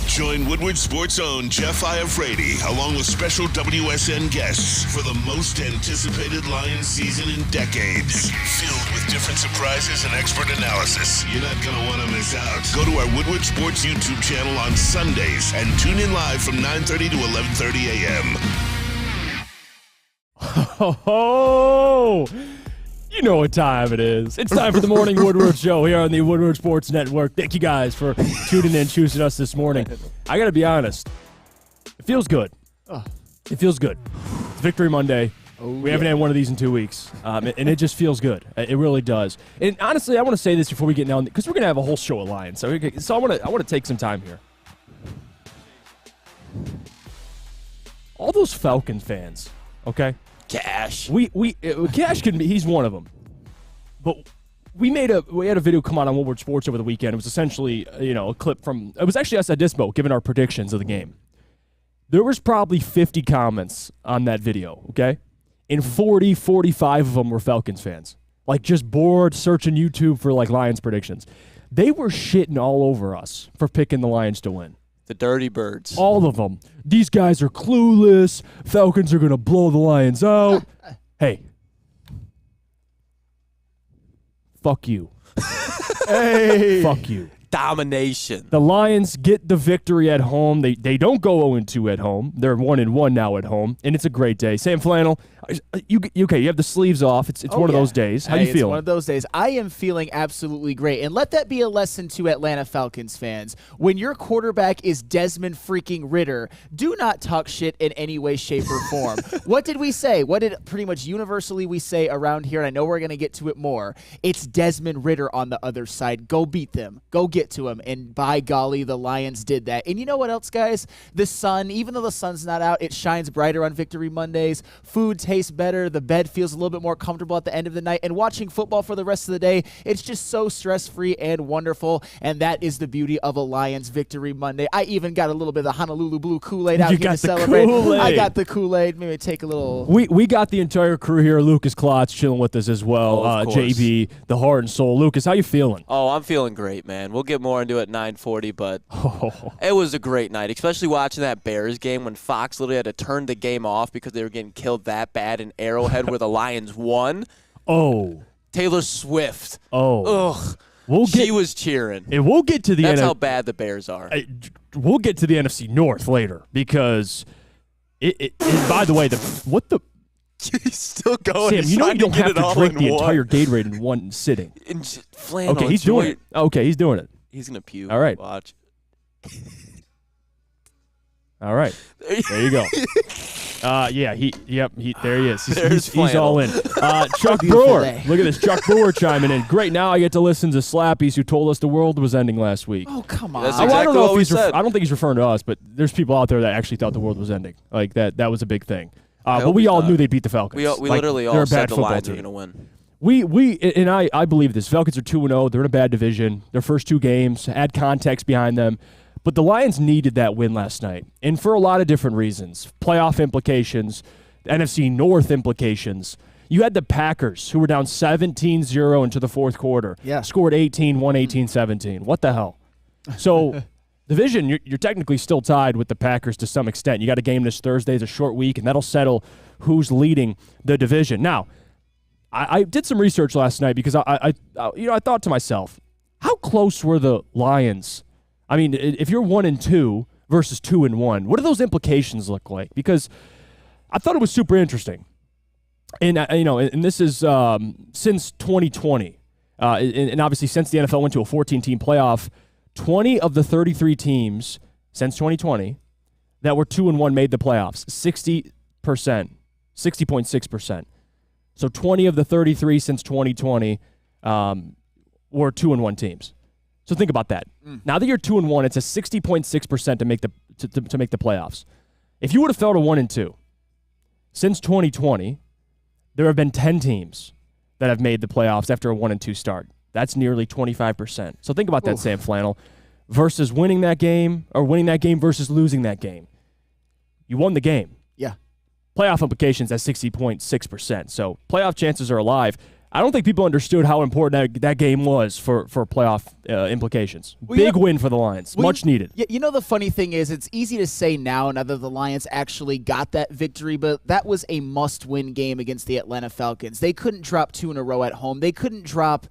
Join Woodward Sports' own Jeff Iafrate, along with special WSN guests for the most anticipated Lions season in decades. Filled with different surprises and expert analysis. You're not going to want to miss out. Go to our Woodward Sports YouTube channel on Sundays and tune in live from 9:30 to 11:30 a.m. Oh, you know what time it is. It's time for the Morning Woodward Show here on the Woodward Sports Network. Thank you guys for tuning in, choosing us this morning. I got to be honest. It feels good. It feels good. It's Victory Monday. We haven't had one of these in 2 weeks, and it just feels good. It really does. And honestly, I want to say this before we get down, because we're going to have a whole show of Lions. So I want to take some time here. All those Falcons fans, okay? Cash. Cash can be. He's one of them. But we had a video come out on Woodward Sports over the weekend. It was essentially a clip from. It was actually us at Dispo giving our predictions of the game. There was probably 50 comments on that video. Okay, and 45 of them were Falcons fans. Like just bored searching YouTube for like Lions predictions. They were shitting all over us for picking the Lions to win. The Dirty Birds. All of them. These guys are clueless. Falcons are going to blow the Lions out. Hey. Fuck you. Hey. Fuck you. Domination. The Lions get the victory at home. They don't go 0-2 at home. They're 1-1 now at home, and it's a great day. Sam Flannel, you have the sleeves off. It's one of those days. How you feeling? It's one of those days. I am feeling absolutely great. And let that be a lesson to Atlanta Falcons fans. When your quarterback is Desmond freaking Ridder, do not talk shit in any way, shape, or form. What did we say? What did pretty much universally we say around here? And I know we're going to get to it more. It's Desmond Ridder on the other side. Go beat them. Go get to him. And by golly, the Lions did that. And you know what else, guys? The sun, even though the sun's not out, it shines brighter on Victory Mondays. Food tastes better. The bed feels a little bit more comfortable at the end of the night. And watching football for the rest of the day, it's just so stress-free and wonderful. And that is the beauty of a Lions Victory Monday. I even got a little bit of the Honolulu Blue Kool-Aid out here to celebrate. Kool-Aid. I got the Kool-Aid. Maybe take a little. We got the entire crew here. Lucas Klotz chilling with us as well. JB, the heart and soul. Lucas, how you feeling? Oh, I'm feeling great, man. We'll get more into it at 9:40, but it was a great night, especially watching that Bears game when Fox literally had to turn the game off because they were getting killed that bad in Arrowhead where the Lions won. Oh. Taylor Swift. Oh. Ugh. She was cheering. And we'll get to the That's how bad the Bears are. We'll get to the NFC North later because it by the way, He's still going. Sam, you know you don't have to drink the entire Gatorade in one sitting. Flannel, okay, he's doing it. Okay, he's doing it. He's going to puke. All right. Watch. All right. There you go. There he is. He's all in. Chuck Brewer. Look at this. Chuck Brewer chiming in. Great. Now I get to listen to Slappies who told us the world was ending last week. Oh, come on. That's exactly what we said. I don't think he's referring to us, but there's people out there that actually thought the world was ending. Like that was a big thing. But we all knew they'd beat the Falcons. We literally all said the Lions are going to win. I believe this. Falcons are 2-0. They're in a bad division. Their first two games, add context behind them. But the Lions needed that win last night, and for a lot of different reasons. Playoff implications, NFC North implications. You had the Packers, who were down 17-0 into the fourth quarter. Yeah. Scored 18, won 18-17. What the hell? So, division, you're technically still tied with the Packers to some extent. You got a game this Thursday. It's a short week, and that'll settle who's leading the division. Now, I did some research last night because I thought to myself, how close were the Lions? I mean, if you're 1-2 versus 2-1, what do those implications look like? Because I thought it was super interesting, and and this is since 2020, and obviously since the NFL went to a 14-team playoff, 20 of the 33 teams since 2020 that were 2-1 made the playoffs. 60.6%. So 20 of the 33 since 2020 were 2-1 teams. So think about that. Now that you're 2-1, it's a 60.6% to make the playoffs. If you would have fell to 1-2, since 2020, there have been 10 teams that have made the playoffs after a 1-2 start. That's nearly 25%. So think about that, Sam Flannel, versus winning that game versus losing that game. You won the game. Yeah. Playoff implications at 60.6%. So playoff chances are alive. I don't think people understood how important that game was for playoff implications. Big win for the Lions. Much needed. You know, the funny thing is, it's easy to say now that the Lions actually got that victory, but that was a must-win game against the Atlanta Falcons. They couldn't drop 2 in a row at home. They couldn't drop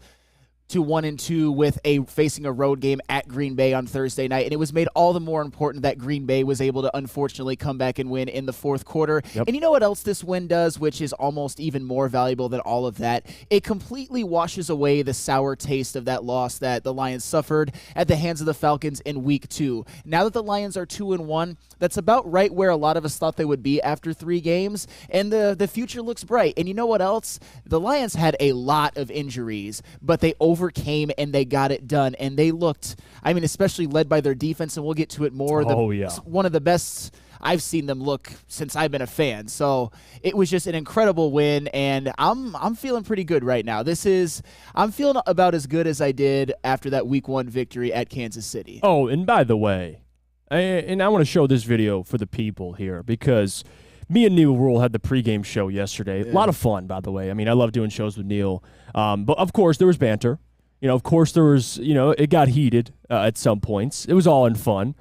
to 1-2 with facing a road game at Green Bay on Thursday night, and it was made all the more important that Green Bay was able to unfortunately come back and win in the fourth quarter. Yep. And you know what else this win does, which is almost even more valuable than all of that? It completely washes away the sour taste of that loss that the Lions suffered at the hands of the Falcons in Week 2. Now that the Lions are 2-1, that's about right where a lot of us thought they would be after 3 games, and the future looks bright. And you know what else? The Lions had a lot of injuries, but they overcame and they got it done, and they looked, especially led by their defense, and we'll get to it more. One of the best I've seen them look since I've been a fan. So it was just an incredible win, and I'm feeling pretty good right now. I'm feeling about as good as I did after that Week 1 victory at Kansas City. Oh, and by the way, and I want to show this video for the people here because me and Neil Rule had the pregame show yesterday. Yeah. A lot of fun, by the way. I love doing shows with Neil. But, of course, there was banter. Of course, there was, it got heated at some points. It was all in fun.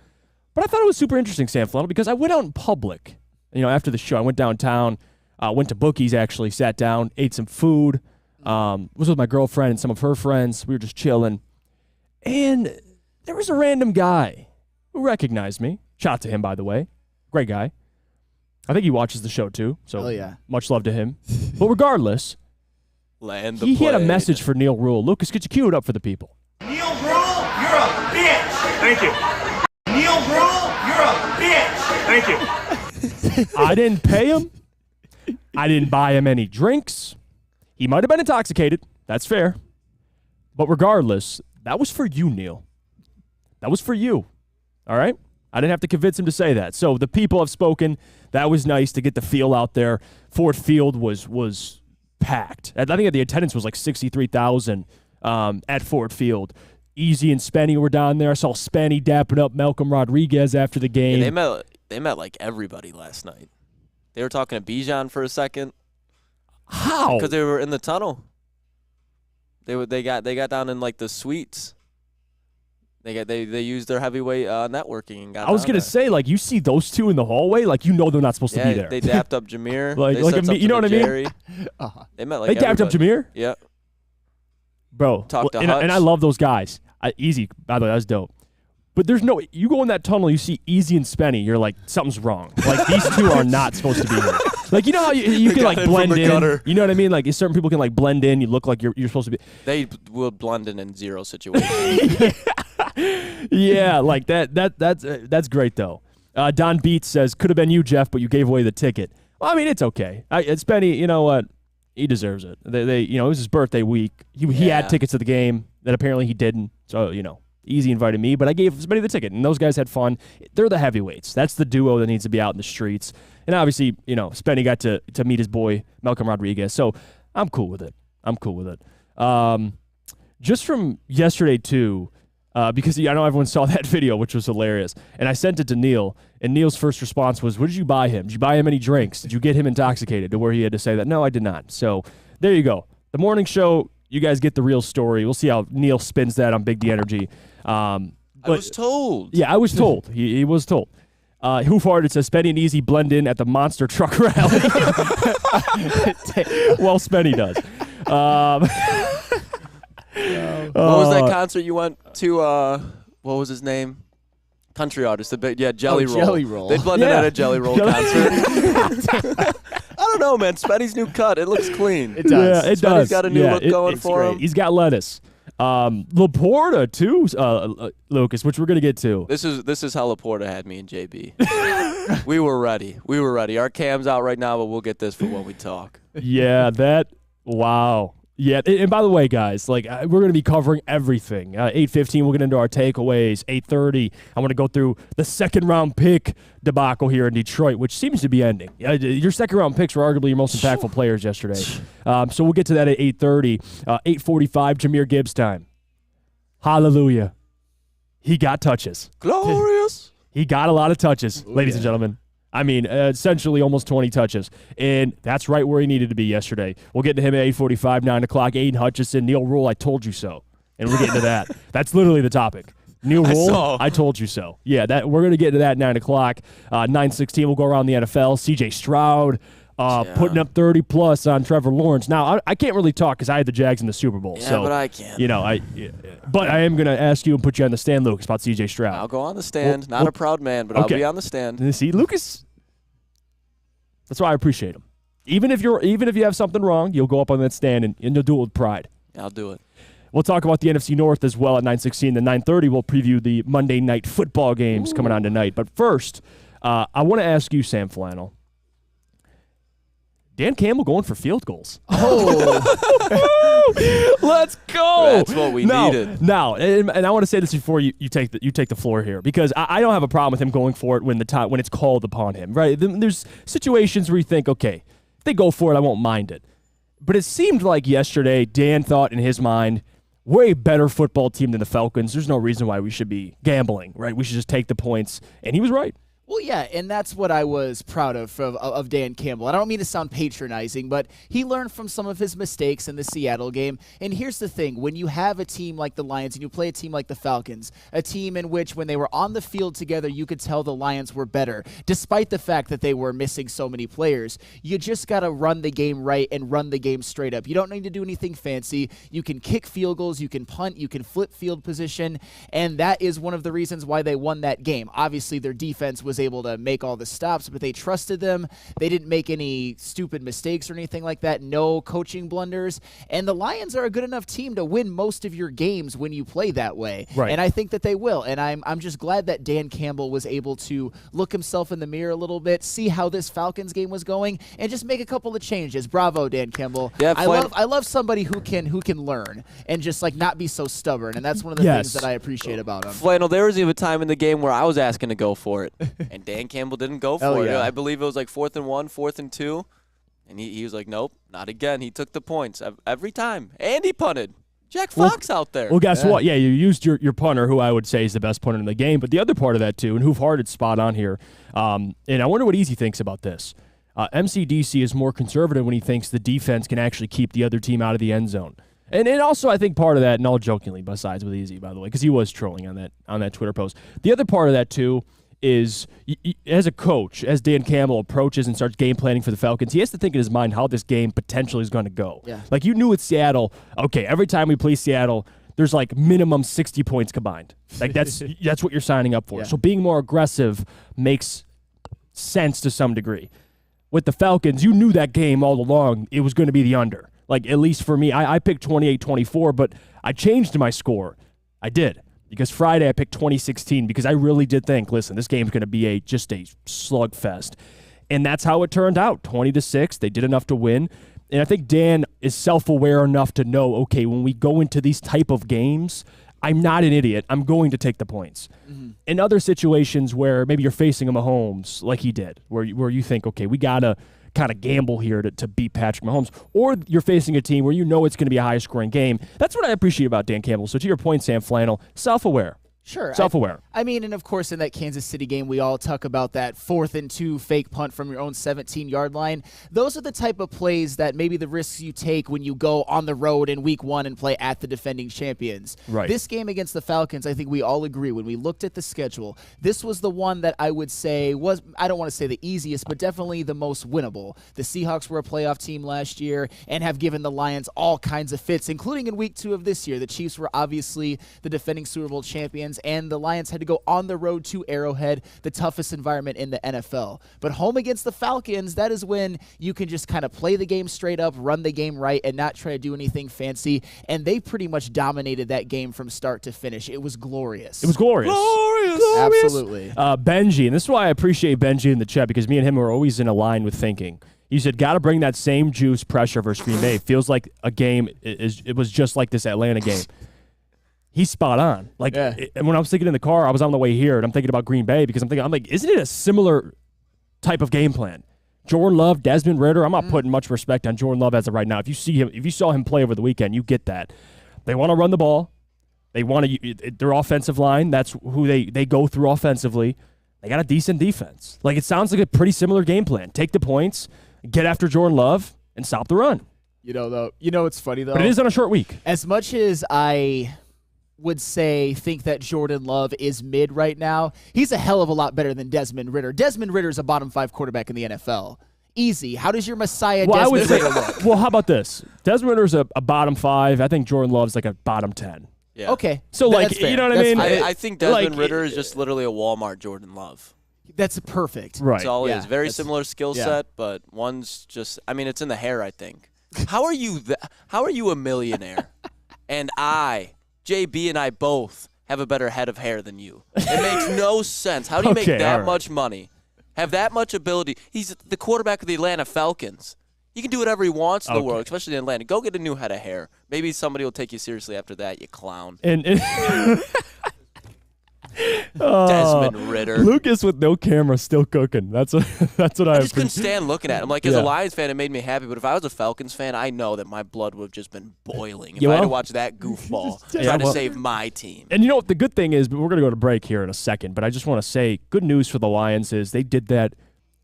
But I thought it was super interesting, Sam Flannel, because I went out in public, after the show. I went downtown, went to Bookie's, actually, sat down, ate some food, was with my girlfriend and some of her friends. We were just chilling. And there was a random guy who recognized me. Shout out to him, by the way. Great guy. I think he watches the show, too. So much love to him. But regardless, he had a message for Neil Rule. Lucas, could you cue it up for the people? Neil Rule, you're a bitch. Thank you. Neil Rule, you're a bitch. Thank you. I didn't pay him. I didn't buy him any drinks. He might have been intoxicated. That's fair. But regardless, that was for you, Neil. That was for you. All right? I didn't have to convince him to say that. So the people have spoken. That was nice to get the feel out there. Ford Field was packed. I think the attendance was like 63,000 at Ford Field. Easy and Spenny were down there. I saw Spenny dapping up Malcolm Rodriguez after the game. Yeah, they met like everybody last night. They were talking to Bijan for a second. How? Because they were in the tunnel. They got down in like the suites. They used their heavyweight networking and got. I was gonna say, like, you see those two in the hallway, like, they're not supposed to be there. They dapped up Jameer. You know what I mean? They met like they dapped up Jameer. Yeah, bro. Talked to and I love those guys. Easy, by the way, that's dope. But you go in that tunnel, you see Easy and Spenny, you're like, something's wrong. Like, these two are not supposed to be here. Like, you know how you can like blend in. Gutter. You know what I mean? Like, certain people can like blend in. You look like you're supposed to be. They will blend in zero situations. Yeah, like that's great though. Don Beats says, could have been you, Jeff, but you gave away the ticket. Well, it's okay. It's Benny. You know what? He deserves it. It was his birthday week. He had tickets to the game that apparently he didn't. So Easy invited me, but I gave Spenny the ticket, and those guys had fun. They're the heavyweights. That's the duo that needs to be out in the streets. And obviously, Spenny got to meet his boy Malcolm Rodriguez. So I'm cool with it. Just from yesterday too. Because I know everyone saw that video, which was hilarious. And I sent it to Neil, and Neil's first response was, what did you buy him? Did you buy him any drinks? Did you get him intoxicated? To where he had to say that, no, I did not. So there you go. The morning show, you guys get the real story. We'll see how Neil spins that on Big D Energy. I was told. Yeah, I was told. He was told. Who farted says Spenny and Easy blend in at the monster truck rally. Well, Spenny does. What was that concert you went to? What was his name? Country artist. Jelly Roll. Jelly Roll. They blended at a Jelly Roll concert. I don't know, man. Spenny's new cut. It looks clean. It does. Yeah, it Spenny's does. got a new look going for him. He's got lettuce. Laporta too, Lucas, which we're gonna get to. This is how Laporta had me and JB. We were ready. Our cam's out right now, but we'll get this for when we talk. Yeah, wow. Yeah, and by the way, guys, like we're going to be covering everything. 8:15, we'll get into our takeaways. 8:30, I want to go through the second-round pick debacle here in Detroit, which seems to be ending. Your second-round picks were arguably your most impactful players yesterday. So we'll get to that at 8:30. 8:45, Jahmyr Gibbs time. Hallelujah. He got touches. Glorious. He got a lot of touches, ladies and gentlemen. I mean, essentially almost 20 touches. And that's right where he needed to be yesterday. We'll get to him at 8:45, 9 o'clock. Aiden Hutchinson, Neil Rule, I told you so. And we'll get into that. That's literally the topic. Neil Rule, I told you so. Yeah, we're going to get to that at 9 o'clock. 9:16, we'll go around the NFL. C.J. Stroud putting up 30-plus on Trevor Lawrence. Now, I can't really talk because I had the Jags in the Super Bowl. Yeah, so, but I can't. But I am going to ask you and put you on the stand, Lucas, about C.J. Stroud. I'll go on the stand. Not a proud man, but I'll be on the stand. See, Lucas, that's why I appreciate him. Even if you have something wrong, you'll go up on that stand and you'll do it with pride. I'll do it. We'll talk about the NFC North as well at 9:16. Then 9:30, we'll preview the Monday night football games coming on tonight. But first, I want to ask you, Sam Flannel. Dan Campbell going for field goals. Oh. Let's go. That's what we needed. Now, and I want to say this before you take the floor here, because I don't have a problem with him going for it when it's called upon him. Right? There's situations where you think, okay, if they go for it, I won't mind it. But it seemed like yesterday Dan thought in his mind, we're a better football team than the Falcons. There's no reason why we should be gambling, right? We should just take the points. And he was right. Well, yeah, and that's what I was proud of Dan Campbell. And I don't mean to sound patronizing, but he learned from some of his mistakes in the Seattle game. And here's the thing. When you have a team like the Lions and you play a team like the Falcons, a team in which when they were on the field together, you could tell the Lions were better, despite the fact that they were missing so many players. You just got to run the game right and run the game straight up. You don't need to do anything fancy. You can kick field goals, you can punt, you can flip field position, and that is one of the reasons why they won that game. Obviously, their defense was able to make all the stops, but they trusted them. They didn't make any stupid mistakes or anything like that. No coaching blunders. And the Lions are a good enough team to win most of your games when you play that way. Right. And I think that they will. And I'm just glad that Dan Campbell was able to look himself in the mirror a little bit, see how this Falcons game was going, and just make a couple of changes. Bravo, Dan Campbell. Yeah, I love somebody who can learn and just like not be so stubborn. And that's one of the things that I appreciate about him. Flannel, there was even a time in the game where I was asking to go for it, and Dan Campbell didn't go for it. Yeah. I believe it was like 4th and 1, 4th and 2, and he was like, nope, not again. He took the points every time, and he punted. Jack Fox out there. Well, guess what? Yeah, you used your punter, who I would say is the best punter in the game. But the other part of that, too, and Hoof Harded's spot on here, and I wonder what Easy thinks about this. MCDC is more conservative when he thinks the defense can actually keep the other team out of the end zone. And also, I think part of that, and all jokingly, besides with Easy, by the way, because he was trolling on that Twitter post. The other part of that, too, is as a coach, as Dan Campbell approaches and starts game planning for the Falcons, he has to think in his mind how this game potentially is going to go. Yeah. Like you knew with Seattle, okay, every time we play Seattle, there's like minimum 60 points combined. Like that's what you're signing up for. Yeah. So being more aggressive makes sense to some degree. With the Falcons, you knew that game all along it was going to be the under. Like at least for me, I picked 28-24, but I changed my score. I did. Because Friday I picked 2016 because I really did think, listen, this game's going to be just a slugfest. And that's how it turned out, 20-6. They did enough to win. And I think Dan is self-aware enough to know, okay, when we go into these type of games, I'm not an idiot. I'm going to take the points. Mm-hmm. In other situations where maybe you're facing a Mahomes like he did, where you think, okay, we got to kind of gamble here to beat Patrick Mahomes, or you're facing a team where you know it's going to be a high-scoring game. That's what I appreciate about Dan Campbell. So to your point, Sam Flannel, self-aware. Sure. Self-aware. I mean, and of course, in that Kansas City game, we all talk about that 4th and 2 fake punt from your own 17-yard line. Those are the type of plays that maybe the risks you take when you go on the road in week 1 and play at the defending champions. Right. This game against the Falcons, I think we all agree, when we looked at the schedule, this was the one that I would say was, I don't want to say the easiest, but definitely the most winnable. The Seahawks were a playoff team last year and have given the Lions all kinds of fits, including in week 2 of this year. The Chiefs were obviously the defending Super Bowl champions, and the Lions had to go on the road to Arrowhead, the toughest environment in the NFL. But home against the Falcons, that is when you can just kind of play the game straight up, run the game right, and not try to do anything fancy. And they pretty much dominated that game from start to finish. It was glorious. It was glorious. Absolutely. Benji, and this is why I appreciate Benji in the chat, because me and him are always in a line with thinking. You said, got to bring that same juice pressure versus Green Bay. Feels like a game, it was just like this Atlanta game. He's spot on. Like, and when I was thinking in the car, I was on the way here, and I'm thinking about Green Bay because I'm like, isn't it a similar type of game plan? Jordan Love, Desmond Ridder. I'm not putting much respect on Jordan Love as of right now. If you saw him play over the weekend, you get that. They want to run the ball. They want to their offensive line. That's who they go through offensively. They got a decent defense. Like, it sounds like a pretty similar game plan. Take the points, get after Jordan Love, and stop the run. It's funny, though. But it is on a short week. As much as I would think that Jordan Love is mid right now, he's a hell of a lot better than Desmond Ridder. Desmond Ridder is a bottom 5 quarterback in the NFL. Easy. How does your Messiah Desmond Ridder look? Well, how about this? Desmond Ridder's a bottom 5. I think Jordan Love's like a bottom 10. Yeah. Okay. So, like, you know what I mean? I think Desmond Ridder is just literally a Walmart Jordan Love. That's perfect. Right. That's all it is. Very similar skill set, but one's just, I mean, it's in the hair, I think. How are you a millionaire? And JB and I both have a better head of hair than you. It makes no sense. How do you make that much money? Have that much ability? He's the quarterback of the Atlanta Falcons. He can do whatever he wants in the world, especially in Atlanta. Go get a new head of hair. Maybe somebody will take you seriously after that, you clown. And Desmond Ridder. Lucas with no camera still cooking. That's what I just couldn't stand looking at him. Like, as a Lions fan, it made me happy. But if I was a Falcons fan, I know that my blood would have just been boiling if I had to watch that goofball trying to save my team. And you know what the good thing is, but we're going to go to break here in a second, but I just want to say good news for the Lions is they did that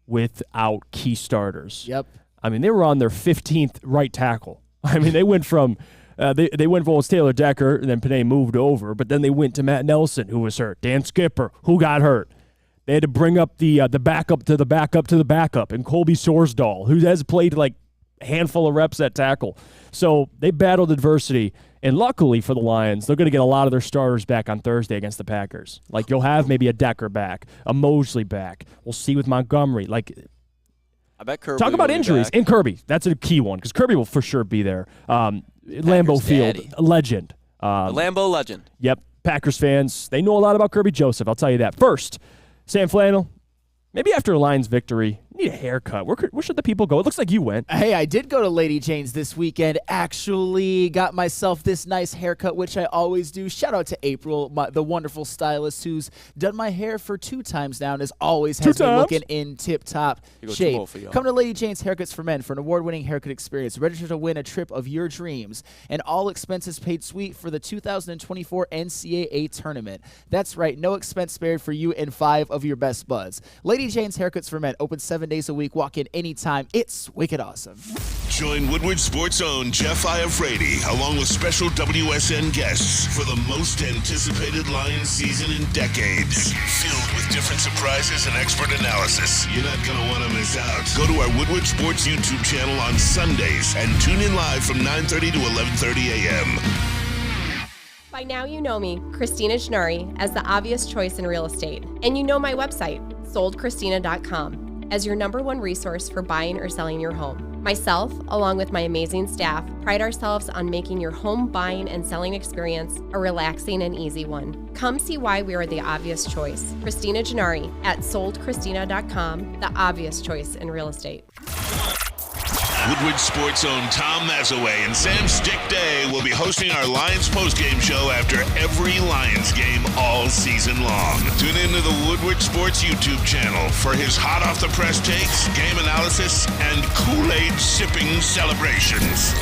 without key starters. Yep. I mean, they were on their 15th right tackle. I mean, they went from they went for Taylor Decker, and then Panay moved over, but then they went to Matt Nelson, who was hurt, Dan Skipper, who got hurt. They had to bring up the backup to the backup to the backup, and Colby Sorsdahl, who has played like a handful of reps at tackle. So they battled adversity, and luckily for the Lions, they're going to get a lot of their starters back on Thursday against the Packers. Like, you'll have maybe a Decker back, a Mosley back. We'll see with Montgomery. Like, I bet Kirby. Talk about injuries. And Kirby. That's a key one because Kirby will for sure be there. Lambeau Field, a legend. A Lambeau legend. Yep. Packers fans, they know a lot about Kirby Joseph. I'll tell you that. First, Sam Flannel, maybe after a Lions victory, need a haircut. Where should the people go? It looks like you went. Hey, I did go to Lady Jane's this weekend. Actually got myself this nice haircut, which I always do. Shout out to April, the wonderful stylist who's done my hair for 2 times now and as always has me looking in tip-top shape. Come to Lady Jane's Haircuts for Men for an award-winning haircut experience. Register to win a trip of your dreams and all expenses paid suite for the 2024 NCAA tournament. That's right, no expense spared for you and 5 of your best buds. Lady Jane's Haircuts for Men, open 7 days a week. Walk in anytime. It's wicked awesome. Join Woodward Sports' own Jeff Iafrate, along with special WSN guests for the most anticipated Lions season in decades. Filled with different surprises and expert analysis. You're not going to want to miss out. Go to our Woodward Sports YouTube channel on Sundays and tune in live from 9:30 to 11:30 a.m. By now you know me, Christina Gennari, as the obvious choice in real estate. And you know my website, soldchristina.com, as your #1 resource for buying or selling your home. Myself, along with my amazing staff, pride ourselves on making your home buying and selling experience a relaxing and easy one. Come see why we are the obvious choice. Christina Gennari at soldchristina.com, the obvious choice in real estate. Woodward Sports' own Tom Mazaway and Sam Stick Day will be hosting our Lions postgame show after every Lions game all season long. Tune into the Woodward Sports YouTube channel for his hot-off-the-press takes, game analysis, and Kool-Aid sipping celebrations.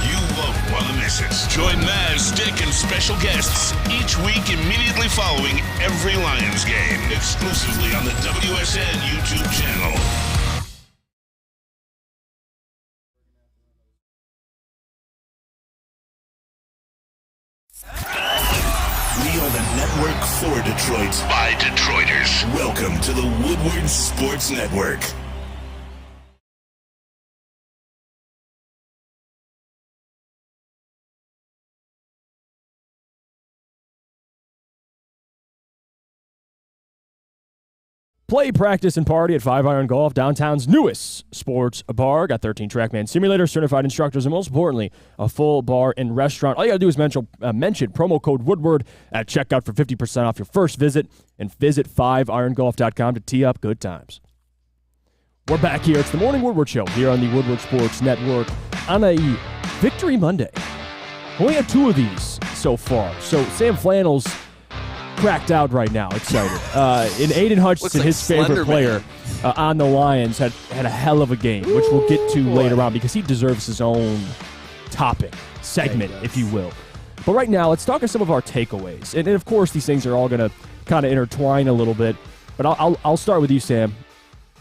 You won't want to miss it. Join Maz, Stick, and special guests each week immediately following every Lions game, exclusively on the WSN YouTube channel. We are the network for Detroit by Detroiters. Welcome to the Woodward Sports Network. Play, practice, and party at 5 Iron Golf, downtown's newest sports bar. Got 13 TrackMan simulators, certified instructors, and most importantly, a full bar and restaurant. All you got to do is mention promo code Woodward at checkout for 50% off your first visit, and visit 5irongolf.com to tee up good times. We're back here. It's the Morning Woodward Show here on the Woodward Sports Network on a Victory Monday. We only had 2 of these so far. So Sam Flannel's cracked out right now, excited. And Aiden Hutchinson, like his favorite player on the Lions, had a hell of a game, which we'll get to later on because he deserves his own topic, segment, if you will. But right now, let's talk about some of our takeaways. And of course, these things are all going to kind of intertwine a little bit. But I'll start with you, Sam.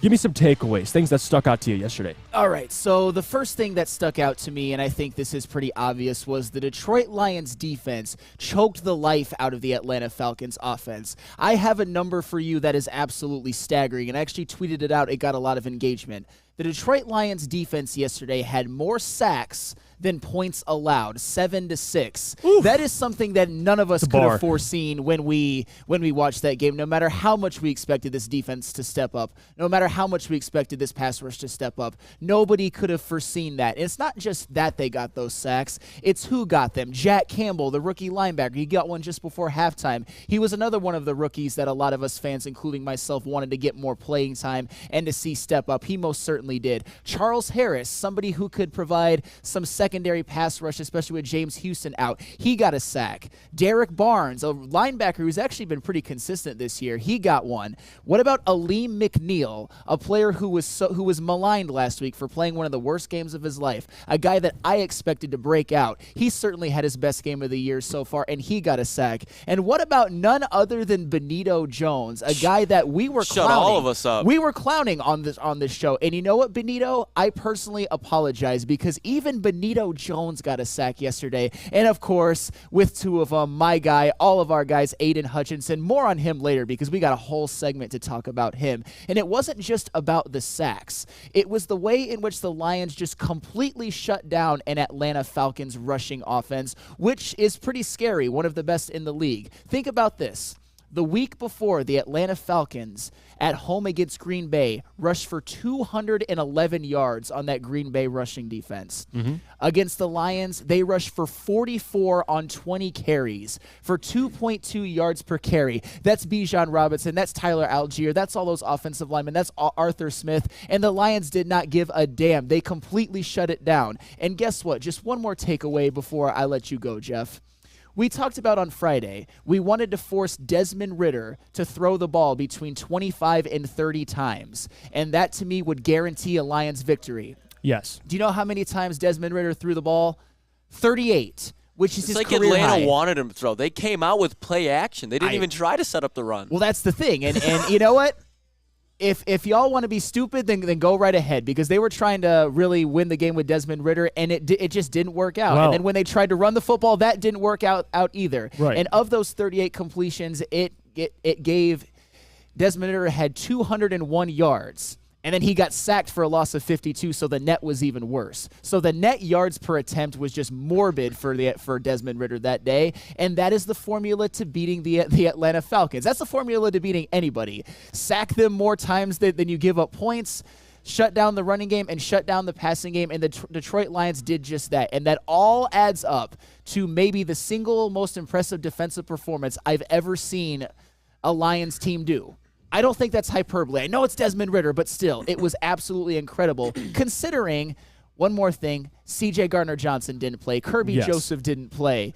Give me some takeaways, things that stuck out to you yesterday. All right, so the first thing that stuck out to me, and I think this is pretty obvious, was the Detroit Lions defense choked the life out of the Atlanta Falcons offense. I have a number for you that is absolutely staggering, and I actually tweeted it out. It got a lot of engagement. The Detroit Lions defense yesterday had more sacks than points allowed, 7-6. Oof. That is something that none of us could have foreseen when we watched that game. No matter how much we expected this defense to step up, no matter how much we expected this pass rush to step up, nobody could have foreseen that. And it's not just that they got those sacks, it's who got them. Jack Campbell, the rookie linebacker, he got one just before halftime. He was another one of the rookies that a lot of us fans, including myself, wanted to get more playing time and to see step up. He most certainly did. Charles Harris, somebody who could provide some secondary pass rush, especially with James Houston out. He got a sack. Derek Barnes, a linebacker who's actually been pretty consistent this year, he got one. What about Aleem McNeil, a player who was maligned last week for playing one of the worst games of his life, a guy that I expected to break out. He certainly had his best game of the year so far, and he got a sack. And what about none other than Benito Jones, a guy that we were Shut clowning. all of us up. We were clowning on this show. And you know what, Benito? I personally apologize because even Benito Jones got a sack yesterday. And of course, with two of them, my guy, all of our guys, Aiden Hutchinson. More on him later because we got a whole segment to talk about him. And it wasn't just about the sacks. It was the way in which the Lions just completely shut down an Atlanta Falcons rushing offense, which is pretty scary, one of the best in the league. Think about this. The week before, the Atlanta Falcons at home against Green Bay rushed for 211 yards on that Green Bay rushing defense. Against the Lions, they rushed for 44 on 20 carries for 2.2 yards per carry. That's Bijan Robinson. That's Tyler Algier. That's all those offensive linemen. That's Arthur Smith. And the Lions did not give a damn. They completely shut it down. And guess what? Just one more takeaway before I let you go, Jeff. We talked about on Friday, we wanted to force Desmond Ridder to throw the ball between 25 and 30 times, and that to me would guarantee a Lions victory. Yes. Do you know how many times Desmond Ridder threw the ball? 38, which is his like career Atlanta high. wanted him to throw. They came out with play action. They didn't even try to set up the run. Well, that's the thing, and you know what? If y'all want to be stupid, then go right ahead because they were trying to really win the game with Desmond Ridder, and it just didn't work out. Wow. And then when they tried to run the football, that didn't work out either. Right. And of those 38 completions, it gave Desmond Ridder had 201 yards. And then he got sacked for a loss of 52, so the net was even worse. So the net yards per attempt was just morbid for Desmond Ridder that day, and that is the formula to beating the Atlanta Falcons. That's the formula to beating anybody. Sack them more times than you give up points, shut down the running game, and shut down the passing game, and the Detroit Lions did just that. And that all adds up to maybe the single most impressive defensive performance I've ever seen a Lions team do. I don't think that's hyperbole. I know it's Desmond Ridder, but still, it was absolutely incredible considering, one more thing, C.J. Gardner-Johnson didn't play. Kirby Joseph didn't play.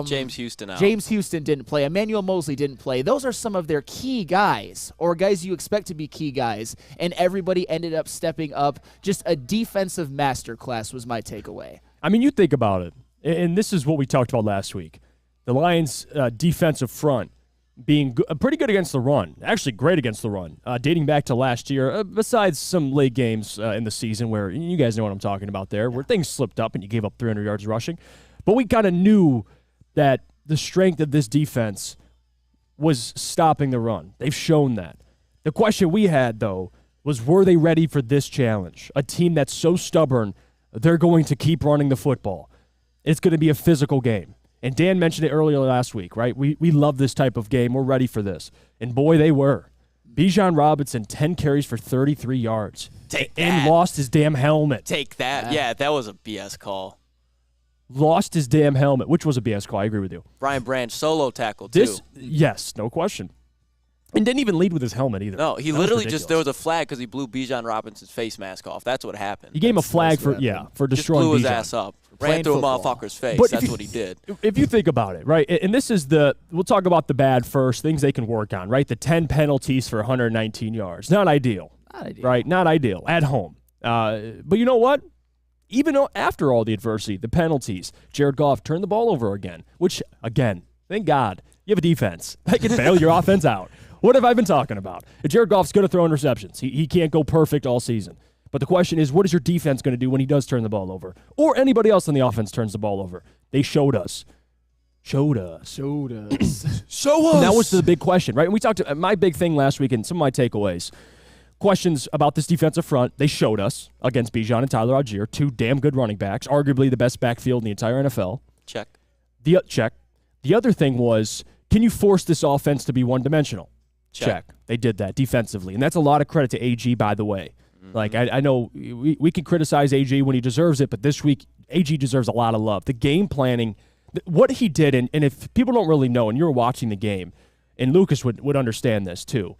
James Houston out. James Houston didn't play. Emmanuel Mosley didn't play. Those are some of their key guys, or guys you expect to be key guys, and everybody ended up stepping up. Just a defensive masterclass was my takeaway. I mean, you think about it, and this is what we talked about last week. The Lions' defensive front being pretty good against the run, actually great against the run, dating back to last year, besides some late games in the season where you guys know what I'm talking about there, where things slipped up and you gave up 300 yards rushing. But we kind of knew that the strength of this defense was stopping the run. They've shown that. The question we had, though, was were they ready for this challenge? A team that's so stubborn, they're going to keep running the football. It's going to be a physical game. And Dan mentioned it earlier last week, right? We love this type of game. We're ready for this. And boy, they were. Bijan Robinson, 10 carries for 33 yards. And lost his damn helmet. Take that. Yeah, that was a BS call. Lost his damn helmet, which was a BS call. I agree with you. Brian Branch solo tackle, too. Yes, no question. And didn't even lead with his helmet either. No, he literally just, there was a flag because he blew Bijan Robinson's face mask off. That's what happened. He gave him a flag for destroying just blew his Bijan. ass up. Playing Ran through football. a motherfucker's face. But That's what he did. If you think about it, right, and this is we'll talk about the bad first, things they can work on, right? The 10 penalties for 119 yards. Not ideal. Right? Not ideal. At home. But you know what? even after all the adversity, the penalties, Jared Goff turned the ball over again, which, again, thank God, you have a defense that can bail your offense out. What have I been talking about? Jared Goff's going to throw interceptions. He can't go perfect all season. But the question is, what is your defense going to do when he does turn the ball over? Or anybody else on the offense turns the ball over? They showed us. Showed us. Show us. And that was the big question, right? And we talked to my big thing last week and some of my takeaways. Questions about this defensive front. They showed us against Bijan and Tyler Algier, 2 damn good running backs, arguably the best backfield in the entire NFL. Check. Check. The other thing was, can you force this offense to be one-dimensional? Check. They did that defensively. And that's a lot of credit to AG, by the way. Like, I know we can criticize AG when he deserves it, but this week, AG deserves a lot of love. The game planning, what he did, and if people don't really know, and you're watching the game, and Lucas would understand this too,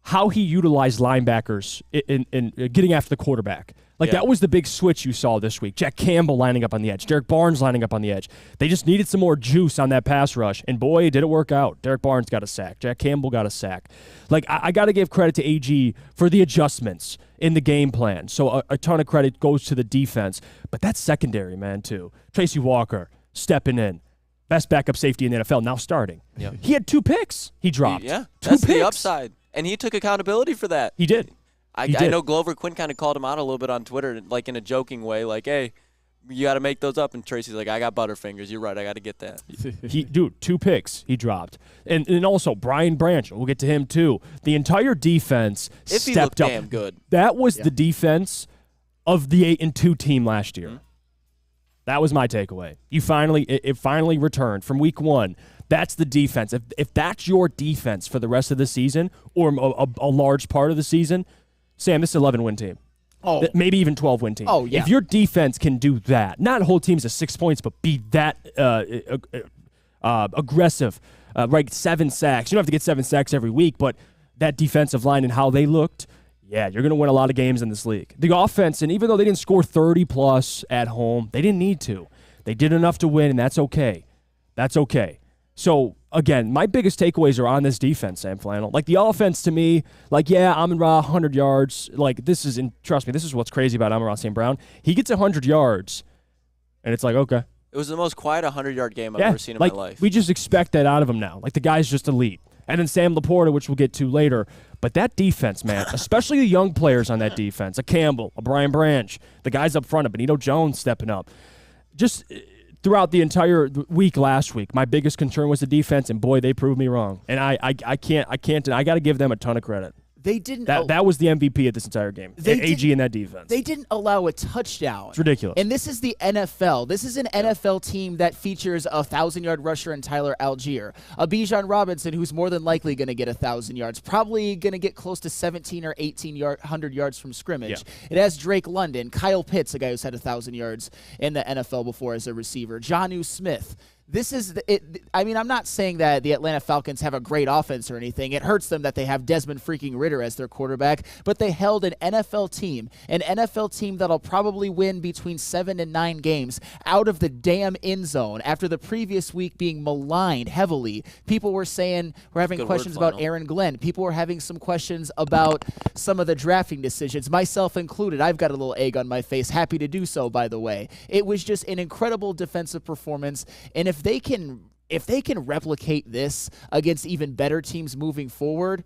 how he utilized linebackers in getting after the quarterback. Like, that was the big switch you saw this week. Jack Campbell lining up on the edge. Derek Barnes lining up on the edge. They just needed some more juice on that pass rush. And, boy, did it work out. Derek Barnes got a sack. Jack Campbell got a sack. Like, I got to give credit to AG for the adjustments in the game plan. So a ton of credit goes to the defense. But that's secondary, man, too. Tracy Walker stepping in. Best backup safety in the NFL, now starting. Yep. He had 2 picks he dropped. Yeah, two that's picks. the upside. And he took accountability for that. He did. I know Glover Quinn kind of called him out a little bit on Twitter, like in a joking way, like, hey, you got to make those up. And Tracy's like, I got Butterfingers. You're right. I got to get that. Dude, 2 picks he dropped. And also Brian Branch, we'll get to him too. The entire defense stepped up. Damn good. That was the defense of the 8-2 team last year. Mm-hmm. That was my takeaway. It finally returned from week 1. That's the defense. If that's your defense for the rest of the season or a large part of the season, Sam, this is an 11-win team. Oh. Maybe even 12-win team. Oh, yeah. If your defense can do that, not whole teams of 6 points, but be that aggressive, right? 7 sacks. You don't have to get 7 sacks every week, but that defensive line and how they looked, yeah, you're going to win a lot of games in this league. The offense, and even though they didn't score 30-plus at home, they didn't need to. They did enough to win, and that's okay. That's okay. So, again, my biggest takeaways are on this defense, Sam Flannel. Like, the offense to me, like, yeah, Amon-Ra, 100 yards. Like, trust me, this is what's crazy about Amon-Ra St. Brown. He gets 100 yards, and it's like, okay. It was the most quiet 100-yard game I've ever seen in my life. We just expect that out of him now. Like, the guy's just elite. And then Sam Laporta, which we'll get to later. But that defense, man, especially the young players on that defense, a Campbell, a Brian Branch, the guys up front, a Benito Jones stepping up. Just throughout the entire week last week, my biggest concern was the defense, and boy, they proved me wrong. And I can't. I got to give them a ton of credit. They didn't. That was the MVP of this entire game. AG in that defense. They didn't allow a touchdown. It's ridiculous. And this is the NFL. This is an NFL team that features a 1,000-yard rusher in Tyler Algier, a Bijan Robinson who's more than likely going to get 1,000 yards, probably going to get close to 17 or 100 yards from scrimmage. Yeah. It has Drake London, Kyle Pitts, a guy who's had 1,000 yards in the NFL before as a receiver, Jonnu Smith. This is it. I mean, I'm not saying that the Atlanta Falcons have a great offense or anything. It hurts them that they have Desmond freaking Ridder as their quarterback, but they held an NFL team that'll probably win between 7 and 9 games out of the damn end zone after the previous week being maligned heavily. People were saying we're having questions about Aaron Glenn. People were having some questions about some of the drafting decisions, myself included. I've got a little egg on my face. Happy to do so, by the way. It was just an incredible defensive performance, and if they can replicate this against even better teams moving forward,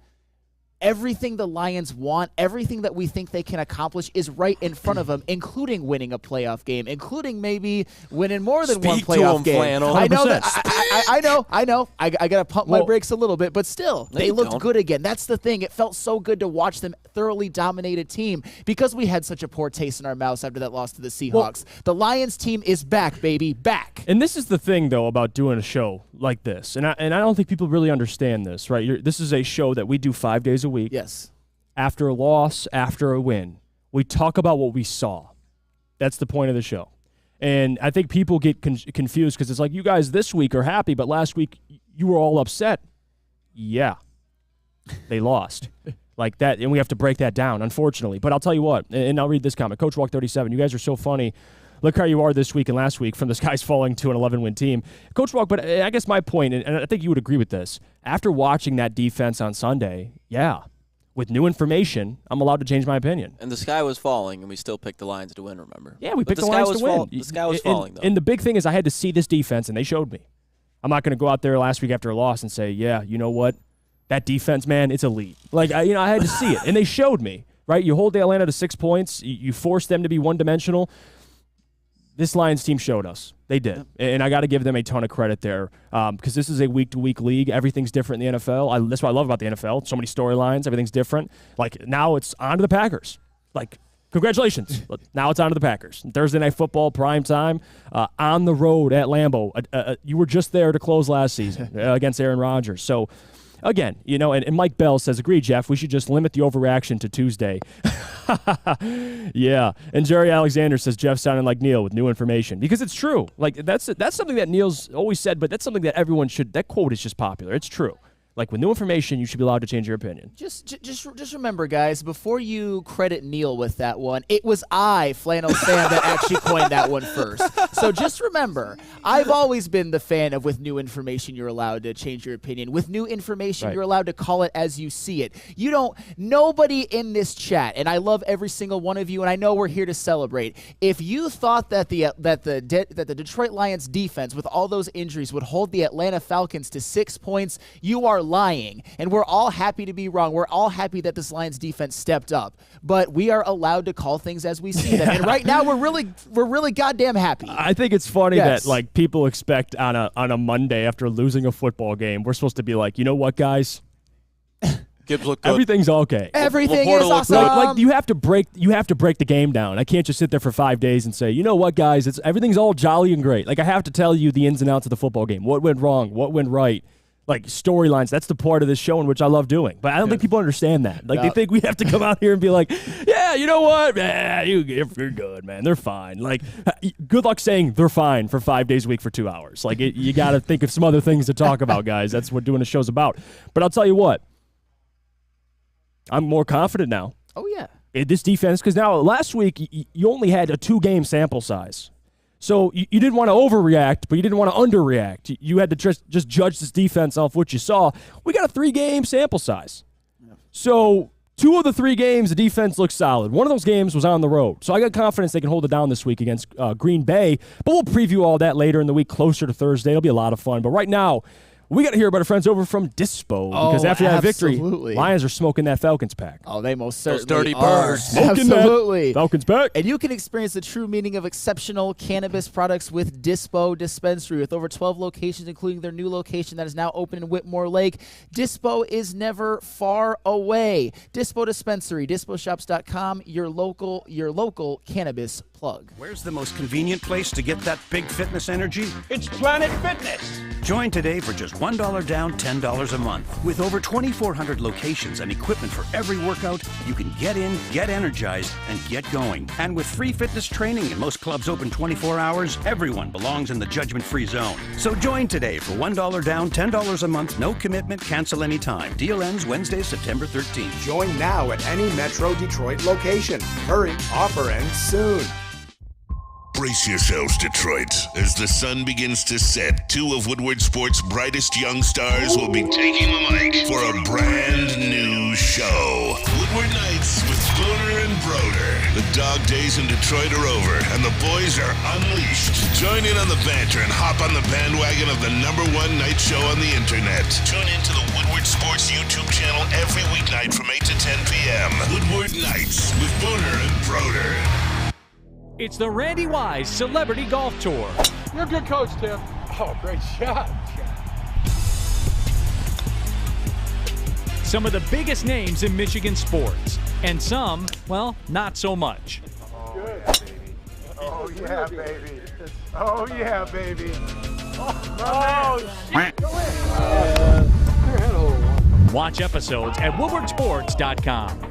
everything the Lions want, everything that we think they can accomplish is right in front of them, including winning a playoff game, including maybe winning more than one playoff game. Flannel. I know that. I know. I got to pump my brakes a little bit, but still, they looked good again. That's the thing. It felt so good to watch them thoroughly dominate a team because we had such a poor taste in our mouths after that loss to the Seahawks. The Lions team is back, baby, back. And this is the thing, though, about doing a show like this, and I don't think people really understand this, right? This is a show that we do 5 days a week. Yes. After a loss, after a win, we talk about what we saw. That's the point of the show. And I think people get confused because it's like, you guys this week are happy, but last week you were all upset. Yeah. They lost. Like that, and we have to break that down, unfortunately. But I'll tell you what, and I'll read this comment. Coach Walk 37, you guys are so funny. Look how you are this week and last week from the skies falling to an 11-win team. Coach Walk, but I guess my point, and I think you would agree with this, after watching that defense on Sunday, yeah, with new information, I'm allowed to change my opinion. And the sky was falling, and we still picked the Lions to win, remember? Yeah, we picked the Lions to win. The sky was falling, though. And the big thing is I had to see this defense, and they showed me. I'm not going to go out there last week after a loss and say, yeah, you know what? That defense, man, it's elite. Like, I had to see it, and they showed me, right? You hold the Atlanta to 6 points. You force them to be one-dimensional. This Lions team showed us. They did. And I got to give them a ton of credit there because this is a week-to-week league. Everything's different in the NFL. That's what I love about the NFL. So many storylines. Everything's different. Like, now it's on to the Packers. Like, congratulations. Now it's on to the Packers. Thursday Night Football, prime time, on the road at Lambeau. You were just there to close last season against Aaron Rodgers. So, again, and Mike Bell says, agree, Jeff, we should just limit the overreaction to Tuesday. Yeah. And Jerry Alexander says, Jeff sounding like Neil with new information. Because it's true. Like, that's something that Neil's always said, but that's something that everyone should – that quote is just popular. It's true. Like, with new information, you should be allowed to change your opinion. Just remember, guys, before you credit Neil with that one, it was I, Flannel Sam, that actually coined that one first. So just remember, I've always been the fan of with new information, you're allowed to change your opinion. With new information, right. You're allowed to call it as you see it. Nobody in this chat, and I love every single one of you, and I know we're here to celebrate. If you thought that the Detroit Lions defense, with all those injuries, would hold the Atlanta Falcons to 6 points, you are lying, and we're all happy to be wrong. We're all happy that this Lions defense stepped up, but we are allowed to call things as we see them. And right now, we're really goddamn happy. I think it's funny that like people expect on a Monday after losing a football game, we're supposed to be like, you know what, guys? Gibbs look good. Everything's okay. Everything Laporta is awesome. Like you have to break the game down. I can't just sit there for 5 days and say, you know what, guys, everything's all jolly and great. Like I have to tell you the ins and outs of the football game. What went wrong? What went right? Like storylines, that's the part of this show in which I love doing. But I don't think people understand that. Like they think we have to come out here and be like, yeah, you know what? You're good, man. They're fine. Like, good luck saying they're fine for 5 days a week for 2 hours. Like, you got to think of some other things to talk about, guys. That's what doing the show's about. But I'll tell you what. I'm more confident now. Oh, yeah. In this defense, because now last week you only had a 2-game sample size. So you didn't want to overreact, but you didn't want to underreact. You had to just judge this defense off what you saw. We got a 3-game sample size. Yeah. So 2 of the 3 games, the defense looked solid. One of those games was on the road. So I got confidence they can hold it down this week against Green Bay. But we'll preview all that later in the week, closer to Thursday. It'll be a lot of fun. But right now, we got to hear about our friends over from Dispo. Because after that victory, Lions are smoking that Falcons pack. Oh, they most certainly Those dirty are. birds. Absolutely. Falcons pack. And you can experience the true meaning of exceptional cannabis products with Dispo Dispensary. With over 12 locations, including their new location that is now open in Whitmore Lake, Dispo is never far away. Dispo Dispensary, disposhops.com, your local cannabis plug. Where's the most convenient place to get that big fitness energy? It's Planet Fitness. Join today for just $1 down, $10 a month. With over 2,400 locations and equipment for every workout, you can get in, get energized, and get going. And with free fitness training and most clubs open 24 hours, everyone belongs in the judgment-free zone. So join today for $1 down, $10 a month, no commitment, cancel anytime. Deal ends Wednesday, September 13th. Join now at any Metro Detroit location. Hurry, offer ends soon. Brace yourselves, Detroit. As the sun begins to set, 2 of Woodward Sports' brightest young stars will be taking the mic for a brand new show. Woodward Nights with Spooner and Broder. The dog days in Detroit are over, and the boys are unleashed. Join in on the banter and hop on the bandwagon of the #1 night show on the internet. Tune in to the Woodward Sports YouTube channel every weeknight from 8 to 10 p.m. Woodward Nights with Spooner and Broder. It's the Randy Wise Celebrity Golf Tour. You're a good coach, Tim. Oh, great shot. Some of the biggest names in Michigan sports, and some, well, not so much. Good, baby. Oh, yeah, baby. Oh, yeah, baby. Watch episodes at woodwardsports.com.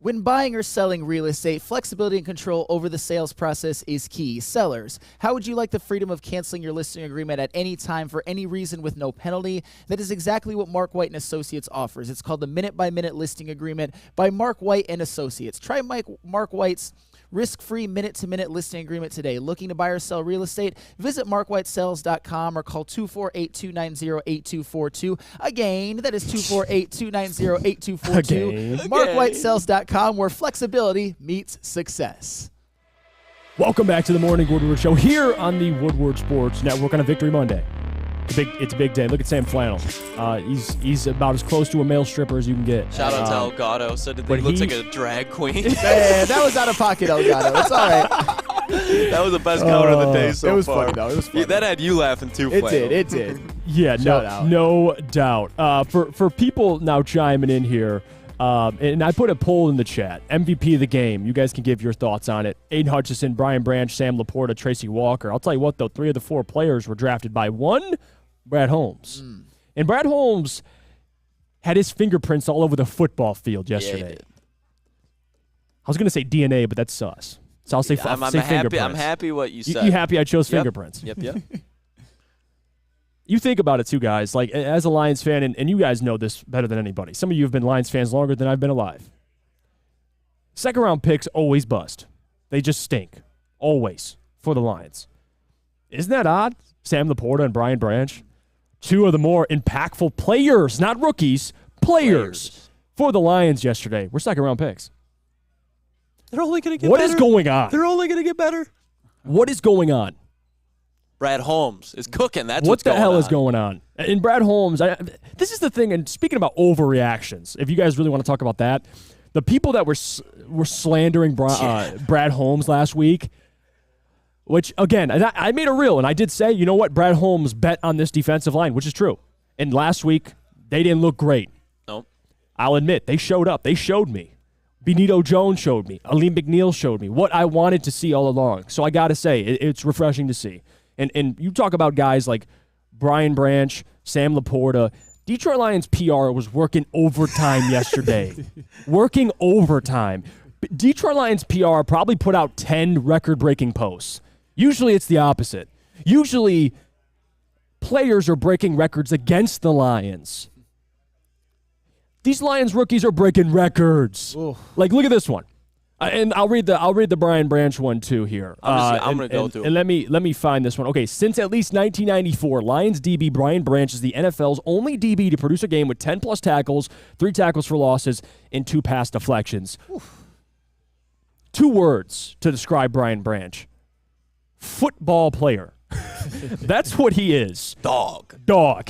When buying or selling real estate, flexibility and control over the sales process is key. Sellers, how would you like the freedom of canceling your listing agreement at any time for any reason with no penalty? That is exactly what Mark White & Associates offers. It's called the Minute-by-Minute Listing Agreement by Mark White & Associates. Try Mark White's risk-free minute-to-minute listing agreement today. Looking to buy or sell real estate? Visit markwhitesales.com or call 248-290-8242. Again, that is 248-290-8242. Markwhitesales.com, where flexibility meets success. Welcome back to the Morning Woodward Show here on the Woodward Sports Network on a Victory Monday. It's a big day. Look at Sam Flannel. He's about as close to a male stripper as you can get. Shout out to Elgato. Said he looks like a drag queen. Man, that was out of pocket, Elgato. It's all right. That was the best cover of the day so far. It was funny, though. It was funny. That had you laughing, too, It Flannel. did. It did. Yeah, no doubt. For people now chiming in here, and I put a poll in the chat. MVP of the game. You guys can give your thoughts on it. Aiden Hutchison, Brian Branch, Sam Laporta, Tracy Walker. I'll tell you what, though. 3 of the 4 players were drafted by one, Brad Holmes. And Brad Holmes had his fingerprints all over the football field yesterday. Yeah, he did. I was going to say DNA, but that's sus. So I'll say, I'm fingerprints. I'm happy what you said. You happy I chose fingerprints? Yep. You think about it, too, guys. Like, as a Lions fan, and you guys know this better than anybody. Some of you have been Lions fans longer than I've been alive. Second-round picks always bust. They just stink. Always. For the Lions. Isn't that odd? Sam Laporta and Brian Branch. 2 of the more impactful players, not rookies, players for the Lions yesterday were second-round picks. They're only going to get What better. is going on? They're only going to get better. What is going on? Brad Holmes is cooking. That's what the hell on. is going on? And Brad Holmes, this is the thing, and speaking about overreactions, if you guys really want to talk about that, the people that were slandering Brad Holmes last week, which, again, I made a reel, and I did say, you know what, Brad Holmes bet on this defensive line, which is true. And last week, they didn't look great. Nope. I'll admit, they showed up. They showed me. Benito Jones showed me. Aleem McNeil showed me what I wanted to see all along. So I got to say, it's refreshing to see. And you talk about guys like Brian Branch, Sam Laporta. Detroit Lions PR was working overtime yesterday. Working overtime. Detroit Lions PR probably put out 10 record-breaking posts. Usually it's the opposite. Usually players are breaking records against the Lions. These Lions rookies are breaking records. Ooh. Like, look at this one. And I'll read the Brian Branch one too here. I'm going to go through. And let me find this one. Okay, since at least 1994, Lions DB Brian Branch is the NFL's only DB to produce a game with 10-plus tackles, 3 tackles for losses, and 2 pass deflections. Oof. 2 words to describe Brian Branch. Football player. That's what he is. Dog.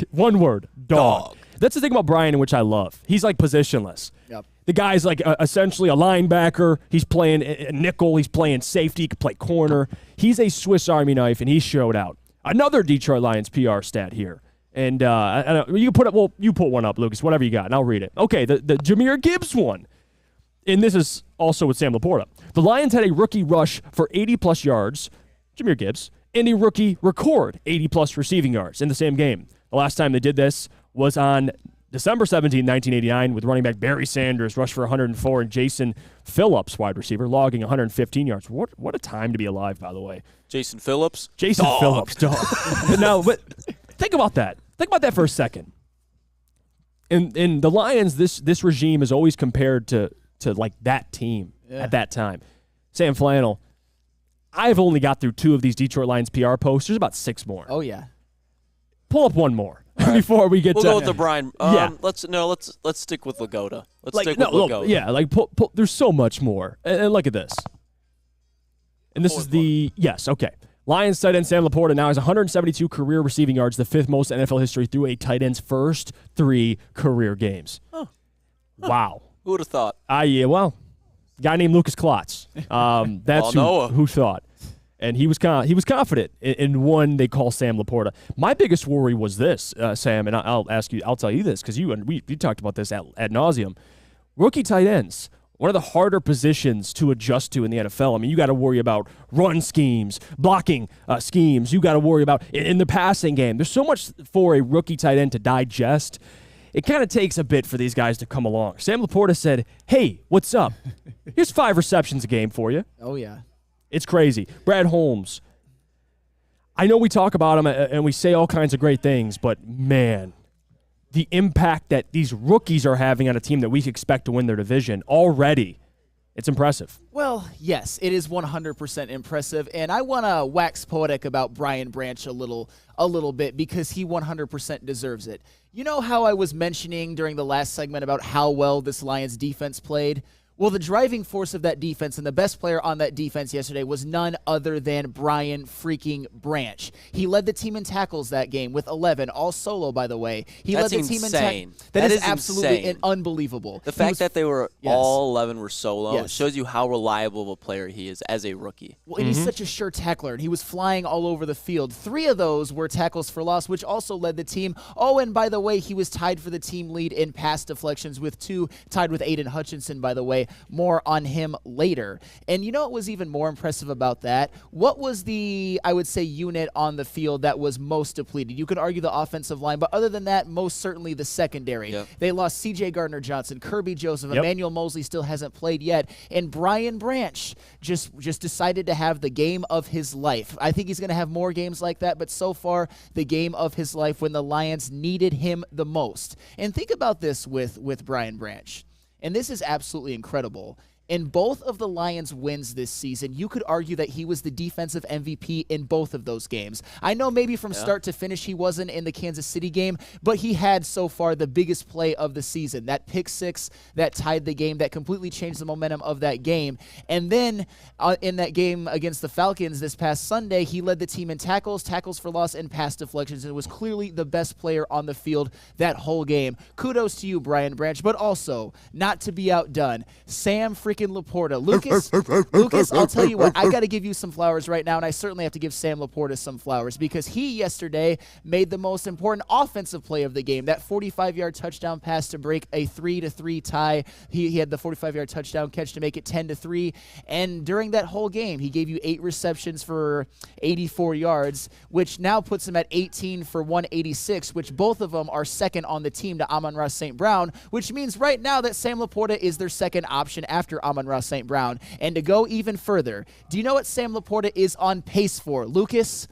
1 word. Dog. That's the thing about Brian, in which I love. He's like positionless. Yep. The guy's like essentially a linebacker. He's playing a nickel. He's playing safety. He can play corner. He's a Swiss Army knife, and he showed out. Another Detroit Lions PR stat here. And you can put up. Well, you put one up, Lucas. Whatever you got, and I'll read it. Okay, the Jahmyr Gibbs one. And this is also with Sam Laporta. The Lions had a rookie rush for 80-plus yards, Jahmyr Gibbs, and a rookie record 80-plus receiving yards in the same game. The last time they did this was on December 17, 1989, with running back Barry Sanders, rushed for 104, and Jason Phillips, wide receiver, logging 115 yards. What a time to be alive, by the way. Jason Phillips? Jason Dog. Phillips, dog. No, but think about that. Think about that for a second. In the Lions, this regime is always compared to like that team at that time. Sam Flannel, I've only got through 2 of these Detroit Lions PR posts. There's about 6 more. Oh, yeah. Pull up one more before we get We'll to... go with the Brian. Yeah. Let's stick with Lagoda. Let's like, stick with Lagoda. Yeah, like there's so much more. And look at this. And this is the... Yes, okay. Lions tight end Sam Laporta now has 172 career receiving yards, the 5th most in NFL history through a tight end's first 3 career games. Huh. Wow. Who would have thought? Yeah, well, a guy named Lucas Klotz. That's who thought. And he was confident in one they call Sam Laporta. My biggest worry was this, Sam, and I'll tell you this, because we talked about this at nauseum. Rookie tight ends, one of the harder positions to adjust to in the NFL. I mean, you got to worry about run schemes, blocking schemes. You got to worry about in the passing game. There's so much for a rookie tight end to digest. it kind of takes a bit for these guys to come along. Sam Laporta said, hey, what's up? Here's 5 receptions a game for you. Oh, yeah. It's crazy. Brad Holmes. I know we talk about him and we say all kinds of great things, but, man, the impact that these rookies are having on a team that we expect to win their division already, it's impressive. Well, yes, it is 100% impressive, and I want to wax poetic about Brian Branch a little bit because he 100% deserves it. You know how I was mentioning during the last segment about how well this Lions defense played? Well, the driving force of that defense and the best player on that defense yesterday was none other than Brian freaking Branch. He led the team in tackles that game with 11, all solo, by the way. He That's led the team insane. in tackles. That is absolutely unbelievable. The fact that they were all 11 were solo shows you how reliable of a player he is as a rookie. Well, and he's such a sure tackler, and he was flying all over the field. 3 of those were tackles for loss, which also led the team. Oh, and by the way, he was tied for the team lead in pass deflections with 2, tied with Aiden Hutchinson, by the way. More on him later. And you know what was even more impressive about that? What was the, I would say, unit on the field that was most depleted? You could argue the offensive line, but other than that, most certainly the secondary. Yep. They lost C.J. Gardner-Johnson, Kirby Joseph, Emmanuel Mosley still hasn't played yet, and Brian Branch just decided to have the game of his life. I think he's going to have more games like that, but so far, the game of his life when the Lions needed him the most. And think about this with Brian Branch. And this is absolutely incredible. In both of the Lions' wins this season, you could argue that he was the defensive MVP in both of those games. I know maybe from start to finish he wasn't in the Kansas City game, but he had so far the biggest play of the season. That pick 6 that tied the game, that completely changed the momentum of that game. And then in that game against the Falcons this past Sunday, he led the team in tackles for loss, and pass deflections, and was clearly the best player on the field that whole game. Kudos to you, Brian Branch, but also, not to be outdone, Sam freaking Laporta. Lucas, I'll tell you what, I got to give you some flowers right now, and I certainly have to give Sam Laporta some flowers because he yesterday made the most important offensive play of the game, that 45-yard touchdown pass to break a 3-3 tie. He had the 45-yard touchdown catch to make it 10-3, and during that whole game, he gave you 8 receptions for 84 yards, which now puts him at 18 for 186, which both of them are second on the team to Amon-Ra St. Brown, which means right now that Sam Laporta is their second option after Amon-Ra St. Brown. And to go even further, do you know what Sam Laporta is on pace for? Lucas,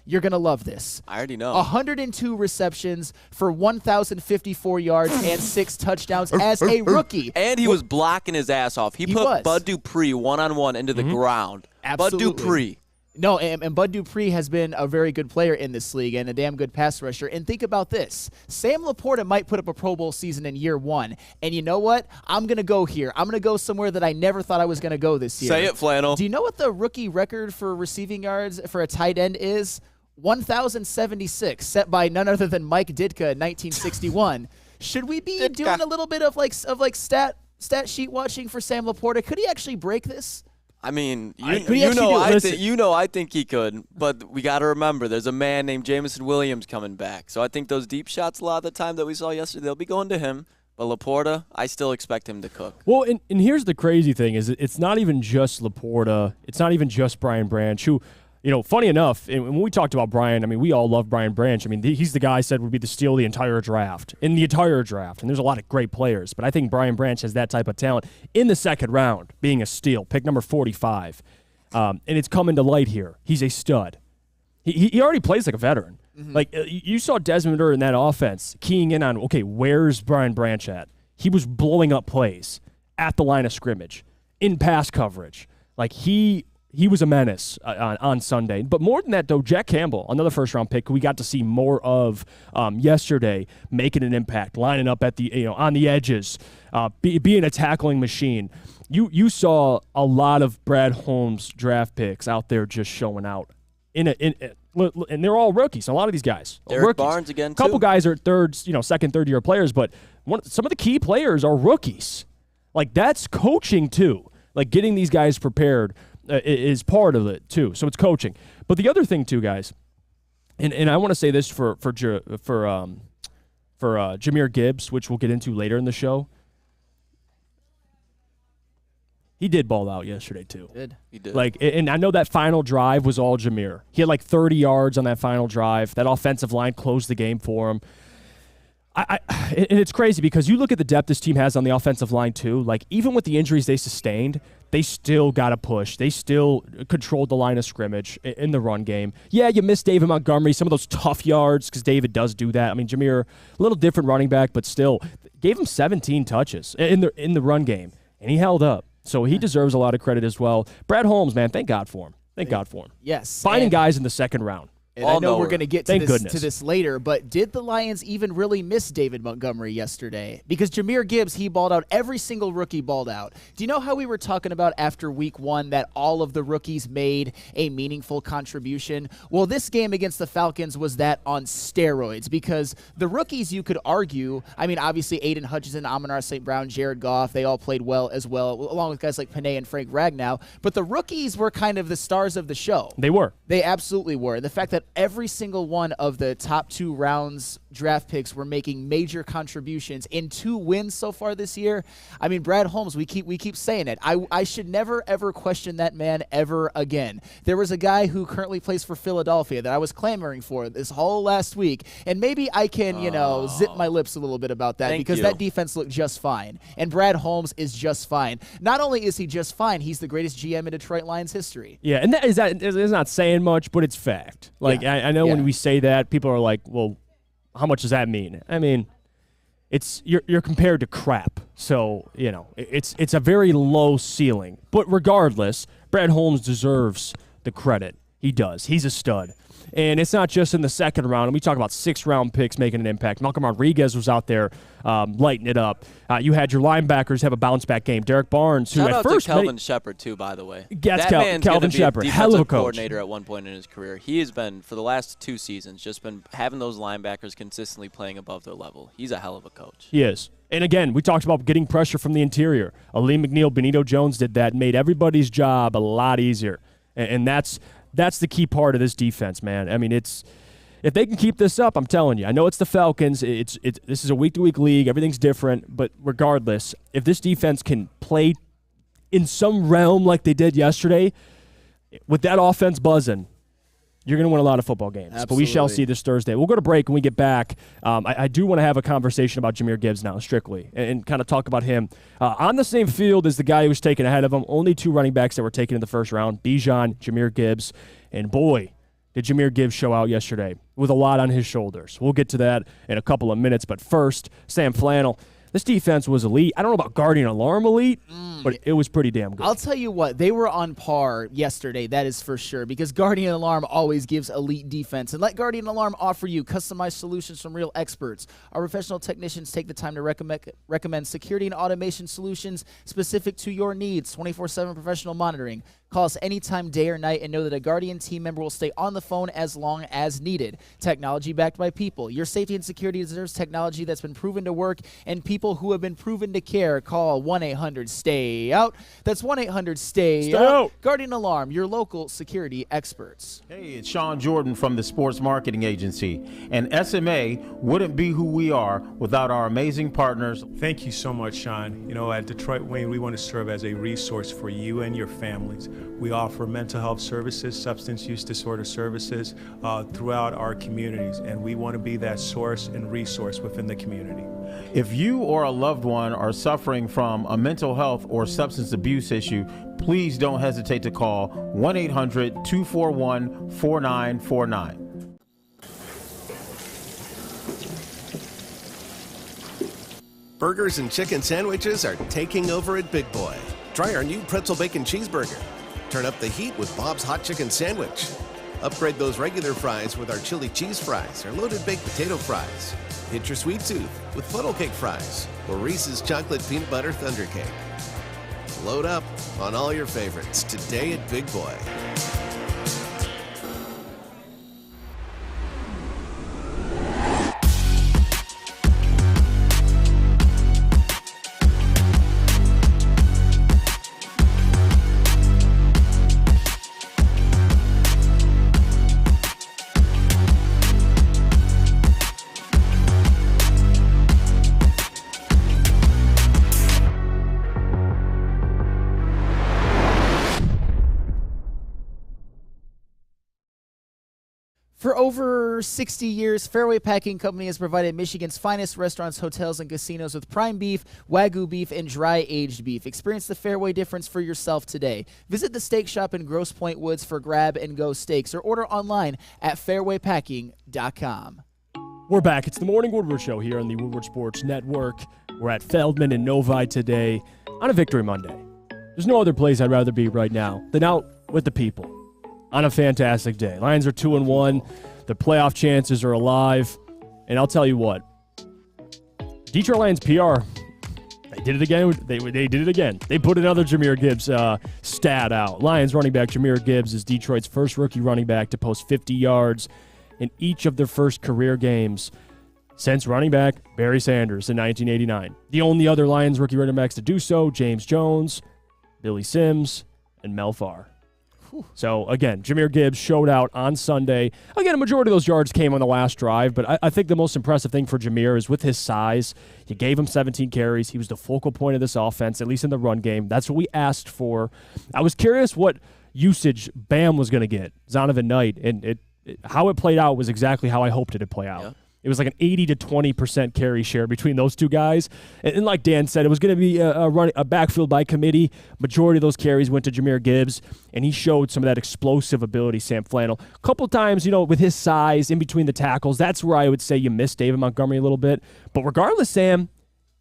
you're going to love this. I already know. 102 receptions for 1,054 yards and 6 touchdowns as a rookie. And he was blocking his ass off. He put Bud Dupree one-on-one into the ground. Absolutely. Bud Dupree. No, and Bud Dupree has been a very good player in this league and a damn good pass rusher. And think about this. Sam Laporta might put up a Pro Bowl season in year 1. And you know what? I'm going to go here. I'm going to go somewhere that I never thought I was going to go this year. Say it, Flannel. Do you know what the rookie record for receiving yards for a tight end is? 1,076, set by none other than Mike Ditka in 1961. Should we be doing a little bit of stat sheet watching for Sam Laporta? Could he actually break this? I mean, I think he could, but we got to remember there's a man named Jameson Williams coming back. So I think those deep shots a lot of the time that we saw yesterday, they'll be going to him. But Laporta, I still expect him to cook. Well, and here's the crazy thing is it's not even just Laporta. It's not even just Brian Branch, who, you know, funny enough, and when we talked about Brian, I mean, we all love Brian Branch. I mean, he's the guy I said would be the steal of the entire draft, and there's a lot of great players, but I think Brian Branch has that type of talent in the second round, being a steal, pick number 45, and it's coming to light here. He's a stud. He already plays like a veteran. Mm-hmm. Like, you saw Desmond Ridder in that offense keying in on, okay, where's Brian Branch at? He was blowing up plays at the line of scrimmage, in pass coverage. Like, he was a menace on Sunday. But more than that, though, Jack Campbell, another first-round pick, we got to see more of yesterday, making an impact, lining up at the on the edges, being a tackling machine. You saw a lot of Brad Holmes draft picks out there just showing out, and they're all rookies. A lot of these guys, Derek Barnes again, a couple guys are second, third-year players, but some of the key players are rookies. Like, that's coaching too. Like, getting these guys prepared is part of it too. So it's coaching. But the other thing too, guys, and I want to say this for Jahmyr Gibbs, which we'll get into later in the show. He did ball out yesterday too. He did. Like, and I know that final drive was all Jahmyr. He had like 30 yards on that final drive. That offensive line closed the game for him. And it's crazy because you look at the depth this team has on the offensive line too. Like, even with the injuries they sustained, they still got to push. They still controlled the line of scrimmage in the run game. Yeah, you missed David Montgomery, some of those tough yards because David does do that. I mean, Jameer, a little different running back, but still gave him 17 touches in the run game, and he held up. So he deserves a lot of credit as well. Brad Holmes, man, thank God for him. Thank God for him. Yes. Finding guys in the second round. And I know we're going to get to this later, but did the Lions even really miss David Montgomery yesterday? Because Jahmyr Gibbs, he balled out. Every single rookie balled out. Do you know how we were talking about after week 1 that all of the rookies made a meaningful contribution? Well, this game against the Falcons was that on steroids because the rookies, you could argue, I mean, obviously Aiden Hutchinson, Amon-Ra St. Brown, Jared Goff, they all played well as well, along with guys like Panay and Frank Ragnow. But the rookies were kind of the stars of the show. They were. They absolutely were. The fact that every single one of the top 2 rounds draft picks were making major contributions in 2 wins so far this year. I mean, Brad Holmes, we keep saying it. I should never, ever question that man ever again. There was a guy who currently plays for Philadelphia that I was clamoring for this whole last week, and maybe I can, zip my lips a little bit about that because that defense looked just fine, and Brad Holmes is just fine. Not only is he just fine, he's the greatest GM in Detroit Lions history. Yeah, and that is not saying much, but it's fact. Like, I know when we say that, people are like, well, how much does that mean? I mean, it's you're compared to crap. So, it's a very low ceiling. But regardless, Brad Holmes deserves the credit. He does. He's a stud. And it's not just in the second round. And we talk about 6th-round picks making an impact. Malcolm Rodriguez was out there lighting it up. You had your linebackers have a bounce-back game. Derek Barnes, who Shout at out first to Kelvin Shepard, too, by the way. That's Kelvin Shepard, hell of a coach. Coordinator at one point in his career. He has been, for the last 2 seasons, just been having those linebackers consistently playing above their level. He's a hell of a coach. He is. And again, we talked about getting pressure from the interior. Ali McNeil, Benito Jones did that, made everybody's job a lot easier. And that's the key part of this defense, man. I mean, if they can keep this up, I'm telling you. I know it's the Falcons. This is a week-to-week league. Everything's different. But regardless, if this defense can play in some realm like they did yesterday, with that offense buzzing, you're going to win a lot of football games. Absolutely. But we shall see this Thursday. We'll go to break when we get back. I do want to have a conversation about Jahmyr Gibbs now, strictly, and kind of talk about him. On the same field as the guy who was taken ahead of him, only 2 running backs that were taken in the first round, Bijan, Jahmyr Gibbs. And boy, did Jahmyr Gibbs show out yesterday with a lot on his shoulders. We'll get to that in a couple of minutes. But first, Sam Flannel. This defense was elite. I don't know about Guardian Alarm elite, but it was pretty damn good. I'll tell you what, they were on par yesterday, that is for sure, because Guardian Alarm always gives elite defense. And let Guardian Alarm offer you customized solutions from real experts. Our professional technicians take the time to recommend security and automation solutions specific to your needs, 24/7 professional monitoring. Call us anytime, day or night, and know that a Guardian team member will stay on the phone as long as needed. Technology backed by people. Your safety and security deserves technology that's been proven to work and people who have been proven to care. Call 1-800-STAY-OUT. That's 1-800-STAY-OUT. Guardian Alarm, your local security experts. Hey, it's Sean Jordan from the Sports Marketing Agency. And SMA wouldn't be who we are without our amazing partners. Thank you so much, Sean. At Detroit Wayne, we want to serve as a resource for you and your families. We offer mental health services, substance use disorder services throughout our communities, and we want to be that source and resource within the community. If you or a loved one are suffering from a mental health or substance abuse issue, please don't hesitate to call 1-800-241-4949. Burgers and chicken sandwiches are taking over at Big Boy. Try our new pretzel bacon cheeseburger. Turn up the heat with Bob's Hot Chicken Sandwich. Upgrade those regular fries with our chili cheese fries or loaded baked potato fries. Hit your sweet tooth with funnel cake fries or Reese's Chocolate Peanut Butter Thunder Cake. Load up on all your favorites today at Big Boy. over 60 years, Fairway Packing Company has provided Michigan's finest restaurants, hotels, and casinos with prime beef, Wagyu beef, and dry-aged beef. Experience the Fairway difference for yourself today. Visit the steak shop in Grosse Pointe Woods for grab-and-go steaks or order online at fairwaypacking.com. We're back. It's the Morning Woodward Show here on the Woodward Sports Network. We're at Feldman and Novi today on a Victory Monday. There's no other place I'd rather be right now than out with the people on a fantastic day. Lions are 2-1. The playoff chances are alive. And I'll tell you what, Detroit Lions PR, they did it again. They did it again. They put another Jahmyr Gibbs stat out. Lions running back Jahmyr Gibbs is Detroit's first rookie running back to post 50 yards in each of their first career games since running back Barry Sanders in 1989. The only other Lions rookie running backs to do so, James Jones, Billy Sims, and Mel Farr. So, again, Jahmyr Gibbs showed out on Sunday. Again, a majority of those yards came on the last drive, but I think the most impressive thing for Jahmyr is with his size. You gave him 17 carries. He was the focal point of this offense, at least in the run game. That's what we asked for. I was curious what usage Bam was going to get, Zonovan Knight, and how it played out was exactly how I hoped it would play out. Yeah. It was like an 80 to 20% carry share between those two guys. And like Dan said, it was going to be a backfield by committee. Majority of those carries went to Jahmyr Gibbs, and he showed some of that explosive ability, Sam Flannel. A couple times, with his size in between the tackles, that's where I would say you missed David Montgomery a little bit. But regardless, Sam,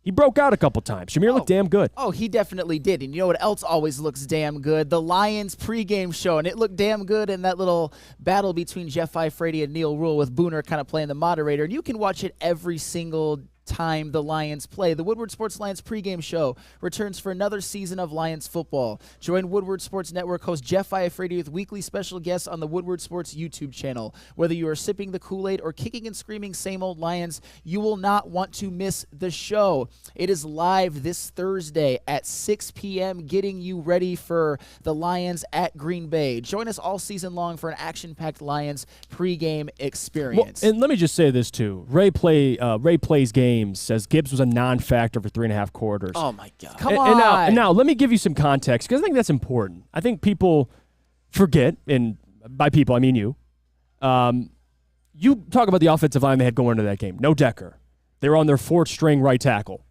he broke out a couple times. Jahmyr looked damn good. Oh, he definitely did. And you know what else always looks damn good? The Lions pregame show. And it looked damn good in that little battle between Jeff Iafrate and Neil Rule with Booner kind of playing the moderator. And you can watch it every single time the Lions play. The Woodward Sports Lions pregame show returns for another season of Lions football. Join Woodward Sports Network host Jeff Iafrate with weekly special guests on the Woodward Sports YouTube channel. Whether you are sipping the Kool-Aid or kicking and screaming same old Lions, you will not want to miss the show. It is live this Thursday at 6 p.m., getting you ready for the Lions at Green Bay. Join us all season long for an action-packed Lions pregame experience. Well, and let me just say this, too. Ray Plays Games says Gibbs was a non-factor for 3.5 quarters. Oh, my God. Come on. And now, let me give you some context, because I think that's important. I think people forget, and by people, I mean you. You talk about the offensive line they had going into that game. No Decker. They were on their fourth string right tackle.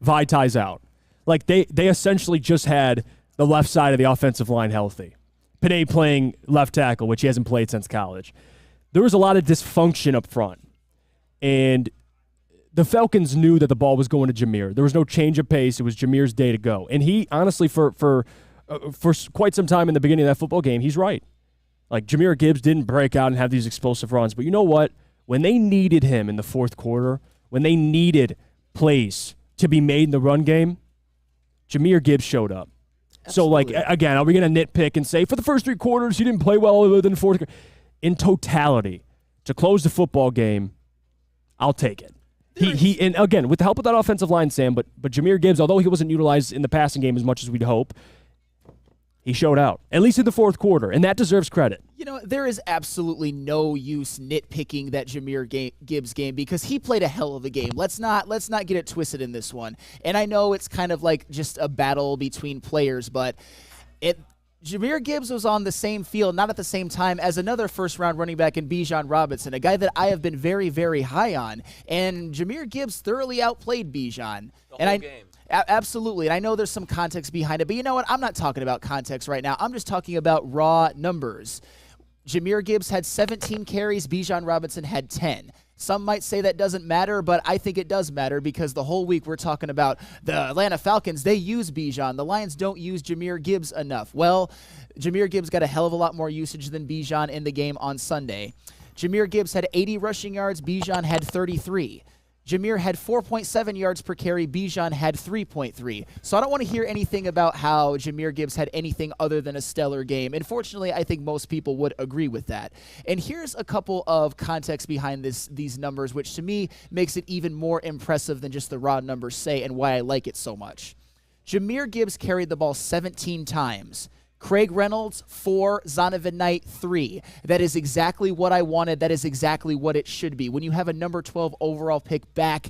Vitai's out. Like, they essentially just had the left side of the offensive line healthy. Panay playing left tackle, which he hasn't played since college. There was a lot of dysfunction up front. And the Falcons knew that the ball was going to Jahmyr. There was no change of pace. It was Jahmyr's day to go. And he, honestly, for quite some time in the beginning of that football game, he's right. Like, Jahmyr Gibbs didn't break out and have these explosive runs. But you know what? When they needed him in the fourth quarter, when they needed plays to be made in the run game, Jahmyr Gibbs showed up. Absolutely. So, again, are we going to nitpick and say, for the first 3 quarters, he didn't play well other than the fourth quarter? In totality, to close the football game, I'll take it. He and again, with the help of that offensive line, Sam, but Jahmyr Gibbs, although he wasn't utilized in the passing game as much as we'd hope, he showed out, at least in the fourth quarter, and that deserves credit. There is absolutely no use nitpicking that Jahmyr Gibbs game because he played a hell of a game. Let's not get it twisted in this one. And I know it's kind of like just a battle between players, but Jahmyr Gibbs was on the same field, not at the same time, as another first-round running back in Bijan Robinson, a guy that I have been very, very high on. And Jahmyr Gibbs thoroughly outplayed Bijan. The whole game. Absolutely. And I know there's some context behind it, but you know what? I'm not talking about context right now. I'm just talking about raw numbers. Jahmyr Gibbs had 17 carries. Bijan Robinson had 10. Some might say that doesn't matter, but I think it does matter because the whole week we're talking about the Atlanta Falcons. They use Bijan. The Lions don't use Jahmyr Gibbs enough. Well, Jahmyr Gibbs got a hell of a lot more usage than Bijan in the game on Sunday. Jahmyr Gibbs had 80 rushing yards. Bijan had 33. Jahmyr had 4.7 yards per carry. Bijan had 3.3. So I don't want to hear anything about how Jahmyr Gibbs had anything other than a stellar game. And fortunately, I think most people would agree with that. And here's a couple of context behind these numbers, which to me makes it even more impressive than just the raw numbers say and why I like it so much. Jahmyr Gibbs carried the ball 17 times. Craig Reynolds, 4. Zonovan Knight, 3. That is exactly what I wanted. That is exactly what it should be. When you have a number 12 overall pick back,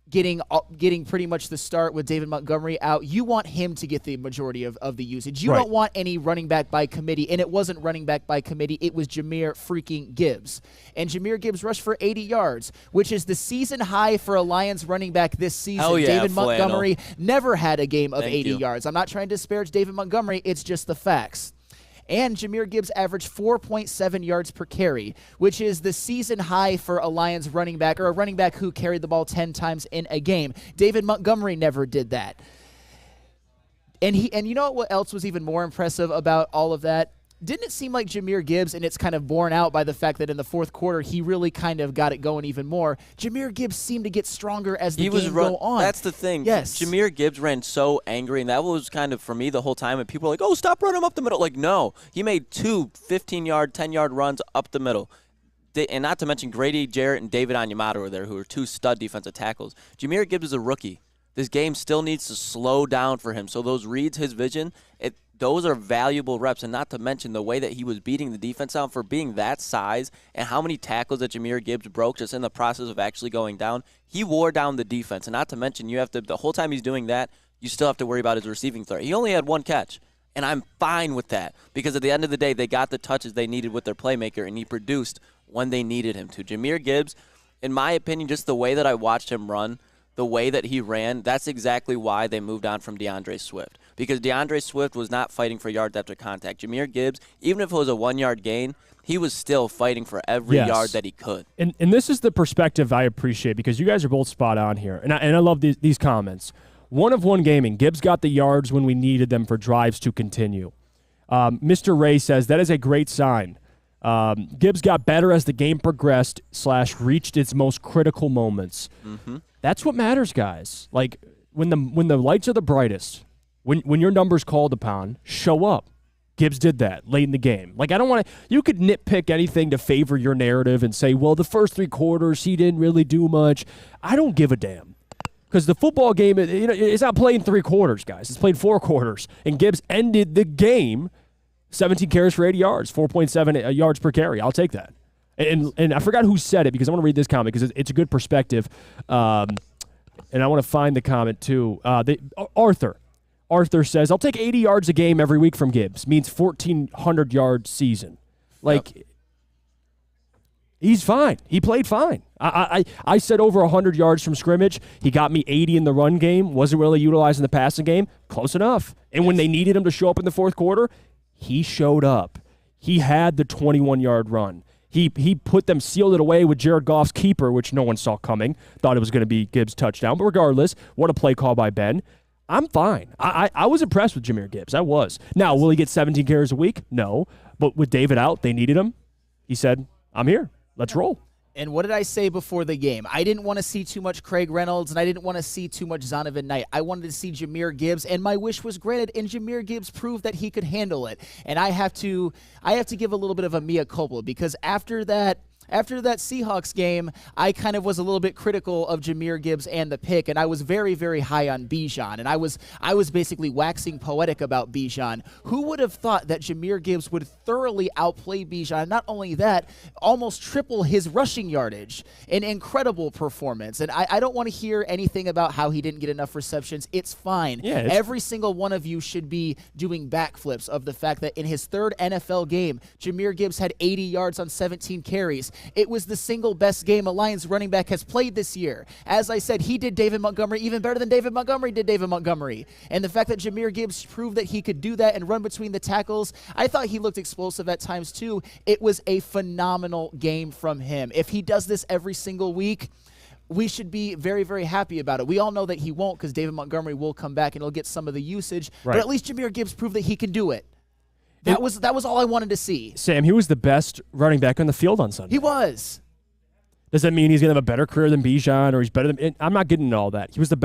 getting pretty much the start with David Montgomery out, you want him to get the majority of the usage. You don't want any running back by committee, and it wasn't running back by committee. It was Jahmyr freaking Gibbs. And Jahmyr Gibbs rushed for 80 yards, which is the season high for a Lions running back this season. Hell yeah, David Flannel. Montgomery never had a game of Thank 80 you. yards. I'm not trying to disparage David Montgomery. It's just the facts. And Jahmyr Gibbs averaged 4.7 yards per carry, which is the season high for a Lions running back, or a running back who carried the ball 10 times in a game. David Montgomery never did that. And you know what else was even more impressive about all of that? Didn't it seem like Jahmyr Gibbs, and it's kind of borne out by the fact that in the fourth quarter he really kind of got it going even more, Jahmyr Gibbs seemed to get stronger as the game go on. That's the thing. Yes. Jahmyr Gibbs ran so angry, and that was kind of for me the whole time. And people were like, oh, stop running him up the middle. Like, no. He made 2 15-yard, 10-yard runs up the middle. And not to mention Grady Jarrett and David Onyemata were there, who are 2 stud defensive tackles. Jahmyr Gibbs is a rookie. This game still needs to slow down for him. So those reads, his vision, those are valuable reps, and not to mention the way that he was beating the defense down for being that size and how many tackles that Jahmyr Gibbs broke just in the process of actually going down. He wore down the defense, and not to mention the whole time he's doing that, you still have to worry about his receiving threat. He only had 1 catch, and I'm fine with that because at the end of the day, they got the touches they needed with their playmaker, and he produced when they needed him to. Jahmyr Gibbs, in my opinion, just the way that I watched him run, the way that he ran, that's exactly why they moved on from DeAndre Swift. Because DeAndre Swift was not fighting for yards after contact. Jahmyr Gibbs, even if it was a 1-yard gain, he was still fighting for every yard that he could. And this is the perspective I appreciate because you guys are both spot on here. And I love these comments. 1-of-1 gaming. Gibbs got the yards when we needed them for drives to continue. Mr. Ray says, that is a great sign. Gibbs got better as the game progressed / reached its most critical moments. Mm-hmm. That's what matters, guys. Like, when the lights are the brightest, when your number's called upon, show up. Gibbs did that late in the game. Like, I don't want to – you could nitpick anything to favor your narrative and say, well, the first 3 quarters, he didn't really do much. I don't give a damn. Because the football game, it's not played in 3 quarters, guys. It's played 4 quarters. And Gibbs ended the game 17 carries for 80 yards, 4.7 yards per carry. I'll take that. And I forgot who said it because I want to read this comment because it's a good perspective. And I want to find the comment, too. Arthur says, I'll take 80 yards a game every week from Gibbs. Means 1,400-yard season. Like, he's fine. He played fine. I said over 100 yards from scrimmage. He got me 80 in the run game. Wasn't really utilizing the passing game. Close enough. And when they needed him to show up in the fourth quarter, he showed up. He had the 21-yard run. He put them, sealed it away with Jared Goff's keeper, which no one saw coming. Thought it was going to be Gibbs' touchdown. But regardless, what a play call by Ben. I'm fine. I was impressed with Jahmyr Gibbs. I was. Now, will he get 17 carries a week? No. But with David out, they needed him. He said, I'm here. Let's roll. And what did I say before the game? I didn't want to see too much Craig Reynolds, and I didn't want to see too much Zonovan Knight. I wanted to see Jahmyr Gibbs, and my wish was granted, and Jahmyr Gibbs proved that he could handle it. And I have to give a little bit of a mea culpa because after that Seahawks game, I kind of was a little bit critical of Jahmyr Gibbs and the pick, and I was very, very high on Bijan, and I was basically waxing poetic about Bijan. Who would have thought that Jahmyr Gibbs would thoroughly outplay Bijan? Not only that, almost triple his rushing yardage. An incredible performance, and I don't want to hear anything about how he didn't get enough receptions. It's fine. Yeah, every single one of you should be doing backflips of the fact that in his 3rd NFL game, Jahmyr Gibbs had 80 yards on 17 carries. It was the single best game a Lions running back has played this year. As I said, he did David Montgomery even better than David Montgomery did David Montgomery. And the fact that Jahmyr Gibbs proved that he could do that and run between the tackles, I thought he looked explosive at times too. It was a phenomenal game from him. If he does this every single week, we should be very, very happy about it. We all know that he won't because David Montgomery will come back and he'll get some of the usage. Right. But at least Jahmyr Gibbs proved that he can do it. That was all I wanted to see. Sam, he was the best running back on the field on Sunday. He was. Does that mean he's going to have a better career than Bijan or he's better than – I'm not getting into all that. He was the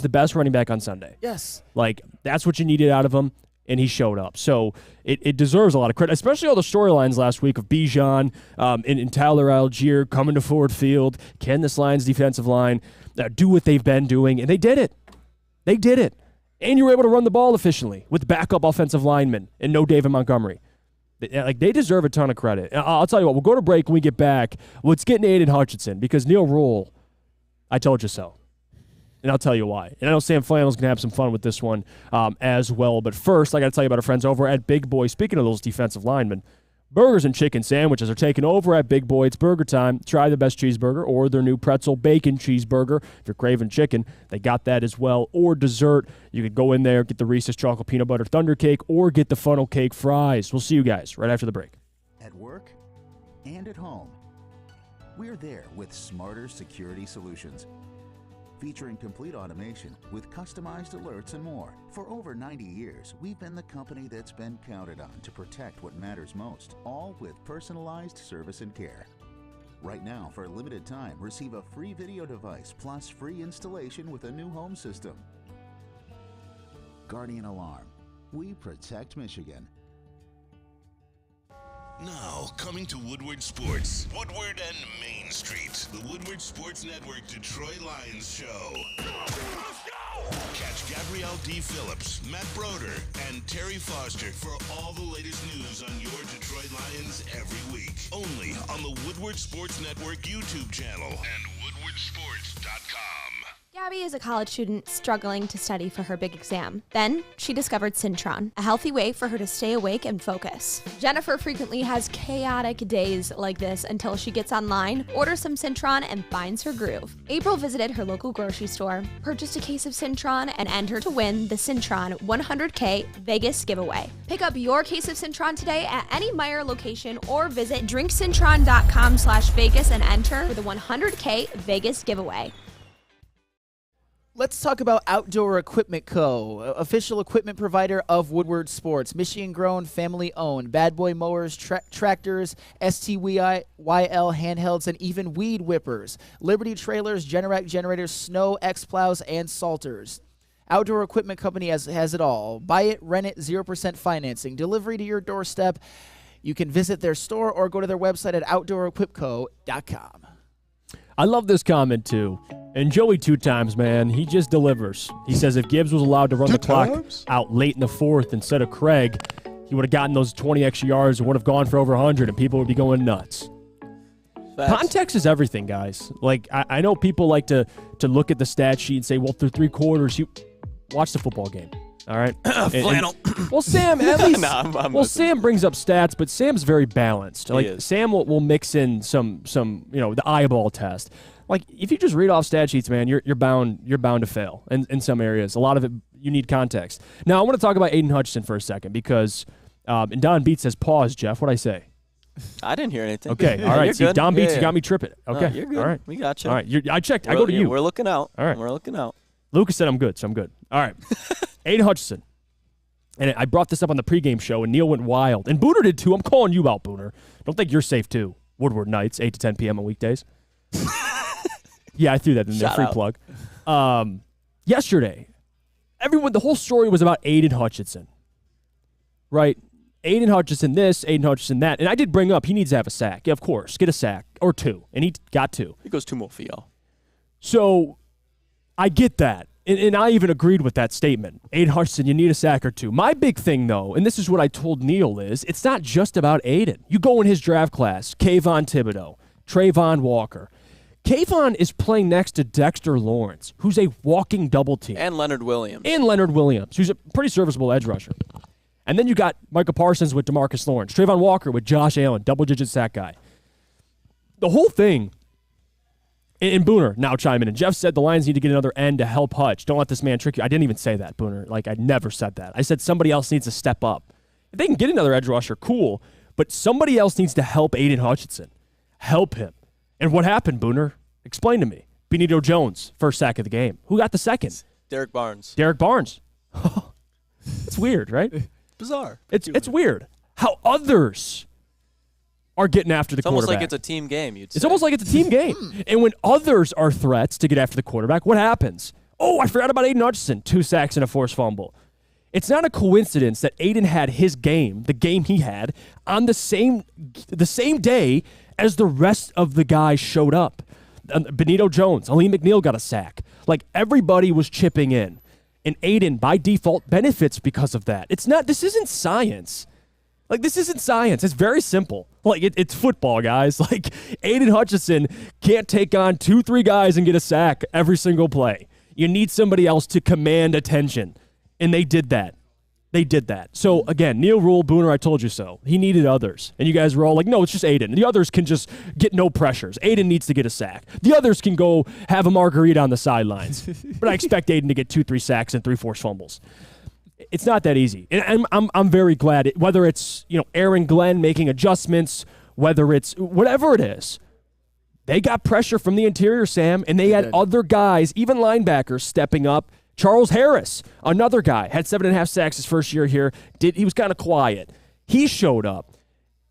best running back on Sunday. Yes. Like, that's what you needed out of him, and he showed up. So it deserves a lot of credit, especially all the storylines last week of Bijan and Tyler Algier coming to Ford Field. Can this Lions defensive line do what they've been doing? And they did it. They did it. And you were able to run the ball efficiently with backup offensive linemen and no David Montgomery. They deserve a ton of credit. I'll tell you what, we'll go to break when we get back. Let's get Aiden Hutchinson because Neil Rule, I told you so. And I'll tell you why. And I know Sam Flannel's going to have some fun with this one as well. But first, I got to tell you about our friends over at Big Boy. Speaking of those defensive linemen, burgers and chicken sandwiches are taking over at Big Boy. It's burger time. Try the best cheeseburger or their new pretzel bacon cheeseburger. If you're craving chicken, they got that as well. Or dessert, you could go in there, get the Reese's Chocolate Peanut Butter Thunder Cake, or get the Funnel Cake Fries. We'll see you guys right after the break. At work and at home, we're there with smarter security solutions. Featuring complete automation with customized alerts and more. For over 90 years, we've been the company that's been counted on to protect what matters most, all with personalized service and care. Right now, for a limited time, receive a free video device plus free installation with a new home system. Guardian Alarm. We protect Michigan. Now, coming to Woodward Sports, Woodward and Main Street, the Woodward Sports Network Detroit Lions show. Catch Gabrielle D. Phillips, Matt Broder, and Terry Foster for all the latest news on your Detroit Lions every week. Only on the Woodward Sports Network YouTube channel and woodwardsports.com. Gabby is a college student struggling to study for her big exam. Then she discovered Syntron, a healthy way for her to stay awake and focus. Jennifer frequently has chaotic days like this until she gets online, orders some Syntron, and finds her groove. April visited her local grocery store, purchased a case of Syntron, and entered to win the Syntron 100K Vegas giveaway. Pick up your case of Syntron today at any Meijer location or visit drinksyntron.com/Vegas and enter for the 100K Vegas giveaway. Let's talk about Outdoor Equipment Co., official equipment provider of Woodward Sports. Michigan-grown, family-owned. Bad boy mowers, tractors, STYL handhelds, and even weed whippers. Liberty trailers, Generac generators, snow, X-plows, and salters. Outdoor Equipment Company has it all. Buy it, rent it, 0% financing. Delivery to your doorstep. You can visit their store or go to their website at outdoorequipco.com. I love this comment, too. And Joey 2 times, man, he just delivers. He says if Gibbs was allowed to run the clock out late in the fourth instead of Craig, he would have gotten those 20 extra yards and would have gone for over 100, and people would be going nuts. Facts. Context is everything, guys. Like, I know people like to look at the stat sheet and say, well, through 3 quarters, you watch the football game. All right? Flannel. Well, Sam, at least, Sam brings up stats, but Sam's very balanced. Like, Sam will mix in some, the eyeball test. Like, if you just read off stat sheets, man, you're bound to fail in some areas. A lot of it, you need context. Now, I want to talk about Aiden Hutchinson for a second because, and Don Beats says pause, Jeff. What'd I say? I didn't hear anything. Okay, all right. See, Don Beats, you got me tripping. Okay, you're good. All right. We got you. All right, I checked. I go to you. We're looking out. All right. We're looking out. Lucas said I'm good, so I'm good. All right. Aiden Hutchinson. And I brought this up on the pregame show, and Neil went wild. And Booner did, too. I'm calling you out, Booner. Don't think you're safe, too. Woodward nights, 8 to 10 p.m. on weekdays. Yeah, I threw that in there. Free plug. Yesterday, the whole story was about Aiden Hutchinson. Right? Aiden Hutchinson this, Aiden Hutchinson that. And I did bring up he needs to have a sack. Yeah, of course. Get a sack. Or 2. And he got 2. He goes 2 more for y'all. So, I get that. And I even agreed with that statement. Aiden Hutchinson, you need a sack or 2. My big thing, though, and this is what I told Neil, is it's not just about Aiden. You go in his draft class, Kayvon Thibodeau, Trayvon Walker. Kayvon is playing next to Dexter Lawrence, who's a walking double team. And Leonard Williams. Who's a pretty serviceable edge rusher. And then you got Micah Parsons with DeMarcus Lawrence, Trayvon Walker with Josh Allen, double-digit sack guy. The whole thing, and Booner now chime in, and Jeff said the Lions need to get another end to help Hutch. Don't let this man trick you. I didn't even say that, Booner. Like, I never said that. I said somebody else needs to step up. If they can get another edge rusher, cool, but somebody else needs to help Aiden Hutchinson. Help him. And what happened, Booner? Explain to me. Benito Jones, first sack of the game. Who got the second? Derek Barnes. Derek Barnes. It's weird, right? Bizarre. It's weird how others are getting after the quarterback. It's almost like it's a team game, you'd say. It's almost like it's a team game. And when others are threats to get after the quarterback, what happens? Oh, I forgot about Aiden Hutchinson. 2 sacks and a forced fumble. It's not a coincidence that Aiden had his game, the game he had, on the same day as the rest of the guys showed up. Benito Jones, Aleem McNeil got a sack. Like, everybody was chipping in. And Aiden, by default, benefits because of that. This isn't science. Like, this isn't science. It's very simple. Like, it's football, guys. Like, Aiden Hutchinson can't take on 2-3 guys and get a sack every single play. You need somebody else to command attention. And they did that. So, again, Neil Rule, Booner, I told you so. He needed others. And you guys were all like, no, it's just Aiden. The others can just get no pressures. Aiden needs to get a sack. The others can go have a margarita on the sidelines. But I expect Aiden to get 2-3 sacks and 3 forced fumbles. It's not that easy. And I'm very glad, whether it's Aaron Glenn making adjustments, whether it's whatever it is, they got pressure from the interior, Sam, and they had other guys, even linebackers, stepping up. Charles Harris, another guy, had 7.5 sacks his first year here. He was kind of quiet. He showed up.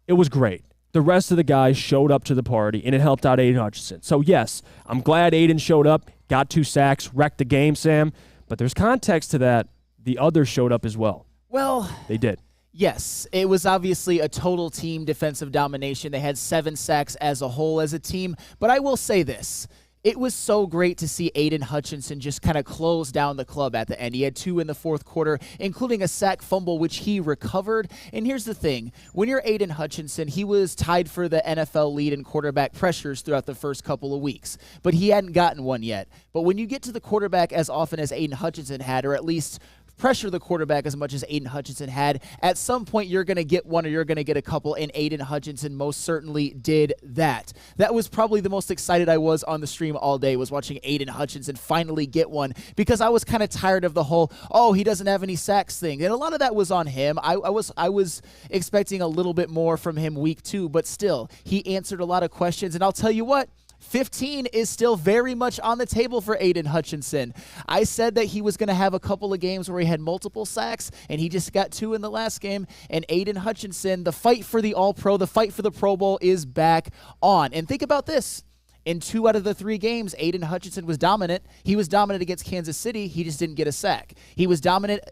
It was great. The rest of the guys showed up to the party, and it helped out Aiden Hutchinson. So, yes, I'm glad Aiden showed up, got 2 sacks, wrecked the game, Sam. But there's context to that. The others showed up as well. Well, they did. Yes, it was obviously a total team defensive domination. They had 7 sacks as a whole as a team. But I will say this. It was so great to see Aiden Hutchinson just kind of close down the club at the end. He had 2 in the fourth quarter, including a sack fumble, which he recovered. And here's the thing. When you're Aiden Hutchinson, he was tied for the NFL lead in quarterback pressures throughout the first couple of weeks. But he hadn't gotten one yet. But when you get to the quarterback as often as Aiden Hutchinson had, or at least pressure the quarterback as much as Aiden Hutchinson had, at some point you're going to get one or you're going to get a couple, and Aiden Hutchinson most certainly did that. That was probably the most excited I was on the stream all day, was watching Aiden Hutchinson finally get one, because I was kind of tired of the whole, he doesn't have any sacks thing. And a lot of that was on him. I was expecting a little bit more from him week 2, but still, he answered a lot of questions, and I'll tell you what, 15 is still very much on the table for Aiden Hutchinson. I said that he was going to have a couple of games where he had multiple sacks, and he just got 2 in the last game. And Aiden Hutchinson, the fight for the All-Pro, the fight for the Pro Bowl is back on. And think about this. In 2 out of the 3 games, Aiden Hutchinson was dominant. He was dominant against Kansas City. He just didn't get a sack. He was dominant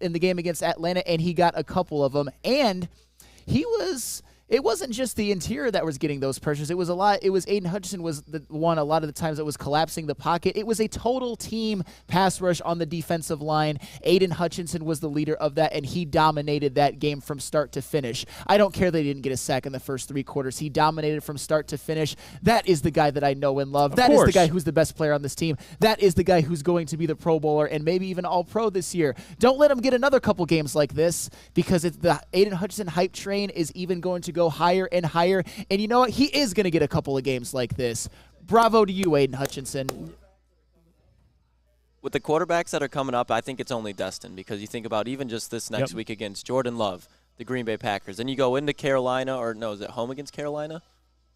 in the game against Atlanta, and he got a couple of them. And it wasn't just the interior that was getting those pressures. It was Aiden Hutchinson was the one a lot of the times that was collapsing the pocket. It was a total team pass rush on the defensive line. Aiden Hutchinson was the leader of that, and he dominated that game from start to finish. I don't care that he didn't get a sack in the first 3 quarters. He dominated from start to finish. That is the guy that I know and love. That is the guy who's the best player on this team. That is the guy who's going to be the Pro Bowler and maybe even All-Pro this year. Don't let him get another couple games like this, because the Aiden Hutchinson hype train is even going to go higher and higher. And you know what? He is going to get a couple of games like this. Bravo to you, Aiden Hutchinson. With the quarterbacks that are coming up, I think it's only destined, because you think about even just this next week against Jordan Love, the Green Bay Packers. Then you go into Carolina, or no, is it home against Carolina?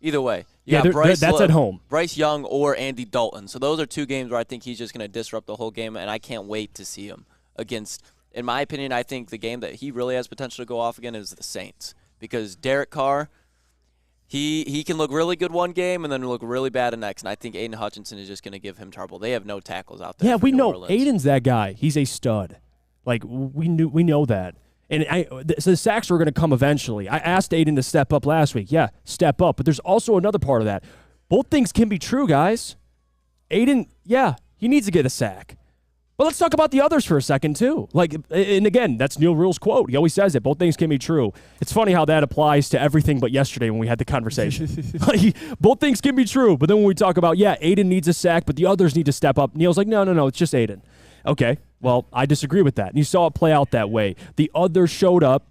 Either way. That's at home. Bryce Young or Andy Dalton. So those are 2 games where I think he's just going to disrupt the whole game, and I can't wait to see him against. In my opinion, I think the game that he really has potential to go off again is the Saints. Because Derek Carr, he can look really good one game and then look really bad the next. And I think Aiden Hutchinson is just going to give him trouble. They have no tackles out there. Yeah, we know Orleans. Aiden's that guy. He's a stud. Like, we know that. And so the sacks were going to come eventually. I asked Aiden to step up last week. Yeah, step up. But there's also another part of that. Both things can be true, guys. Aiden, yeah, he needs to get a sack. But let's talk about the others for a second, too. And again, that's Neil Rule's quote. He always says it. Both things can be true. It's funny how that applies to everything but yesterday when we had the conversation. Both things can be true. But then when we talk about, Aiden needs a sack, but the others need to step up, Neil's like, no, it's just Aiden. Okay, well, I disagree with that. And you saw it play out that way. The others showed up.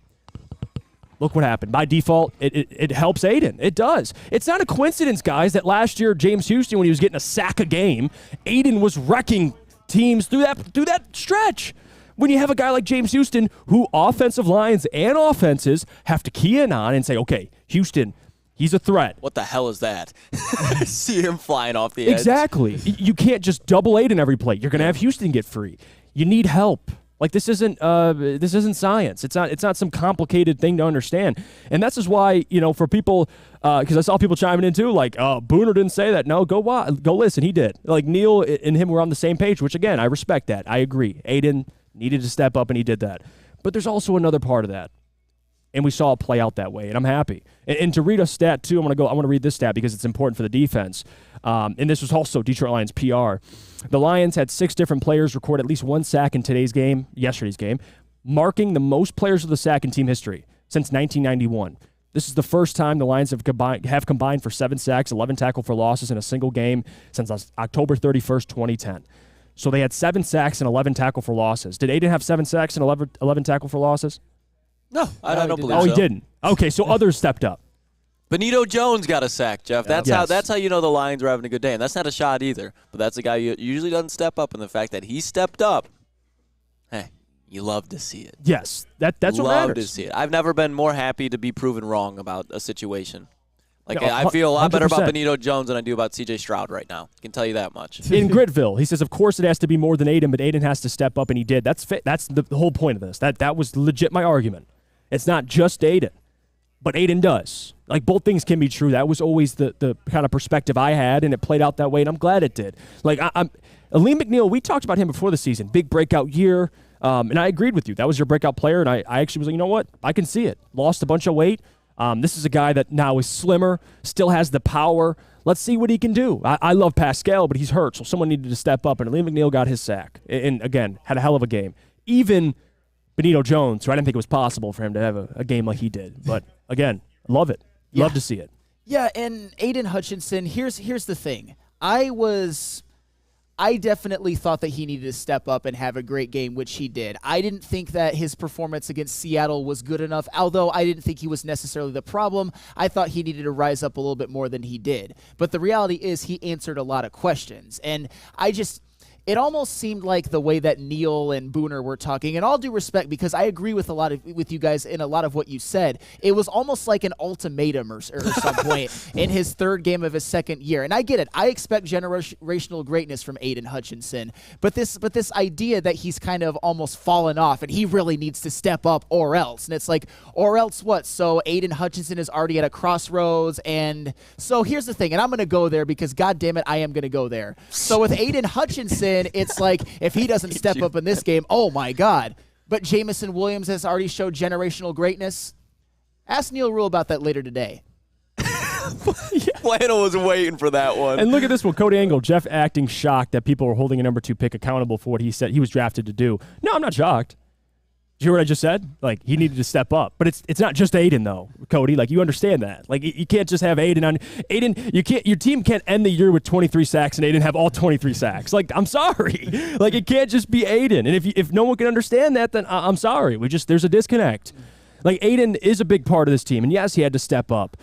Look what happened. By default, it helps Aiden. It does. It's not a coincidence, guys, that last year James Houston, when he was getting a sack a game, Aiden was wrecking teams through that stretch. When you have a guy like James Houston, who offensive lines and offenses have to key in on and say, okay, Houston, he's a threat. What the hell is that? See him flying off the edge. Exactly. You can't just double Aiden every play. You're going to have Houston get free. You need help. Like, this isn't science. It's not some complicated thing to understand. And that's just why, for people, because I saw people chiming in too, like, Booner didn't say that. No, go listen. He did. Like, Neil and him were on the same page, which, again, I respect that. I agree. Aiden needed to step up, and he did that. But there's also another part of that. And we saw it play out that way, and I'm happy. And to read a stat, too, I want to read this stat because it's important for the defense. And this was also Detroit Lions PR. The Lions had 6 different players record at least 1 sack in yesterday's game, marking the most players with a sack in team history since 1991. This is the first time the Lions have combined for 7 sacks, 11 tackle for losses in a single game since October 31st, 2010. So they had 7 sacks and 11 tackle for losses. Did Aiden have 7 sacks and 11 tackle for losses? No, I don't believe so. Oh, he didn't. Okay, so others stepped up. Benito Jones got a sack, Jeff. That's how you know the Lions were having a good day, and that's not a shot either. But that's a guy who usually doesn't step up, and the fact that he stepped up, hey, you love to see it. Yes, that's what matters. Love to see it. I've never been more happy to be proven wrong about a situation. Like, Yeah, I feel a lot better about 100%. Benito Jones than I do about C.J. Stroud right now. I can tell you that much. In Gritville, he says, of course it has to be more than Aiden, but Aiden has to step up, and he did. That's the whole point of this. That was legit my argument. It's not just Aiden, but Aiden does. Like, both things can be true. That was always the kind of perspective I had, and it played out that way, and I'm glad it did. Like, Aleem McNeil, we talked about him before the season. Big breakout year, and I agreed with you. That was your breakout player, and I actually was like, you know what? I can see it. Lost a bunch of weight. This is a guy that now is slimmer, still has the power. Let's see what he can do. I love Pascal, but he's hurt, so someone needed to step up, and Aleem McNeil got his sack. And again, had a hell of a game. Even Benito Jones, who I didn't think it was possible for him to have a game like he did. But again, love it. Yeah. Love to see it. Yeah, and Aiden Hutchinson, here's the thing. I definitely thought that he needed to step up and have a great game, which he did. I didn't think that his performance against Seattle was good enough, although I didn't think he was necessarily the problem. I thought he needed to rise up a little bit more than he did. But the reality is he answered a lot of questions. And it almost seemed like the way that Neil and Booner were talking, and all due respect, because I agree with with you guys in a lot of what you said, it was almost like an ultimatum or some point in his third game of his second year. And I get it. I expect generational greatness from Aiden Hutchinson, but this idea that he's kind of almost fallen off and he really needs to step up or else. And it's like, or else what? So Aiden Hutchinson is already at a crossroads, and so here's the thing, and I'm going to go there because God damn it, I am going to go there. So with Aiden Hutchinson, it's like if he doesn't step up in this game, oh my God. But Jamison Williams has already showed generational greatness. Ask Neil Rule about that later today. Flannel was waiting for that one. And look at this one. Cody Angle, Jeff acting shocked that people were holding a number 2 pick accountable for what he said he was drafted to do. No, I'm not shocked. Did you hear what I just said? Like, he needed to step up. But it's not just Aiden, though, Cody. Like, you understand that. Like, you can't just have Aiden on. Aiden, your team can't end the year with 23 sacks and Aiden have all 23 sacks. Like, I'm sorry. Like, it can't just be Aiden. And if no one can understand that, then I'm sorry. There's a disconnect. Like, Aiden is a big part of this team. And yes, he had to step up.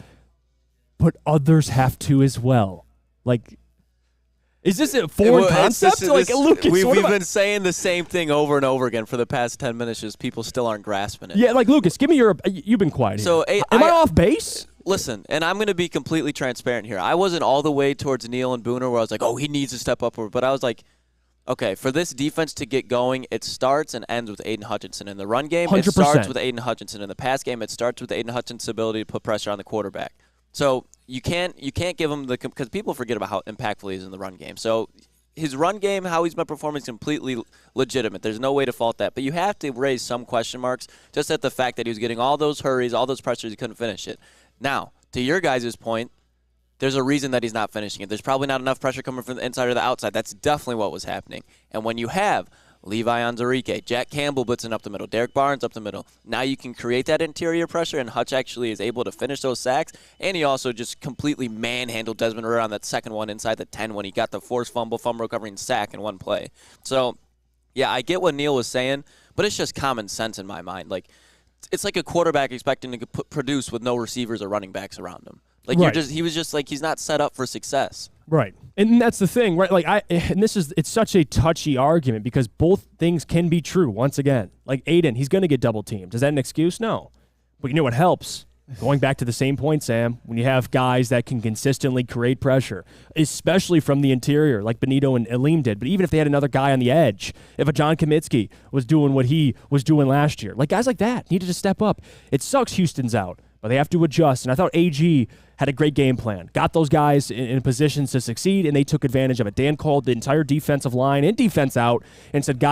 But others have to as well. Like, is this a foreign concept? Lucas, we've been saying the same thing over and over again for the past 10 minutes. Just people still aren't grasping it. Yeah, like, Lucas, give me you've been quiet here. So, am I off base? Listen, and I'm going to be completely transparent here. I wasn't all the way towards Neil and Booner where I was like, oh, he needs to step up. But I was like, okay, for this defense to get going, it starts and ends with Aiden Hutchinson. In the run game, 100%. It starts with Aiden Hutchinson. In the pass game, it starts with Aiden Hutchinson's ability to put pressure on the quarterback. So you can't give him because people forget about how impactful he is in the run game. So his run game, how he's been performing, is completely legitimate. There's no way to fault that. But you have to raise some question marks just at the fact that he was getting all those hurries, all those pressures, he couldn't finish it. Now, to your guys' point, there's a reason that he's not finishing it. There's probably not enough pressure coming from the inside or the outside. That's definitely what was happening. And when you have Levi Onwuzurike, Jack Campbell blitzing up the middle, Derek Barnes up the middle, now you can create that interior pressure, and Hutch actually is able to finish those sacks. And he also just completely manhandled Desmond Ridder on that second one inside the 10 when he got the forced fumble recovery, and sack in one play. So, yeah, I get what Neil was saying, but it's just common sense in my mind. Like, it's like a quarterback expecting to produce with no receivers or running backs around him. Like, right. he was just like, he's not set up for success. Right. And that's the thing, right? Like, it's such a touchy argument because both things can be true once again. Like, Aiden, he's going to get double teamed. Is that an excuse? No. But you know what helps? Going back to the same point, Sam, when you have guys that can consistently create pressure, especially from the interior, like Benito and Aleem did, but even if they had another guy on the edge, if a John Kaminsky was doing what he was doing last year, like guys like that needed to step up. It sucks Houston's out, but they have to adjust. And I thought AG had a great game plan, got those guys in positions to succeed, and they took advantage of it. Dan called the entire defensive line and defense out and said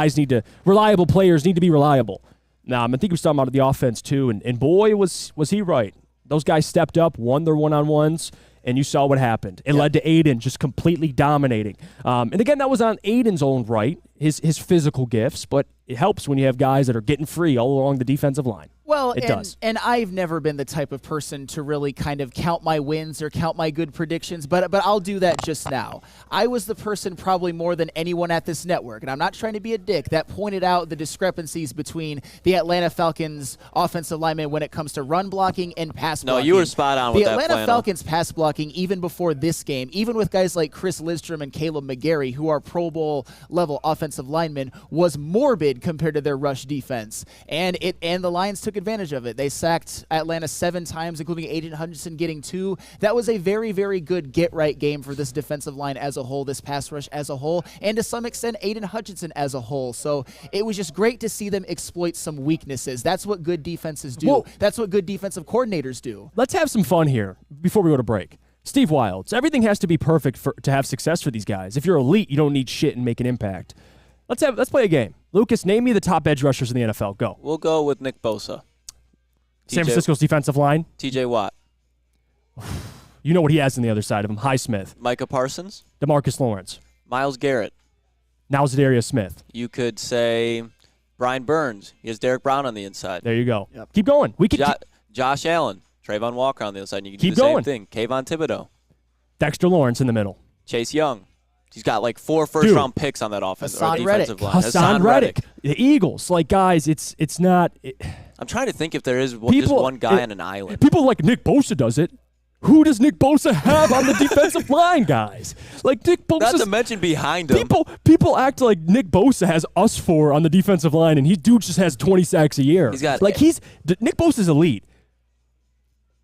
reliable players need to be reliable. Now, I think he was talking about the offense too, and boy, was he right. Those guys stepped up, won their one-on-ones, and you saw what happened. It led to Aiden just completely dominating. And again, that was on Aiden's own right, his physical gifts, but it helps when you have guys that are getting free all along the defensive line. Well, Well, It does. And I've never been the type of person to really kind of count my wins or count my good predictions, but I'll do that just now. I was the person probably more than anyone at this network, and I'm not trying to be a dick, that pointed out the discrepancies between the Atlanta Falcons offensive linemen when it comes to run blocking and pass blocking. No, you were spot on with that, The Atlanta Flannel. Falcons pass blocking, even before this game, even with guys like Chris Lidstrom and Caleb McGarry, who are Pro Bowl level offensive linemen, was morbid compared to their rush defense. And the Lions took advantage of it. They sacked Atlanta 7 times, including Aiden Hutchinson getting 2. That was a very, very good get-right game for this defensive line as a whole, this pass rush as a whole, and to some extent, Aiden Hutchinson as a whole. So it was just great to see them exploit some weaknesses. That's what good defenses do. Well, that's what good defensive coordinators do. Let's have some fun here before we go to break. Steve Wilds, everything has to be perfect to have success for these guys. If you're elite, you don't need shit and make an impact. Let's play a game. Lucas, name me the top edge rushers in the NFL. Go. We'll go with Nick Bosa. San Francisco's defensive line. TJ Watt. You know what he has on the other side of him. Highsmith. Micah Parsons. DeMarcus Lawrence. Miles Garrett. Now Zadarius Smith. You could say Brian Burns. He has Derek Brown on the inside. There you go. Yep. Keep going. We could Josh Allen. Trayvon Walker on the other side. And you can keep do the going. same thing. Kayvon Thibodeau. Dexter Lawrence in the middle. Chase Young. He's got like 4 first-round picks on that offense or defensive line. Hassan Reddick. The Eagles. Like, guys, it's not. I'm trying to think if there is just one guy on an island. People like Nick Bosa does it. Who does Nick Bosa have on the defensive line, guys? Like Nick Bosa. Not to mention behind him. People act like Nick Bosa has us 4 on the defensive line, and dude just has 20 sacks a year. He's got Nick Bosa's elite.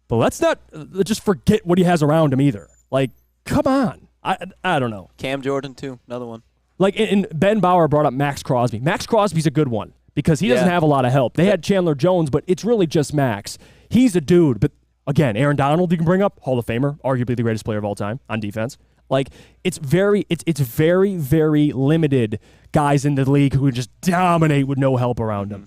But let's not just forget what he has around him either. Like, come on. I don't know. Cam Jordan, too. Another one. Like, and Ben Bauer brought up Max Crosby. Max Crosby's a good one because he doesn't have a lot of help. They had Chandler Jones, but it's really just Max. He's a dude. But, again, Aaron Donald you can bring up, Hall of Famer, arguably the greatest player of all time on defense. Like, it's very, very limited guys in the league who just dominate with no help around them.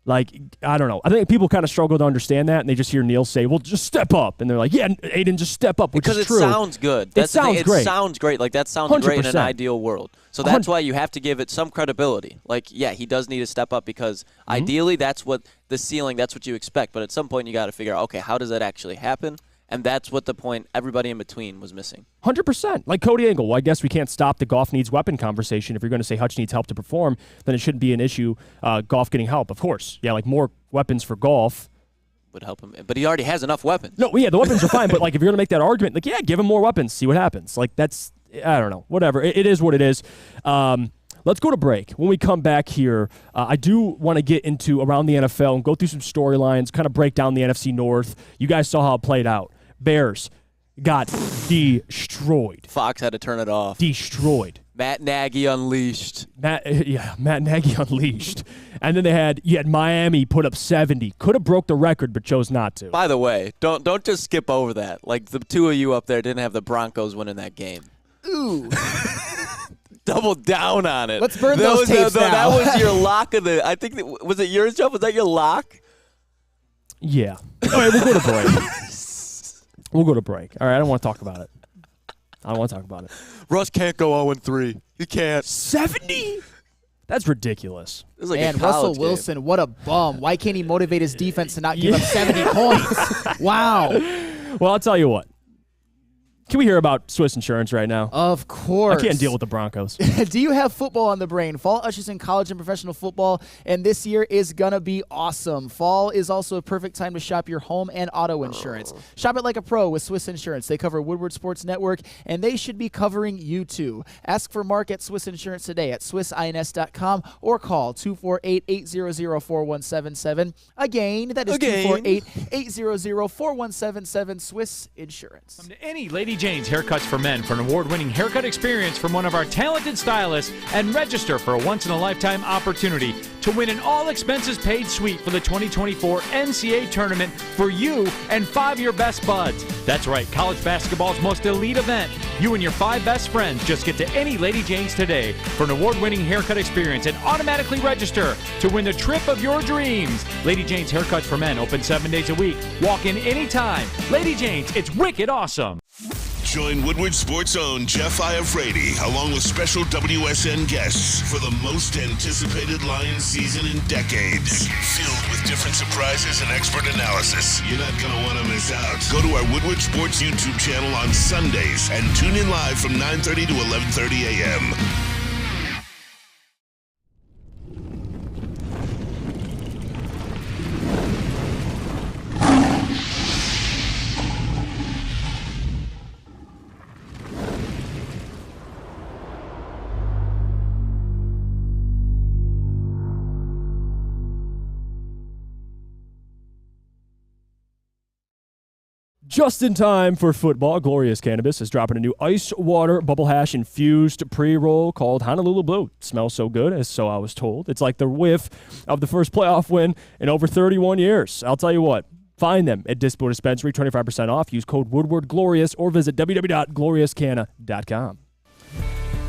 Like, I don't know. I think people kind of struggle to understand that, and they just hear Neil say, well, just step up. And they're like, yeah, Aiden, just step up, which because is true. Because it sounds good. That's it sounds great. It sounds great. Like, that sounds 100%. great in an ideal world. So that's why you have to give it some credibility. Like, yeah, he does need to step up because ideally that's what the ceiling, that's what you expect. But at some point you got to figure out, okay, how does that actually happen? And that's what the point everybody in between was missing. 100%. Like Cody Angle. Well, I guess we can't stop the Goff needs weapon conversation. If you're going to say Hutch needs help to perform, then it shouldn't be an issue, Goff getting help. Of course. Yeah, like more weapons for Goff would help him. But he already has enough weapons. No, yeah, the weapons are fine. But, like, if you're going to make that argument, like, yeah, give him more weapons. See what happens. Like, that's, I don't know. Whatever. It is what it is. Let's go to break. When we come back here, I do want to get into around the NFL and go through some storylines, kind of break down the NFC North. You guys saw how it played out. Bears got destroyed. Fox had to turn it off. Destroyed. Matt Nagy unleashed. Matt Nagy unleashed. And then you had Miami put up 70. Could have broke the record, but chose not to. By the way, don't just skip over that. Like, the two of you up there didn't have the Broncos winning that game. Ooh. Double down on it. Let's burn those tapes now. That was your lock of the. I think was it yours, Jeff? Was that your lock? Yeah. All right, we'll go to break. We'll go to break. All right, I don't want to talk about it. I don't want to talk about it. Russ can't go 0-3. He can't. 70? That's ridiculous. Like and Russell Wilson, what a bum. Why can't he motivate his defense to not give up 70 points? Wow. Well, I'll tell you what. Can we hear about Swiss Insurance right now? Of course. I can't deal with the Broncos. Do you have football on the brain? Fall ushers in college and professional football, and this year is going to be awesome. Fall is also a perfect time to shop your home and auto insurance. Shop it like a pro with Swiss Insurance. They cover Woodward Sports Network, and they should be covering you too. Ask for Mark at Swiss Insurance today at swissins.com or call 248-800-4177. Again, that is 248-800-4177, Swiss Insurance. Come to any Lady Jane's Haircuts for Men for an award-winning haircut experience from one of our talented stylists and register for a once-in-a-lifetime opportunity to win an all-expenses-paid suite for the 2024 NCAA tournament for you and 5 of your best buds. That's right, college basketball's most elite event. You and your 5 best friends just get to any Lady Jane's today for an award-winning haircut experience and automatically register to win the trip of your dreams. Lady Jane's Haircuts for Men open 7 days a week. Walk in anytime. Lady Jane's, it's wicked awesome. Join Woodward Sports' own Jeff Iafrate, along with special WSN guests, for the most anticipated Lions season in decades. Filled with different surprises and expert analysis. You're not going to want to miss out. Go to our Woodward Sports YouTube channel on Sundays and tune in live from 9:30 to 11:30 a.m. Just in time for football, Glorious Cannabis is dropping a new ice water bubble hash infused pre-roll called Honolulu Blue. It smells so good, as so I was told. It's like the whiff of the first playoff win in over 31 years. I'll tell you what, find them at Dispo Dispensary, 25% off. Use code WoodwardGlorious or visit www.gloriouscanna.com.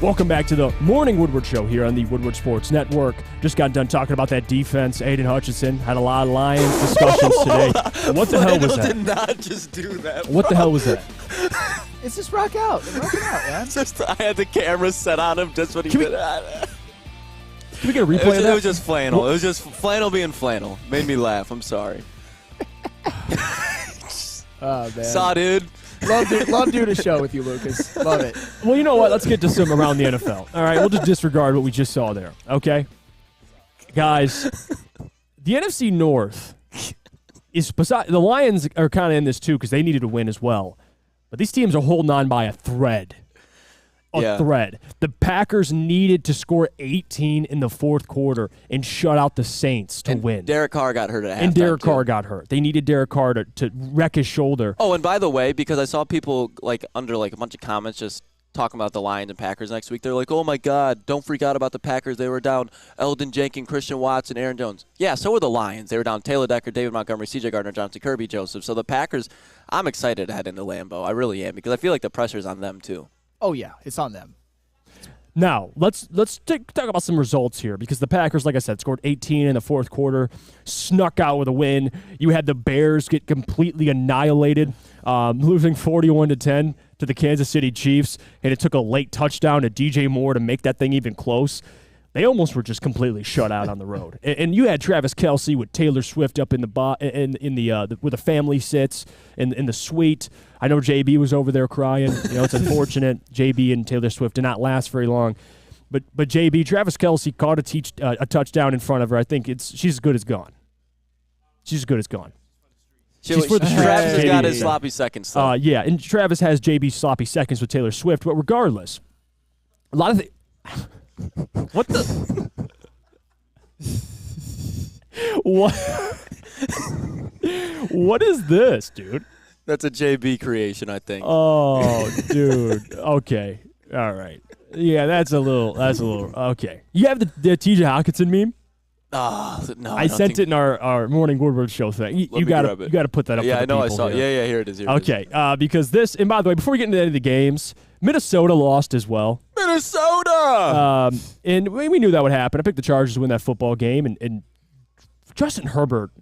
Welcome back to the Morning Woodward Show here on the Woodward Sports Network. Just got done talking about that defense. Aiden Hutchinson had a lot of Lions discussions today. What the hell was that? Did not just do that. What the hell was that? It's just rock out. Rocking out, man. I had the camera set on him just when he did that. Can we get a replay of that? It was just flannel. It was just flannel being flannel. Made me laugh. I'm sorry. Oh, man. Saw, dude. Love doing a show with you, Lucas. Love it. Well, you know what? Let's get to some around the NFL. All right, we'll just disregard what we just saw there, okay? Guys, the NFC North is beside the Lions are kind of in this too because they needed to win as well. But these teams are holding on by a thread. Thread. The Packers needed to score 18 in the fourth quarter and shut out the Saints to win. Derek Carr got hurt at halftime. And Derek Carr got hurt. They needed Derek Carr to wreck his shoulder. Oh, and by the way, because I saw people under a bunch of comments just talking about the Lions and Packers next week, they're like, "Oh my God, don't freak out about the Packers. They were down Eldon Jenkins, Christian Watson, Aaron Jones." Yeah, so were the Lions. They were down Taylor Decker, David Montgomery, C.J. Gardner Johnson, Kirby Joseph. So the Packers, I'm excited to head into Lambeau. I really am because I feel like the pressure's on them too. Oh yeah, it's on them. Now, let's talk about some results here because the Packers, like I said, scored 18 in the fourth quarter, snuck out with a win. You had the Bears get completely annihilated, losing 41-10 to the Kansas City Chiefs, and it took a late touchdown to DJ Moore to make that thing even close. They almost were just completely shut out on the road. And you had Travis Kelce with Taylor Swift up in the where the family sits in the suite. I know JB was over there crying. You know, it's unfortunate. JB and Taylor Swift did not last very long. But JB, Travis Kelce caught a touchdown in front of her. I think she's as good as gone. She's as good as gone. She's for the streets. Travis has got his sloppy seconds. Yeah, and Travis has JB's sloppy seconds with Taylor Swift. But regardless, a lot of what the? What? What is this, dude? That's a JB creation, I think. Oh, dude. Okay. All right. Yeah, that's a little. Okay. You have the T.J. Hawkinson meme? No. I sent it in our Morning Woodward Show thing. You got to put that up. Yeah, for the I know. I people saw. Here. Yeah. Here it is. Okay. Because this, and by the way, before we get into any of the games, Minnesota lost as well. Minnesota. And we knew that would happen. I picked the Chargers to win that football game, and Justin Herbert.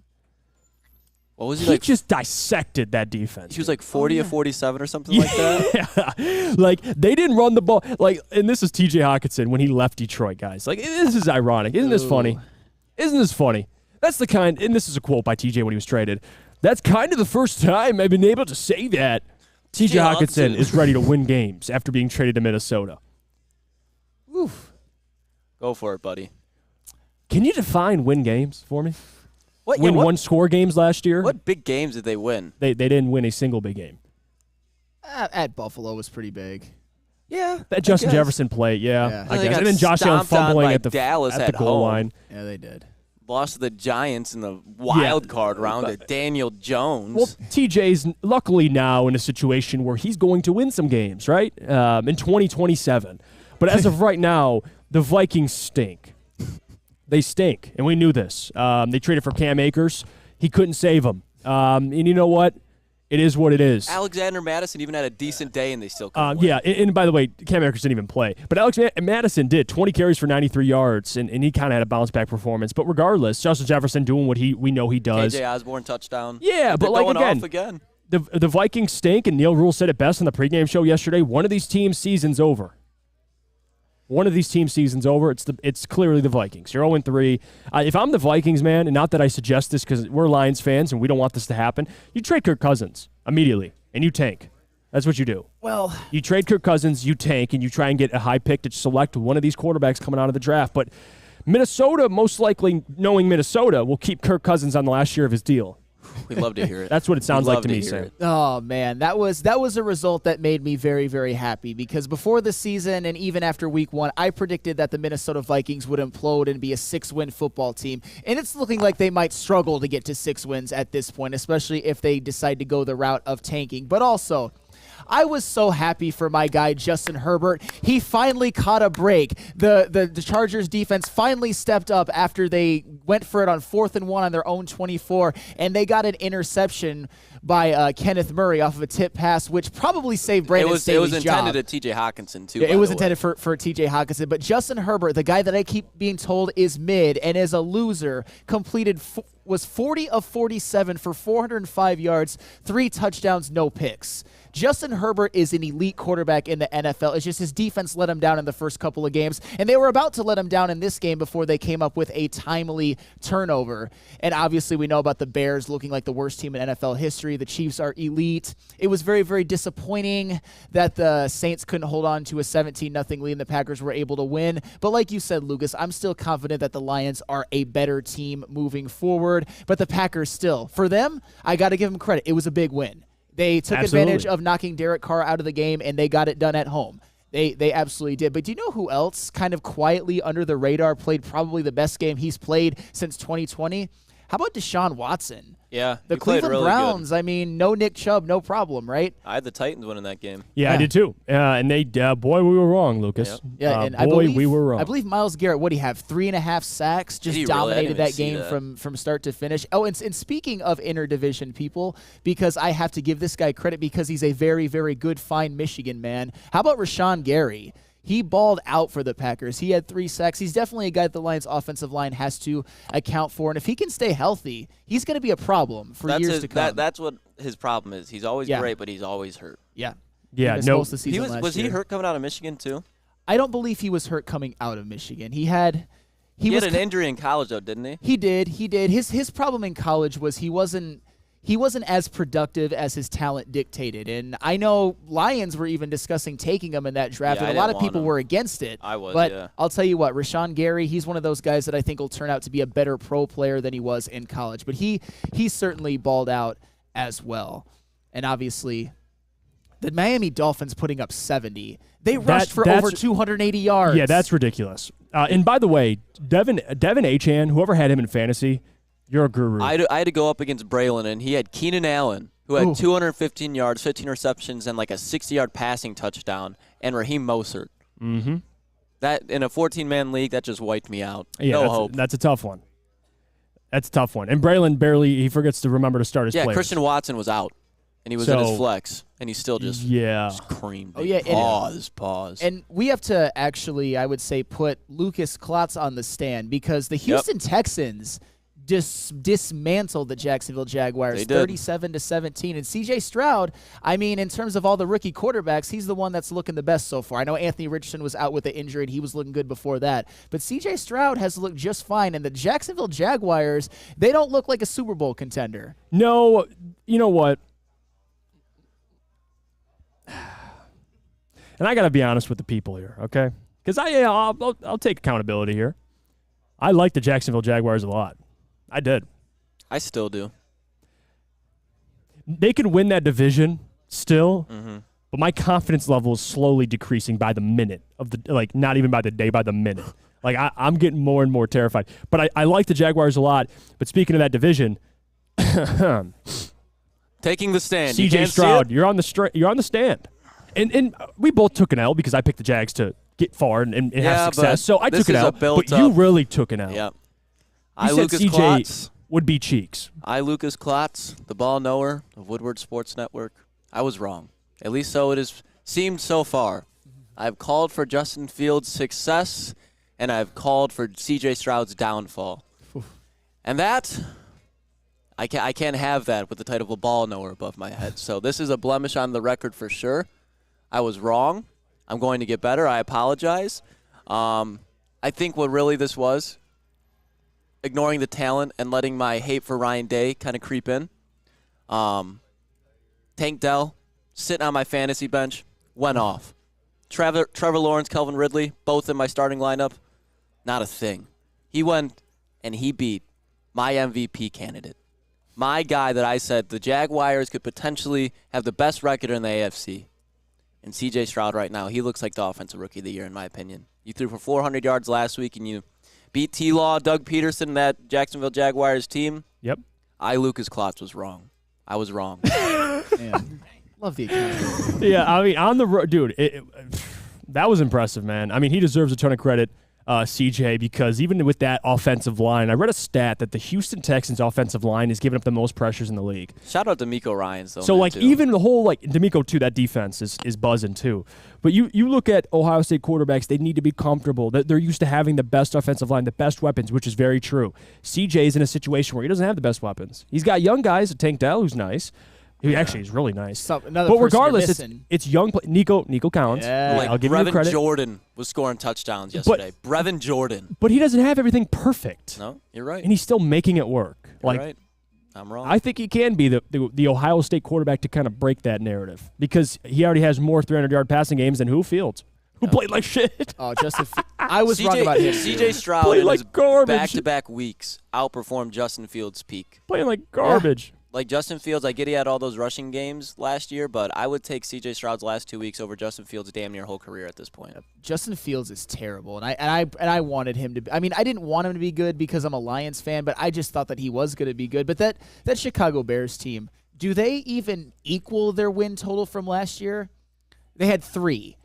What was he like? He just dissected that defense. He was like 40 or 47 or something like that. Yeah. Like, they didn't run the ball. Like, and this is T.J. Hawkinson when he left Detroit, guys. Like, this is ironic. Isn't this funny? Isn't this funny? That's the kind, and this is a quote by T.J. when he was traded. That's kind of the first time I've been able to say that. T.J. Hawkinson is ready to win games after being traded to Minnesota. Oof. Go for it, buddy. Can you define win games for me? What one-score games last year? What big games did they win? They didn't win a single big game. At Buffalo was pretty big. Yeah. That Justin Jefferson play, yeah. I guess. And then Josh Allen fumbling at the goal line. Yeah, they did. Lost to the Giants in the wild card round at Daniel Jones. Well, TJ's luckily now in a situation where he's going to win some games, right? In 2027. But as of right now, the Vikings stink. They stink, and we knew this. They traded for Cam Akers. He couldn't save them. And you know what? It is what it is. Alexander Madison even had a decent day, and they still couldn't win. Yeah, and by the way, Cam Akers didn't even play. But Alex Madison did. 20 carries for 93 yards, and he kind of had a bounce-back performance. But regardless, Justin Jefferson doing what we know he does. KJ Osborne touchdown. Yeah, but They're going again, off again. the Vikings stink, and Neil Rule said it best on the pregame show yesterday. One of these teams' season's over. One of these teams' season's over. It's clearly the Vikings. You're 0-3. If I'm the Vikings, man, and not that I suggest this because we're Lions fans and we don't want this to happen, you trade Kirk Cousins immediately, and you tank. That's what you do. Well, you trade Kirk Cousins, you tank, and you try and get a high pick to select one of these quarterbacks coming out of the draft. But Minnesota, most likely, knowing Minnesota, will keep Kirk Cousins on the last year of his deal. We'd love to hear it. That's what it sounds like to me, Sam. Oh, man. That was a result that made me very, very happy because before the season and even after week 1, I predicted that the Minnesota Vikings would implode and be a 6-win football team. And it's looking like they might struggle to get to 6 wins at this point, especially if they decide to go the route of tanking. But also, I was so happy for my guy, Justin Herbert. He finally caught a break. The Chargers defense finally stepped up after they went for it on 4th and 1 on their own 24, and they got an interception by Kenneth Murray off of a tip pass, which probably saved Brandon Staley's job. It was intended at T.J. Hawkinson, too. Yeah, it was intended for T.J. Hawkinson, but Justin Herbert, the guy that I keep being told is mid and is a loser, was 40 of 47 for 405 yards, 3 touchdowns, no picks. Justin Herbert is an elite quarterback in the NFL. It's just his defense let him down in the first couple of games, and they were about to let him down in this game before they came up with a timely turnover. And obviously we know about the Bears looking like the worst team in NFL history. The Chiefs are elite. It was very, very disappointing that the Saints couldn't hold on to a 17-0 lead and the Packers were able to win. But like you said, Lucas, I'm still confident that the Lions are a better team moving forward. But the Packers still, for them, I got to give them credit. It was a big win. They took advantage of knocking Derek Carr out of the game, and they got it done at home. They absolutely did. But do you know who else kind of quietly under the radar played probably the best game he's played since 2020? How about Deshaun Watson? Yeah, the Cleveland really Browns. Good. I mean, no Nick Chubb, no problem, right? I had the Titans winning that game. Yeah, I did too. And they, boy, we were wrong, Lucas. Yep. Yeah, and we were wrong. I believe Myles Garrett, what did he have? 3.5 sacks, just dominated that game from start to finish. Oh, and speaking of interdivision people, because I have to give this guy credit because he's a very, very good, fine Michigan man. How about Rashawn Gary? He balled out for the Packers. He had 3 sacks. He's definitely a guy that the Lions' offensive line has to account for. And if he can stay healthy, he's going to be a problem for years to come. That's what his problem is. He's always great, but he's always hurt. Yeah. Yeah, no. Was he hurt coming out of Michigan too? I don't believe he was hurt coming out of Michigan. He had an injury in college though, didn't he? He did. His problem in college was he wasn't as productive as his talent dictated. And I know Lions were even discussing taking him in that draft, and a lot of people were against it. I was, but I'll tell you what, Rashawn Gary, he's one of those guys that I think will turn out to be a better pro player than he was in college. But he certainly balled out as well. And obviously, the Miami Dolphins putting up 70. They rushed for over 280 yards. Yeah, that's ridiculous. And by the way, Devin Achane, whoever had him in fantasy, you're a guru. I had to go up against Braylon, and he had Keenan Allen, who had 215 yards, 15 receptions, and like a 60-yard passing touchdown, and Raheem Mostert. Mm-hmm. That in a 14-man league, that just wiped me out. Yeah, no hope. That's a tough one. And Braylon he forgets to remember to start his players. Yeah, Christian Watson was out, and he was in his flex, and he still just creamed. Oh, yeah. Pause. And we have to actually, I would say, put Lucas Klotz on the stand because the Houston Texans dismantled the Jacksonville Jaguars 37-17. And C.J. Stroud, I mean, in terms of all the rookie quarterbacks, he's the one that's looking the best so far. I know Anthony Richardson was out with the injury, and he was looking good before that. But C.J. Stroud has looked just fine. And the Jacksonville Jaguars, they don't look like a Super Bowl contender. No, you know what? And I got to be honest with the people here, okay? Because I'll take accountability here. I like the Jacksonville Jaguars a lot. I did. I still do. They could win that division still, but my confidence level is slowly decreasing by the minute not even by the day, by the minute. Like I'm getting more and more terrified. But I like the Jaguars a lot. But speaking of that division, taking the stand. CJ Stroud, you're on the stand, and we both took an L because I picked the Jags to get far and have success. So I took an L, but you really took an L. Yep. You said Lucas CJ Klotz would be Cheeks. Lucas Klotz, the ball knower of Woodward Sports Network. I was wrong. At least so it has seemed so far. I've called for Justin Fields' success, and I've called for C.J. Stroud's downfall. And that, I can't have that with the title of a ball knower above my head. So this is a blemish on the record for sure. I was wrong. I'm going to get better. I apologize. I think what really this was, ignoring the talent and letting my hate for Ryan Day kind of creep in. Tank Dell, sitting on my fantasy bench, went off. Trevor Lawrence, Calvin Ridley, both in my starting lineup, not a thing. He went and he beat my MVP candidate. My guy that I said the Jaguars could potentially have the best record in the AFC. And C.J. Stroud right now, he looks like the offensive rookie of the year in my opinion. You threw for 400 yards last week and you beat T-Law, Doug Peterson, that Jacksonville Jaguars team. Yep. Lucas Klotz was wrong. I was wrong. Man, love the account. Yeah, I mean, on the road, dude, that was impressive, man. I mean, he deserves a ton of credit, CJ, because even with that offensive line, I read a stat that the Houston Texans offensive line is giving up the most pressures in the league. Shout out to D'Amico Ryans, though. So, like, too. Even the whole, like, D'Amico, too, that defense is buzzing, too. But you look at Ohio State quarterbacks, they need to be comfortable. They're used to having the best offensive line, the best weapons, which is very true. CJ is in a situation where he doesn't have the best weapons. He's got young guys, Tank Dell, who's nice. He actually is really nice. But regardless, it's young Nico Collins. Yeah. Like I'll give him credit. Jordan was scoring touchdowns yesterday. Brevin Jordan. But he doesn't have everything perfect. No, you're right. And he's still making it work. You're right. I'm wrong. I think he can be the Ohio State quarterback to kind of break that narrative because he already has more 300-yard passing games than Fields, who played like shit. Oh, Justin. I was wrong about him. C.J. Stroud in his back-to-back weeks outperformed Justin Fields' peak. Playing like garbage. Yeah. Like Justin Fields, I get he had all those rushing games last year, but I would take C.J. Stroud's last 2 weeks over Justin Fields' damn near whole career at this point. Justin Fields is terrible, and I wanted him to be. I mean, I didn't want him to be good because I'm a Lions fan, but I just thought that he was going to be good. But that Chicago Bears team, do they even equal their win total from last year? They had 3.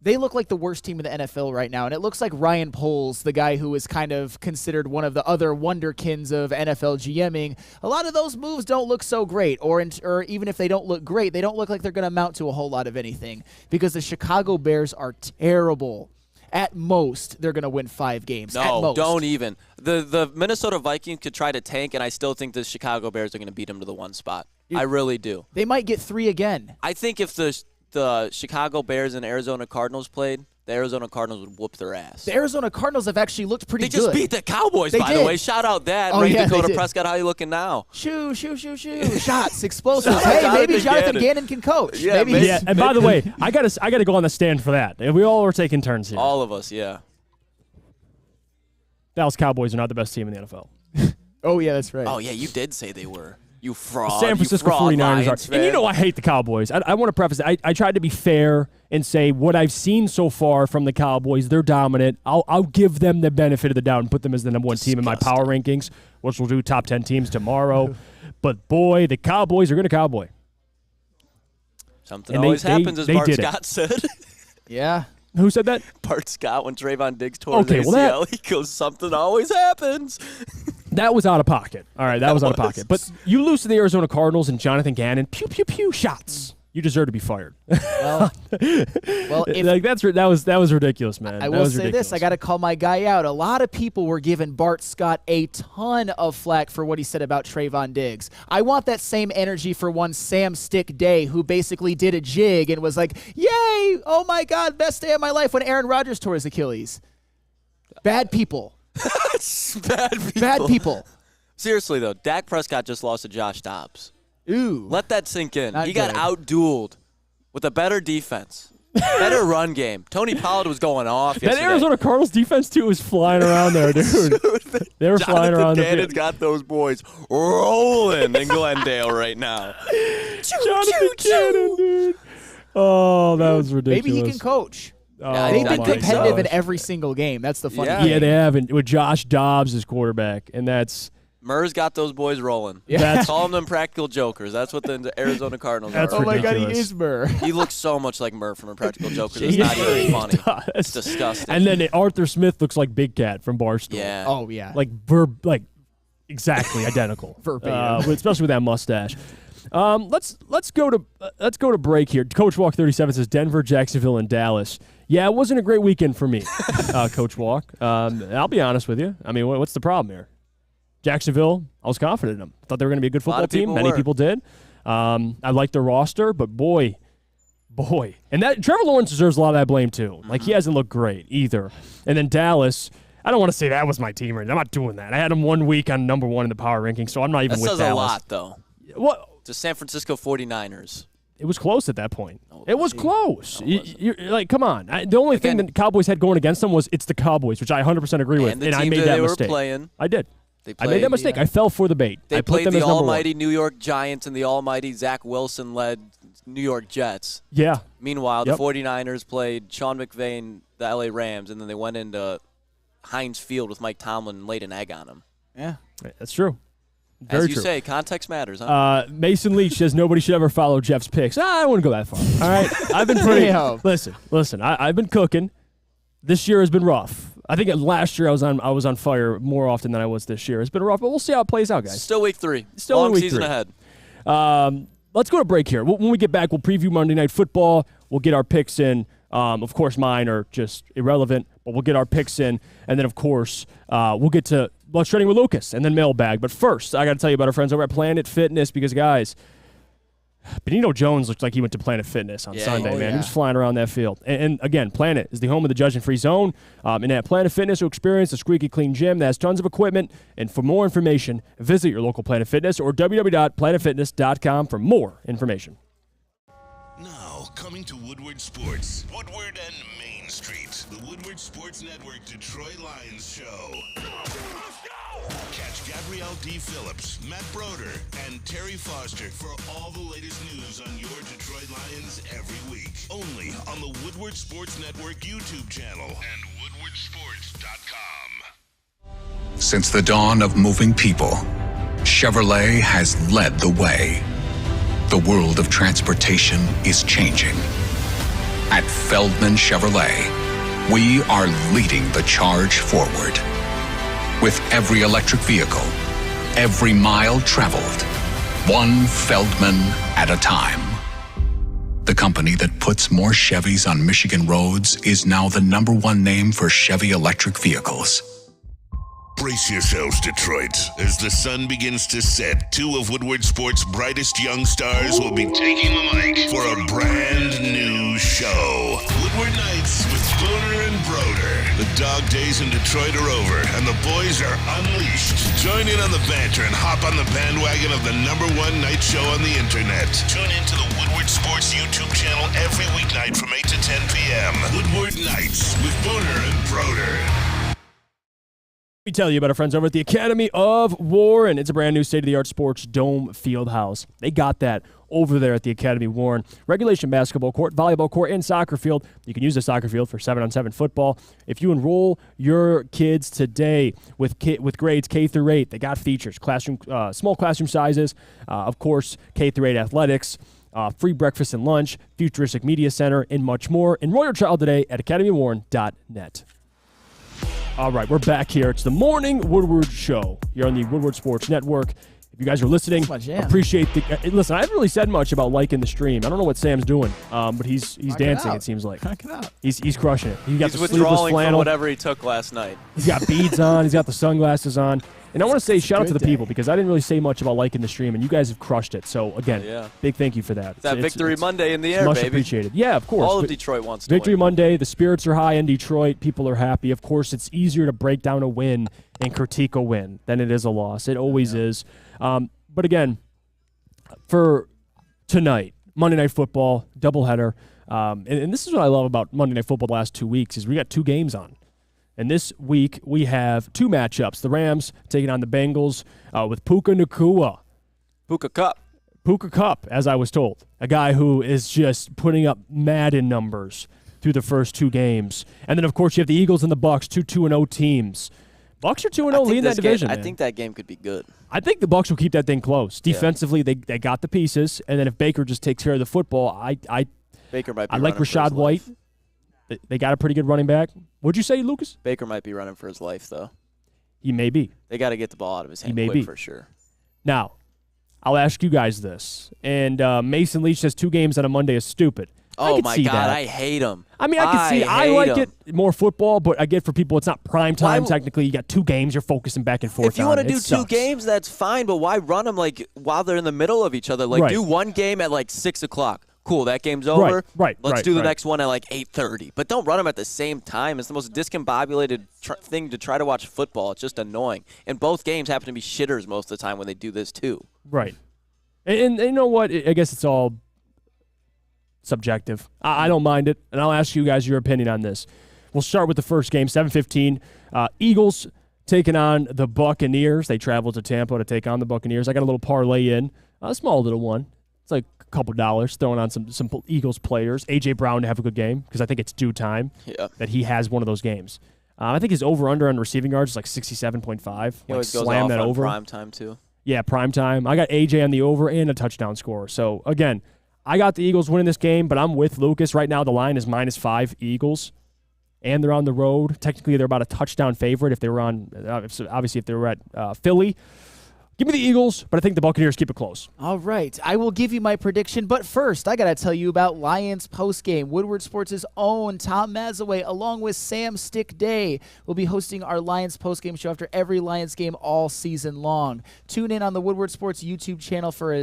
They look like the worst team in the NFL right now, and it looks like Ryan Poles, the guy who is kind of considered one of the other wonderkins of NFL GMing, a lot of those moves don't look so great, or even if they don't look great, they don't look like they're going to amount to a whole lot of anything because the Chicago Bears are terrible. At most, they're going to win 5 games. No, don't even. The Minnesota Vikings could try to tank, and I still think the Chicago Bears are going to beat them to the 1 spot. I really do. They might get 3 again. I think if the Chicago Bears and Arizona Cardinals played, the Arizona Cardinals would whoop their ass. The Arizona Cardinals have actually looked pretty good. They just beat the Cowboys, by the way. Shout out that. Ray Dakota Prescott, how you looking now? Shoo. Shots, explosives. Hey, maybe Jonathan Gannon can coach. Yeah, maybe. And by the way, I gotta go on the stand for that. We all are taking turns here. All of us, yeah. Dallas Cowboys are not the best team in the NFL. Oh, yeah, that's right. Oh, yeah, you did say they were. You fraud. San Francisco 49ers are. And you know I hate the Cowboys. I want to preface it. I tried to be fair and say what I've seen so far from the Cowboys, they're dominant. I'll give them the benefit of the doubt and put them as the number 1 team in my power rankings, which we'll do top 10 teams tomorrow. But, boy, the Cowboys are going to cowboy. Something always happens, as Bart Scott said. Yeah. Who said that? Bart Scott, when Trayvon Diggs tore his ACL, he goes, something always happens. That was out of pocket. All right, that was out of pocket. But you lose to the Arizona Cardinals and Jonathan Gannon, pew, pew, pew, shots. You deserve to be fired. Well, that was ridiculous, man. I will say this. I got to call my guy out. A lot of people were giving Bart Scott a ton of flack for what he said about Trayvon Diggs. I want that same energy for one Sam Stick Day, who basically did a jig and was like, yay, oh my God, best day of my life when Aaron Rodgers tore his Achilles. Bad people. Bad people. Seriously, though, Dak Prescott just lost to Josh Dobbs. Ooh. Let that sink in. Not he got good. out-dueled with a better defense, better run game. Tony Pollard was going off yesterday. That Arizona Cardinals defense, too, was flying around there, dude. They were flying around there. Jonathan Gannon's got those boys rolling in Glendale right now. Jonathan Gannon, dude. Oh, that was ridiculous. Maybe he can coach. Oh, they've been competitive in every single game. That's the funny thing. Yeah, they have. With Josh Dobbs as quarterback, and that's... Murr's got those boys rolling. Yeah. Call them Impractical Jokers. That's what the Arizona Cardinals are. Oh, my God, he is Murr. He looks so much like Murr from Impractical Jokers. It's not even funny. It's disgusting. And then Arthur Smith looks like Big Cat from Barstool. Yeah. Oh, yeah. Like exactly identical. Especially with that mustache. Let's go to break here. Coach Walk 37 says Denver, Jacksonville, and Dallas. Yeah, it wasn't a great weekend for me, Coach Walk. I'll be honest with you. I mean, what's the problem here? Jacksonville, I was confident in them. I thought they were going to be a good football team. Many were. people did. I liked their roster, but boy. And that Trevor Lawrence deserves a lot of that blame too. Like, he hasn't looked great either. And then Dallas, I don't want to say that was my team. I'm not doing that. I had them 1 week on number 1 in the power ranking, so I'm not even that with says Dallas. a lot, though. What? The San Francisco 49ers. It was close at that point. It was close. You're like, come on. The only thing the Cowboys had going against them was it's the Cowboys, which I 100% agree with. And the And I teams made that that they were mistake. playing. I did. I made that mistake. I fell for the bait. They I put played them the as number 1. almighty New York Giants and the almighty Zach Wilson-led New York Jets. Yeah. Meanwhile, the 49ers played Sean McVay and the L.A. Rams, and then they went into Heinz Field with Mike Tomlin and laid an egg on him. Yeah. That's true. Very As you true. say, context matters, huh? Mason Leach says nobody should ever follow Jeff's picks. I wouldn't go that far. All right, I've been pretty. Listen. I've been cooking. This year has been rough. I think last year I was on fire more often than I was this year. It's been rough, but we'll see how it plays out, guys. Still week 3. Still Long week season 3. ahead. Let's go to break here. When we get back, we'll preview Monday Night Football. We'll get our picks in. Of course, mine are just irrelevant, but we'll get our picks in. And then, of course, we'll get to Lunch Trading with Lucas and then Mailbag. But first, I got to tell you about our friends over at Planet Fitness because, guys, Benito Jones looked like he went to Planet Fitness on Sunday, man. He was flying around that field. And again, Planet is the home of the judgment-free zone. And at Planet Fitness, you'll experience a squeaky clean gym that has tons of equipment. And for more information, visit your local Planet Fitness or www.planetfitness.com for more information. Now, coming to Woodward Sports, Woodward and Main Street, the Woodward Sports Network Detroit Lions show. Catch Gabrielle D. Phillips, Matt Broder, and Terry Foster for all the latest news on your Detroit Lions every week. Only on the Woodward Sports Network YouTube channel and woodwardsports.com. Since the dawn of moving people, Chevrolet has led the way. The world of transportation is changing. At Feldman Chevrolet, we are leading the charge forward. With every electric vehicle, every mile traveled, one Feldman at a time. The company that puts more Chevys on Michigan roads is now the #1 name for Chevy electric vehicles. Brace yourselves, Detroit. As the sun begins to set, 2 of Woodward Sports' brightest young stars will be taking the mic for a brand new show. Woodward Nights with Booner and Broder. The dog days in Detroit are over, and the boys are unleashed. Join in on the banter and hop on the bandwagon of the #1 night show on the internet. Tune in to the Woodward Sports YouTube channel every weeknight from 8 to 10 p.m. Woodward Nights with Booner and Broder. Let me tell you about our friends over at the Academy of Warren. It's a brand new state-of-the-art sports dome field house. They got that over there at the Academy of Warren. Regulation basketball court, volleyball court, and soccer field. You can use the soccer field for 7-on-7 football. If you enroll your kids today with grades K through 8, they got features, small classroom sizes, of course, K through 8 athletics, free breakfast and lunch, futuristic media center, and much more. Enroll your child today at academywarren.net. All right, we're back here. It's the Morning Woodward Show here on the Woodward Sports Network. If you guys are listening, appreciate the listen. I haven't really said much about liking the stream. I don't know what Sam's doing, but he's dancing. It seems like he's crushing it. He's withdrawing from whatever he took last night. He's got beads on. He's got the sunglasses on. And I want to say shout out to the people because I didn't really say much about liking the stream, and you guys have crushed it. So, again, big thank you for that. It's that Victory Monday in the air, much baby. appreciated. Yeah, of course. All of Detroit wants to Victory win. Monday. The spirits are high in Detroit. People are happy. Of course, it's easier to break down a win and critique a win than it is a loss. It always is. But again, for tonight, Monday Night Football, doubleheader. And this is what I love about Monday Night Football the last 2 weeks is we got 2 games on. And this week, we have 2 matchups. The Rams taking on the Bengals with Puka Nacua. Puka Cup. Puka Cup, as I was told. A guy who is just putting up Madden numbers through the first 2 games. And then, of course, you have the Eagles and the Bucs, 2-2-0 teams. Bucs are 2-0 leading that division. I think that game could be good. I think the Bucs will keep that thing close. Defensively, they got the pieces. And then if Baker just takes care of the football, Baker might be I like Rashad White. They got a pretty good running back. What'd you say, Lucas? Baker might be running for his life, though. He may be. They got to get the ball out of his hand He may quick be. for sure. Now, I'll ask you guys this. And Mason Leach says 2 games on a Monday is stupid. Oh, could my see God, that. I hate them. I mean, I can see. I like it more football, but I get for people it's not prime time. Technically, you got 2 games. You're focusing back and forth. If you want to do 2 sucks. games, that's fine. But why run them like while they're in the middle of each other? Like do one game at like 6 o'clock. Cool, that game's over. Right. Let's do the next one at like 8:30. But don't run them at the same time. It's the most discombobulated thing to try to watch football. It's just annoying. And both games happen to be shitters most of the time when they do this too. Right. And you know what? I guess it's all subjective. I don't mind it, and I'll ask you guys your opinion on this. We'll start with the first game, 7:15. Eagles taking on the Buccaneers. They travel to Tampa to take on the Buccaneers. I got a little parlay in, a small little one. It's like a couple dollars, throwing on some Eagles players. A.J. Brown to have a good game because I think it's due time that he has one of those games. I think his over-under on receiving yards is like 67.5. He always goes slam off that on over. prime time too. Yeah, prime time. I got A.J. on the over and a touchdown score. So, again, I got the Eagles winning this game, but I'm with Lucas. Right now the line is -5 Eagles, and they're on the road. Technically, they're about a touchdown favorite if they were on, obviously, if they were at Philly. Give me the Eagles, but I think the Buccaneers keep it close. All right. I will give you my prediction, but first, I got to tell you about Lions postgame. Woodward Sports' own Tom Mazaway, along with Sam Stick Day, will be hosting our Lions postgame show after every Lions game all season long. Tune in on the Woodward Sports YouTube channel for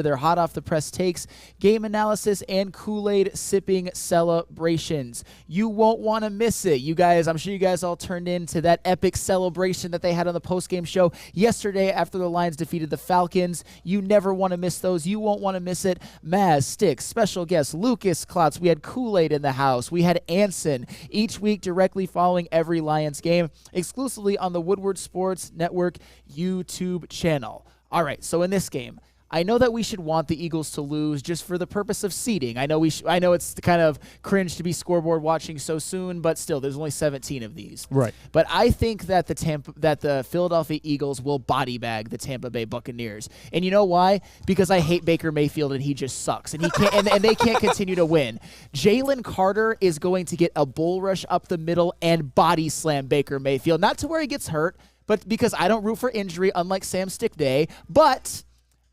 their hot off the press takes, game analysis, and Kool-Aid sipping celebrations. You won't want to miss it. You guys, I'm sure you guys all turned in to that epic celebration that they had on the postgame show yesterday after the Lions defeated the Falcons. You never want to miss those. You won't want to miss it. Maz, Sticks, special guest Lucas Klotz. We had Kool-Aid in the house. We had Anson each week directly following every Lions game, exclusively on the Woodward Sports Network YouTube channel. All right, so in this game, I know that we should want the Eagles to lose just for the purpose of seeding. I know it's kind of cringe to be scoreboard watching so soon, but still, there's only 17 of these. Right. But I think that the Philadelphia Eagles will body bag the Tampa Bay Buccaneers, and you know why? Because I hate Baker Mayfield and he just sucks, and he can't, and they can't continue to win. Jalen Carter is going to get a bull rush up the middle and body slam Baker Mayfield, not to where he gets hurt, but because I don't root for injury, unlike Sam Stick Day, but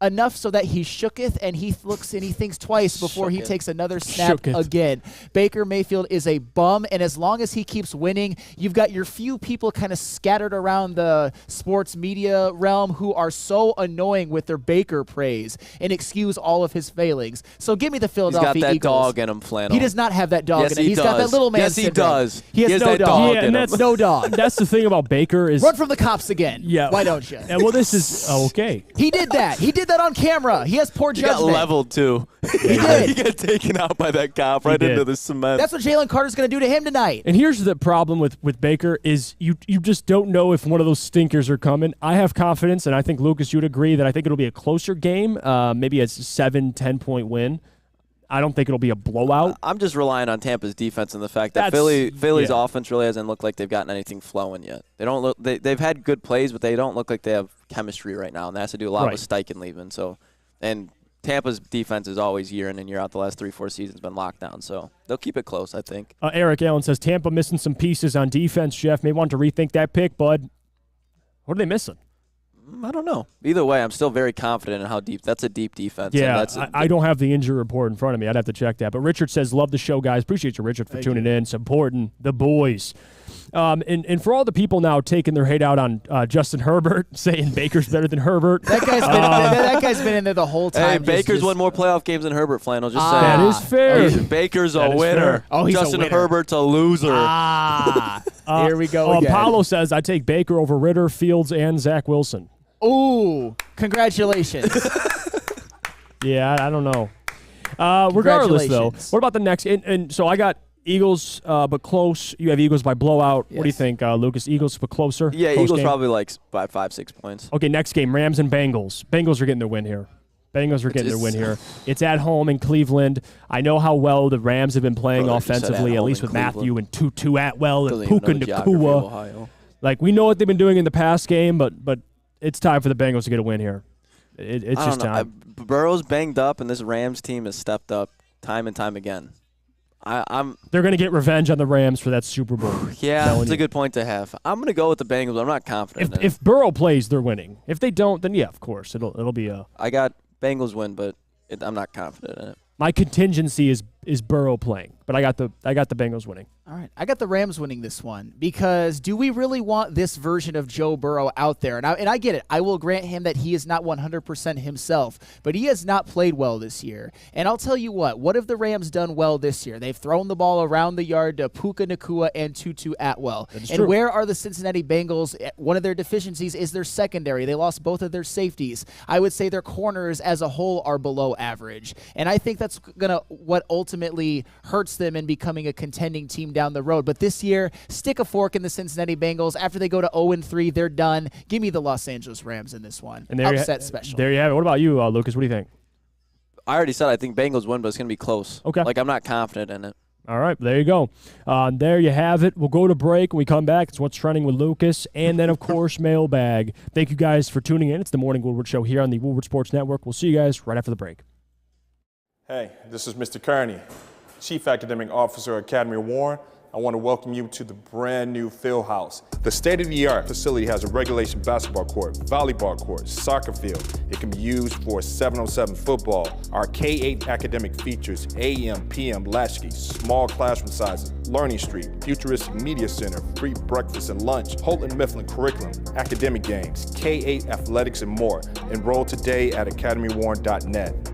enough so that he shooketh and he looks and he thinks twice before he takes another snap again. Baker Mayfield is a bum, and as long as he keeps winning, you've got your few people kind of scattered around the sports media realm who are so annoying with their Baker praise and excuse all of his failings. So give me the Philadelphia Eagles. He's got that Eagles. Dog in him, Flannel. He does not have that dog in him. He's does. got that little man syndrome. Yes, he does. He has no that dog. in and him. that's no dog. That's the thing about Baker is run from the cops again. Yeah. Why don't you? Well, this is okay. He did that. He did that on camera. He has poor judgment. He got leveled, too. He did. He got taken out by that cop right into the cement. That's what Jalen Carter's going to do to him tonight. And here's the problem with Baker is you just don't know if one of those stinkers are coming. I have confidence, and I think, Lucas, you'd agree that I think it'll be a closer game, maybe a 7-10-point win. I don't think it'll be a blowout. I'm just relying on Tampa's defense and the fact that Philly's offense really hasn't looked like they've gotten anything flowing yet. They don't look. They've had good plays, but they don't look like they have chemistry right now, and that has to do a lot with Steichen leaving. So, and Tampa's defense is always year in and year out. The last 3-4 seasons been locked down, so they'll keep it close, I think. Eric Allen says Tampa missing some pieces on defense. Jeff may want to rethink that pick, bud. What are they missing? I don't know. Either way, I'm still very confident in how deep. That's a deep defense. Yeah, I don't have the injury report in front of me. I'd have to check that. But Richard says, love the show, guys. Appreciate you, Richard, for tuning in, supporting the boys. And for all the people now taking their hate out on Justin Herbert, saying Baker's better than Herbert. That guy's been in there the whole time. Hey, Baker's won more playoff games than Herbert, Flannel. Just saying. That is fair. Baker's a winner. Oh, he's Justin a winner. Herbert's a loser. Here we go again. Paulo says, I take Baker over Ritter, Fields, and Zach Wilson. Ooh, congratulations. Yeah, I don't know. Regardless, though, what about the next? And so I got Eagles, but close. You have Eagles by blowout. Yes. What do you think, Lucas? Eagles, but closer? Yeah, Close Eagles game? probably like by 5-6 points. Okay, next game, Rams and Bengals. Bengals are getting their win here. It's at home in Cleveland. I know how well the Rams have been playing offensively, at least with Matthew and Tutu Atwell and Puka Nacua. Like, we know what they've been doing in the past game, but it's time for the Bengals to get a win here. It's just time. Burrow's banged up, and this Rams team has stepped up time and time again. They're going to get revenge on the Rams for that Super Bowl. Yeah, it's a good point to have. I'm going to go with the Bengals, but I'm not confident. If Burrow plays, they're winning. If they don't, then yeah, of course, it'll be a. I got Bengals win, but I'm not confident in it. My contingency is Burrow playing. But I got the Bengals winning. All right, I got the Rams winning this one because do we really want this version of Joe Burrow out there? And I get it. I will grant him that he is not 100% himself, but he has not played well this year. And I'll tell you what have the Rams done well this year? They've thrown the ball around the yard to Puka Nacua and Tutu Atwell. That is and true. where are the Cincinnati Bengals? One of their deficiencies is their secondary. They lost both of their safeties. I would say their corners as a whole are below average. And I think that's what ultimately hurts them in becoming a contending team down the road. But this year, stick a fork in the Cincinnati Bengals. After they go to 0-3, they're done. Give me the Los Angeles Rams in this one. And there Upset special. There you have it. What about you, Lucas? What do you think? I already said I think Bengals win, but it's going to be close. Okay. Like, I'm not confident in it. All right, there you go. There you have it. We'll go to break. When we come back, it's What's Trending with Lucas. And then, of course, Mailbag. Thank you guys for tuning in. It's the Morning Woodward Show here on the Woodward Sports Network. We'll see you guys right after the break. Hey, this is Mr. Kearney, Chief Academic Officer, Academy of Warren. I want to welcome you to the brand new field house. The state-of-the-art facility has a regulation basketball court, volleyball court, soccer field. It can be used for 7-on-7 football. Our K-8 academic features AM, PM, latchkey, small classroom sizes, learning street, futuristic media center, free breakfast and lunch, Holton Mifflin curriculum, academic games, K-8 athletics, and more. Enroll today at academywarren.net.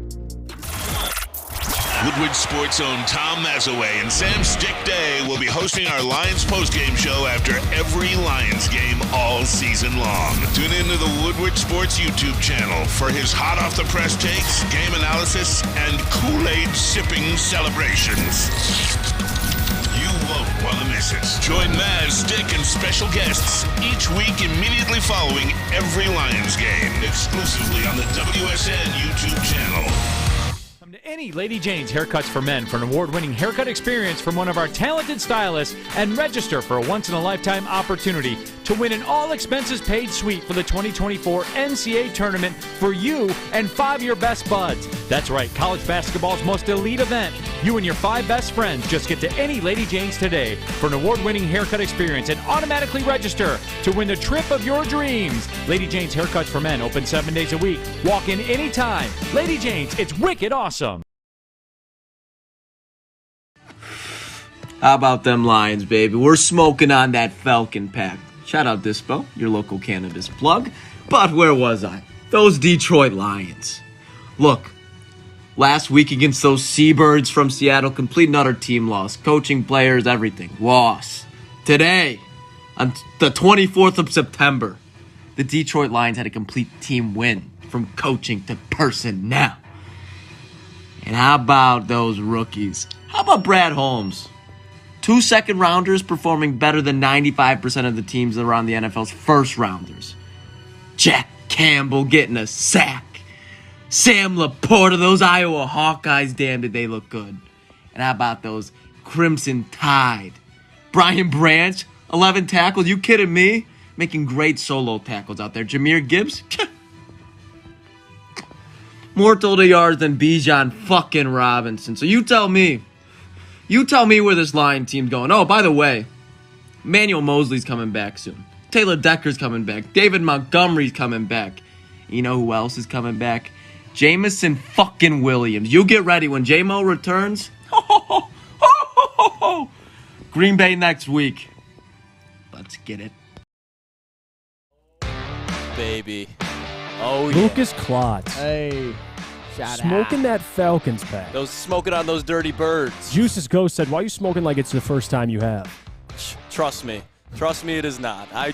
Woodward Sports' own Tom Mazaway and Sam Stick Day will be hosting our Lions postgame show after every Lions game all season long. Tune into the Woodward Sports YouTube channel for his hot-off-the-press takes, game analysis, and Kool-Aid sipping celebrations. You won't want to miss it. Join Maz, Stick, and special guests each week immediately following every Lions game, exclusively on the WSN YouTube channel. To any Lady Jane's Haircuts for Men for an award-winning haircut experience from one of our talented stylists and register for a once-in-a-lifetime opportunity to win an all-expenses-paid suite for the 2024 NCAA tournament for you and 5 of your best buds. That's right, college basketball's most elite event. You and your 5 best friends just get to any Lady Jane's today for an award-winning haircut experience and automatically register to win the trip of your dreams. Lady Jane's Haircuts for Men open 7 days a week. Walk in anytime. Lady Jane's, it's wicked awesome. How about them Lions, baby? We're smoking on that Falcon pack. Shout out Dispo, your local cannabis plug. But where was I? Those Detroit Lions. Look, last week against those Seabirds from Seattle, complete and utter team loss. Coaching, players, everything. Loss. Today, on the 24th of September, the Detroit Lions had a complete team win from coaching to personnel. And how about those rookies? How about Brad Holmes? 2 second-rounders performing better than 95% of the teams that are on the NFL's first-rounders. Jack Campbell getting a sack. Sam Laporta, those Iowa Hawkeyes, damn did they look good. And how about those Crimson Tide? Brian Branch, 11 tackles, you kidding me? Making great solo tackles out there. Jahmyr Gibbs, more total yards than Bijan fucking Robinson. So you tell me where this Lion team's going. Oh, by the way, Emmanuel Mosley's coming back soon. Taylor Decker's coming back. David Montgomery's coming back. You know who else is coming back? Jameson fucking Williams. You get ready when J-Mo returns. Green Bay next week. Let's get it. Baby. Oh, yeah. Lucas Klotz. Hey. Smoking that Falcons pack. Smoking on those dirty birds. Juice's Ghost said, why are you smoking like it's the first time you have? Trust me. Trust me, it is not. I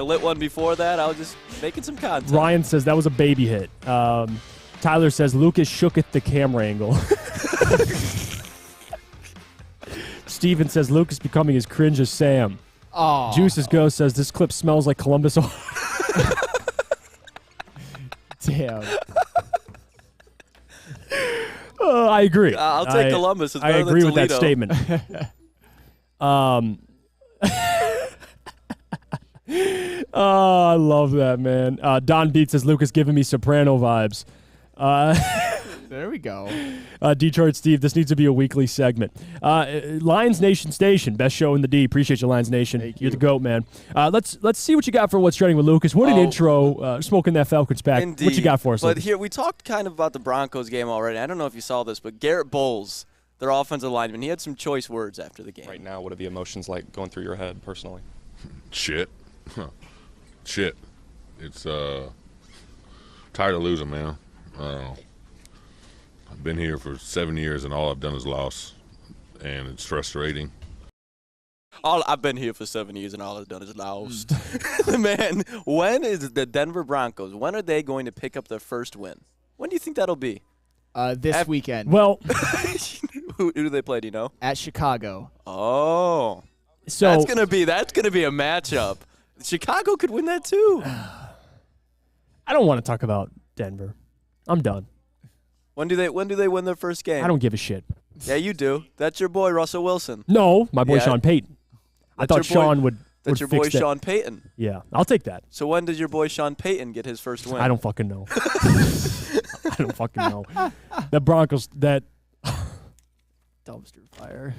lit one before that. I was just making some content. Ryan says that was a baby hit. Tyler says Lucas shooketh the camera angle. Steven says Lucas becoming as cringe as Sam. Oh. Juice's Ghost says this clip smells like Columbus. Damn. I agree. I'll take Columbus. It's I better agree than with that Toledo. statement. Oh, I love that, man. Don Beat says Lucas giving me Soprano vibes. There we go. Detroit Steve, this needs to be a weekly segment. Lions Nation Station, best show in the D. Appreciate you, Lions Nation. You're the GOAT, man. Let's see what you got for What's Trending with Lucas. What an intro, smoking that Falcons pack. Indeed. What you got for us, But Lucas? here, we talked kind of about the Broncos game already. I don't know if you saw this, but Garrett Bowles, their offensive lineman. He had some choice words after the game. Right now, what are the emotions like going through your head personally? Shit. Shit. It's tired of losing, man. I've been here for 7 years, and all I've done is lost, and it's frustrating. I've been here for 7 years, and all I've done is lost. Man, when is the Denver Broncos, when are they going to pick up their first win? When do you think that'll be? This weekend. Well, who do they play? Do you know? At Chicago. Oh, so that's gonna be a matchup. Chicago could win that too. I don't want to talk about Denver. I'm done. When do they win their first game? I don't give a shit. Yeah, you do. That's your boy Russell Wilson. No, my boy Yeah. Sean Payton. I thought Sean would. That's your boy Sean Payton. Yeah, I'll take that. So when did your boy Sean Payton get his first win? I don't fucking know. I don't fucking know. The Broncos, that dumpster fire.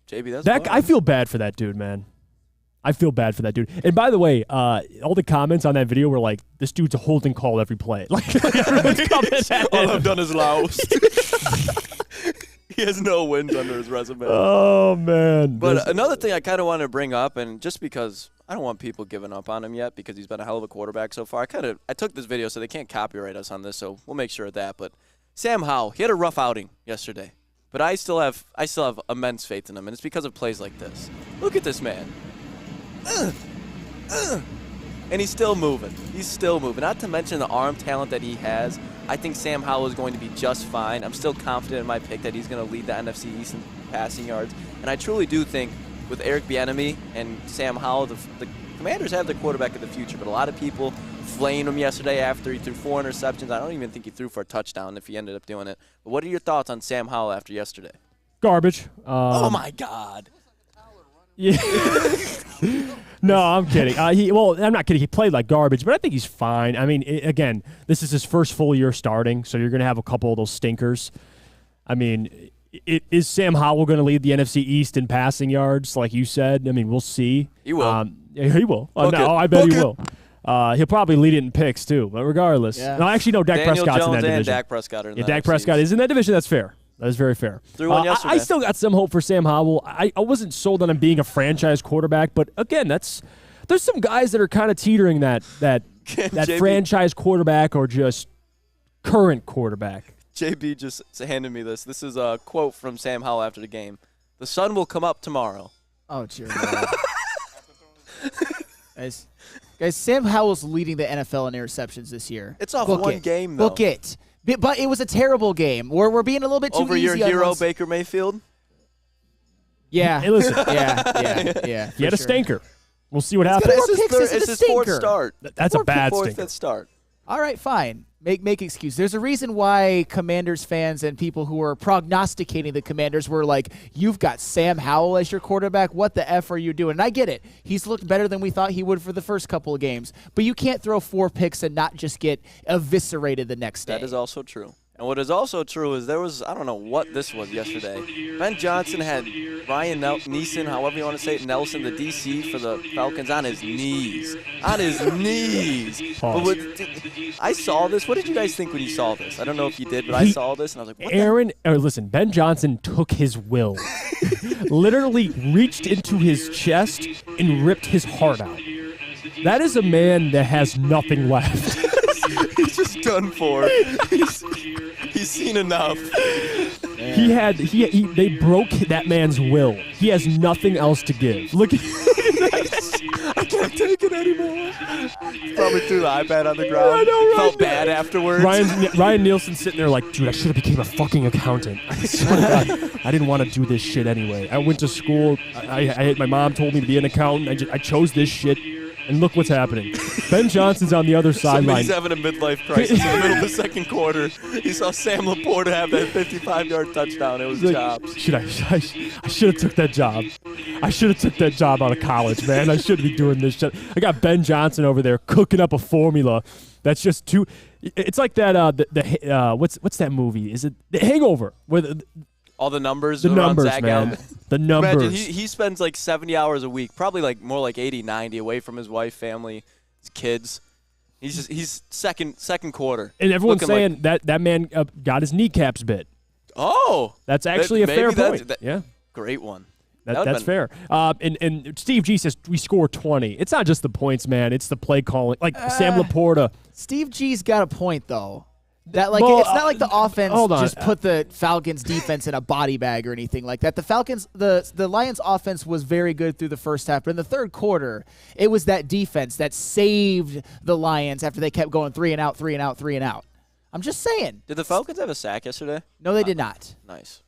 JB, that's that I feel bad for that dude, man. I feel bad for that dude. And by the way, all the comments on that video were like, "This dude's a holding call every play." Like everyone's commenting at all him. I've done is lost. He has no wins under his resume. Oh man! But another thing I kind of want to bring up, and just because I don't want people giving up on him yet, because he's been a hell of a quarterback so far. I took this video so they can't copyright us on this, so we'll make sure of that. But Sam Howell, he had a rough outing yesterday, but I still have immense faith in him, and it's because of plays like this. Look at this man. And he's still moving. He's still moving. Not to mention the arm talent that he has. I think Sam Howell is going to be just fine. I'm still confident in my pick that he's going to lead the NFC East in passing yards. And I truly do think with Eric Bieniemy and Sam Howell, the Commanders have the quarterback of the future. But a lot of people flamed him yesterday after he threw 4 interceptions. I don't even think he threw for a touchdown if he ended up doing it. But what are your thoughts on Sam Howell after yesterday? Garbage. Oh, my God. Yeah. No, I'm kidding. I'm not kidding. He played like garbage, but I think he's fine. I mean, again, this is his first full year starting, so you're going to have a couple of those stinkers. I mean, is Sam Howell going to lead the NFC East in passing yards, like you said? I mean, we'll see. He will. Yeah, he will. Okay. No, I bet Okay. he will. He'll probably lead it in picks, too, but regardless. Yeah. No, actually, no, Dak Daniel Prescott's Jones in that division. and Dak Prescott are in Yeah, the Dak NFC Prescott East. is in that division. That's fair. That is very fair. Threw one I yesterday. still got some hope for Sam Howell. I wasn't sold on him being a franchise quarterback, but again, there's some guys that are kind of teetering that JB franchise quarterback or just current quarterback. JB just handed me this. This is a quote from Sam Howell after the game. The sun will come up tomorrow. Oh, dear God. Guys, Sam Howell's leading the NFL in interceptions this year. It's off Book one it. game, though. Book it. But it was a terrible game. We're being a little bit too Over easy your on hero, those- Baker Mayfield? Yeah. Hey, listen. Yeah. He had a for sure. stinker. We'll see what happens. It's his fourth stinker. start. That's a bad Fourth, stinker. fifth start. All right, fine. Make excuse. There's a reason why Commanders fans and people who are prognosticating the Commanders were like, you've got Sam Howell as your quarterback. What the F are you doing? And I get it. He's looked better than we thought he would for the first couple of games. But you can't throw 4 picks and not just get eviscerated the next day. That is also true. And what is also true is I don't know what this was yesterday. Ben Johnson had Ryan Neeson, however you want to say it, Nelson, the DC for the Falcons, on his knees. On his knees. But I saw this. What did you guys think when you saw this? I don't know if you did, but I saw this, and I was like, what listen, Ben Johnson took his will. Literally reached into his chest and ripped his heart out. That is a man that has nothing left. He's just done for. He's seen enough. They broke that man's will. He has nothing else to give. Look at I can't take it anymore. Probably threw the iPad on the ground. I know, right? Felt bad afterwards. Ryan Nielsen sitting there like, dude, I should have became a fucking accountant. I swear to God, I didn't want to do this shit anyway. I went to school. My mom told me to be an accountant. I chose this shit. And look what's happening. Ben Johnson's on the other sideline. Somebody's having a midlife crisis in the middle of the second quarter. He saw Sam Laporta have that 55-yard touchdown. It was chops. I should have took that job. I should have took that job out of college, man. I shouldn't be doing this shit. I got Ben Johnson over there cooking up a formula that's just too. It's like that. What's that movie? Is it The Hangover? Where all the numbers. The numbers, Zach man. Allen. The numbers. Imagine he spends like 70 hours a week, probably like more like 80, 90 away from his wife, family, his kids. He's second quarter. And everyone's saying like, that man got his kneecaps bit. Oh. That's actually a fair point. Yeah. Great one. That's fair. And Steve G says we score 20. It's not just the points, man. It's the play calling. Like Sam Laporta. Steve G's got a point, though. That it's not like the offense just put the Falcons' defense in a body bag or anything like that. The Lions' offense was very good through the first half, but in the third quarter, it was that defense that saved the Lions after they kept going 3 and out, 3 and out, 3 and out. I'm just saying. Did the Falcons have a sack yesterday? No, they did not. Nice.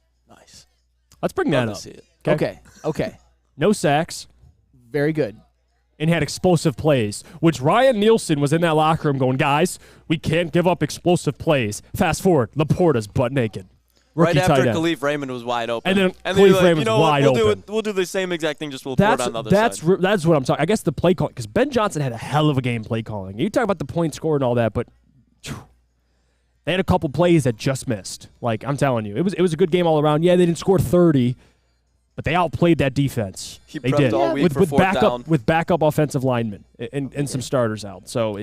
Let's bring that up. See it. Okay. No sacks. Very good. And had explosive plays, which Ryan Nielsen was in that locker room going, guys, we can't give up explosive plays. Fast forward, Laporta's butt naked. Right after Khalif Raymond was wide open. And then Khalif Raymond was wide open. We'll do the same exact thing, just we'll put it on the other side. That's what I'm talking. I guess the play calling, because Ben Johnson had a hell of a game play calling. You talk about the point score and all that, but they had a couple plays that just missed. Like, I'm telling you, it was a good game all around. Yeah, they didn't score 30. But they outplayed that defense. They did all week with fourth down. With backup offensive linemen and some starters out. So,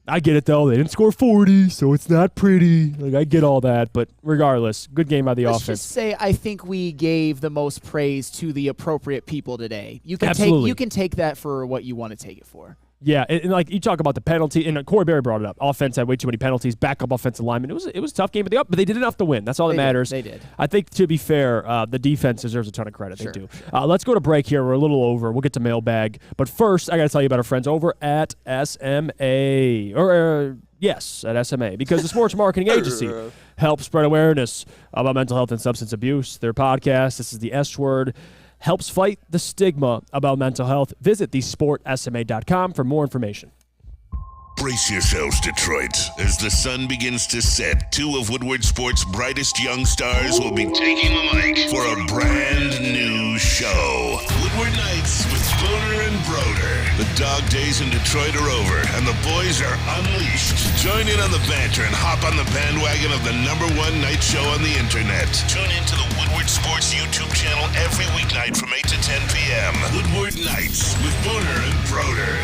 I get it though. They didn't score 40, so it's not pretty. Like I get all that, but regardless, good game by the offense. Let's just say I think we gave the most praise to the appropriate people today. You can take that for what you want to take it for. Yeah, and like you talk about the penalty, and Corey Berry brought it up. Offense had way too many penalties. Backup offensive lineman. It was a tough game, but they did enough to win. That's all that matters. They did. I think to be fair, the defense deserves a ton of credit. Sure, they do. Sure. Let's go to break here. We're a little over. We'll get to mailbag, but first I got to tell you about our friends over at SMA, at SMA, because the sports marketing agency helps spread awareness about mental health and substance abuse. Their podcast, This is the S Word, helps fight the stigma about mental health. Visit thesportsma.com for more information. Brace yourselves, Detroit. As the sun begins to set, two of Woodward Sports' brightest young stars will be taking the mic for a brand new show. Woodward Nights with Spooner and Broder. The dog days in Detroit are over, and the boys are unleashed. Join in on the banter and hop on the bandwagon of the #1 night show on the internet. Tune into the Woodward Sports YouTube channel every weeknight from 8 to 10 p.m. Woodward Nights with Spooner and Broder.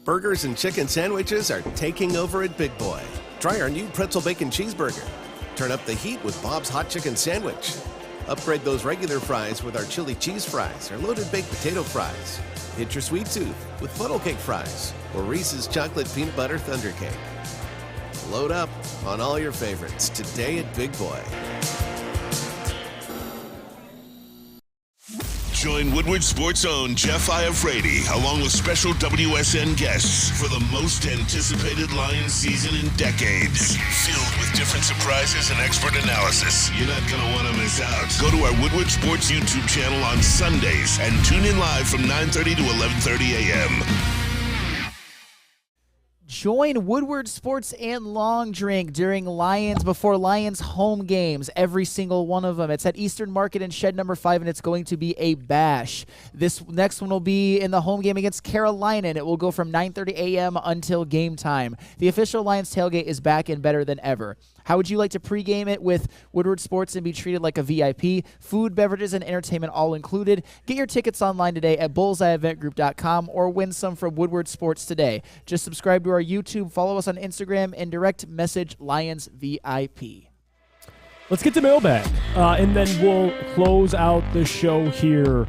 Burgers and chicken sandwiches are taking over at Big Boy. Try our new pretzel bacon cheeseburger. Turn up the heat with Bob's Hot Chicken Sandwich. Upgrade those regular fries with our chili cheese fries or loaded baked potato fries. Hit your sweet tooth with funnel cake fries or Reese's chocolate peanut butter thunder cake. Load up on all your favorites today at Big Boy. Join Woodward Sports' own Jeff Iafrate, along with special WSN guests for the most anticipated Lions season in decades. Filled with different surprises and expert analysis. You're not going to want to miss out. Go to our Woodward Sports YouTube channel on Sundays and tune in live from 9:30 to 11:30 a.m. Join Woodward Sports and Long Drink before Lions home games, every single one of them. It's at Eastern Market and Shed number 5, and it's going to be a bash. This next one will be in the home game against Carolina, and it will go from 9:30 a.m. until game time. The official Lions tailgate is back and better than ever. How would you like to pregame it with Woodward Sports and be treated like a VIP? Food, beverages, and entertainment all included. Get your tickets online today at bullseyeeventgroup.com or win some from Woodward Sports today. Just subscribe to our YouTube, follow us on Instagram, and direct message Lions VIP. Let's get to mailbag, and then we'll close out the show here.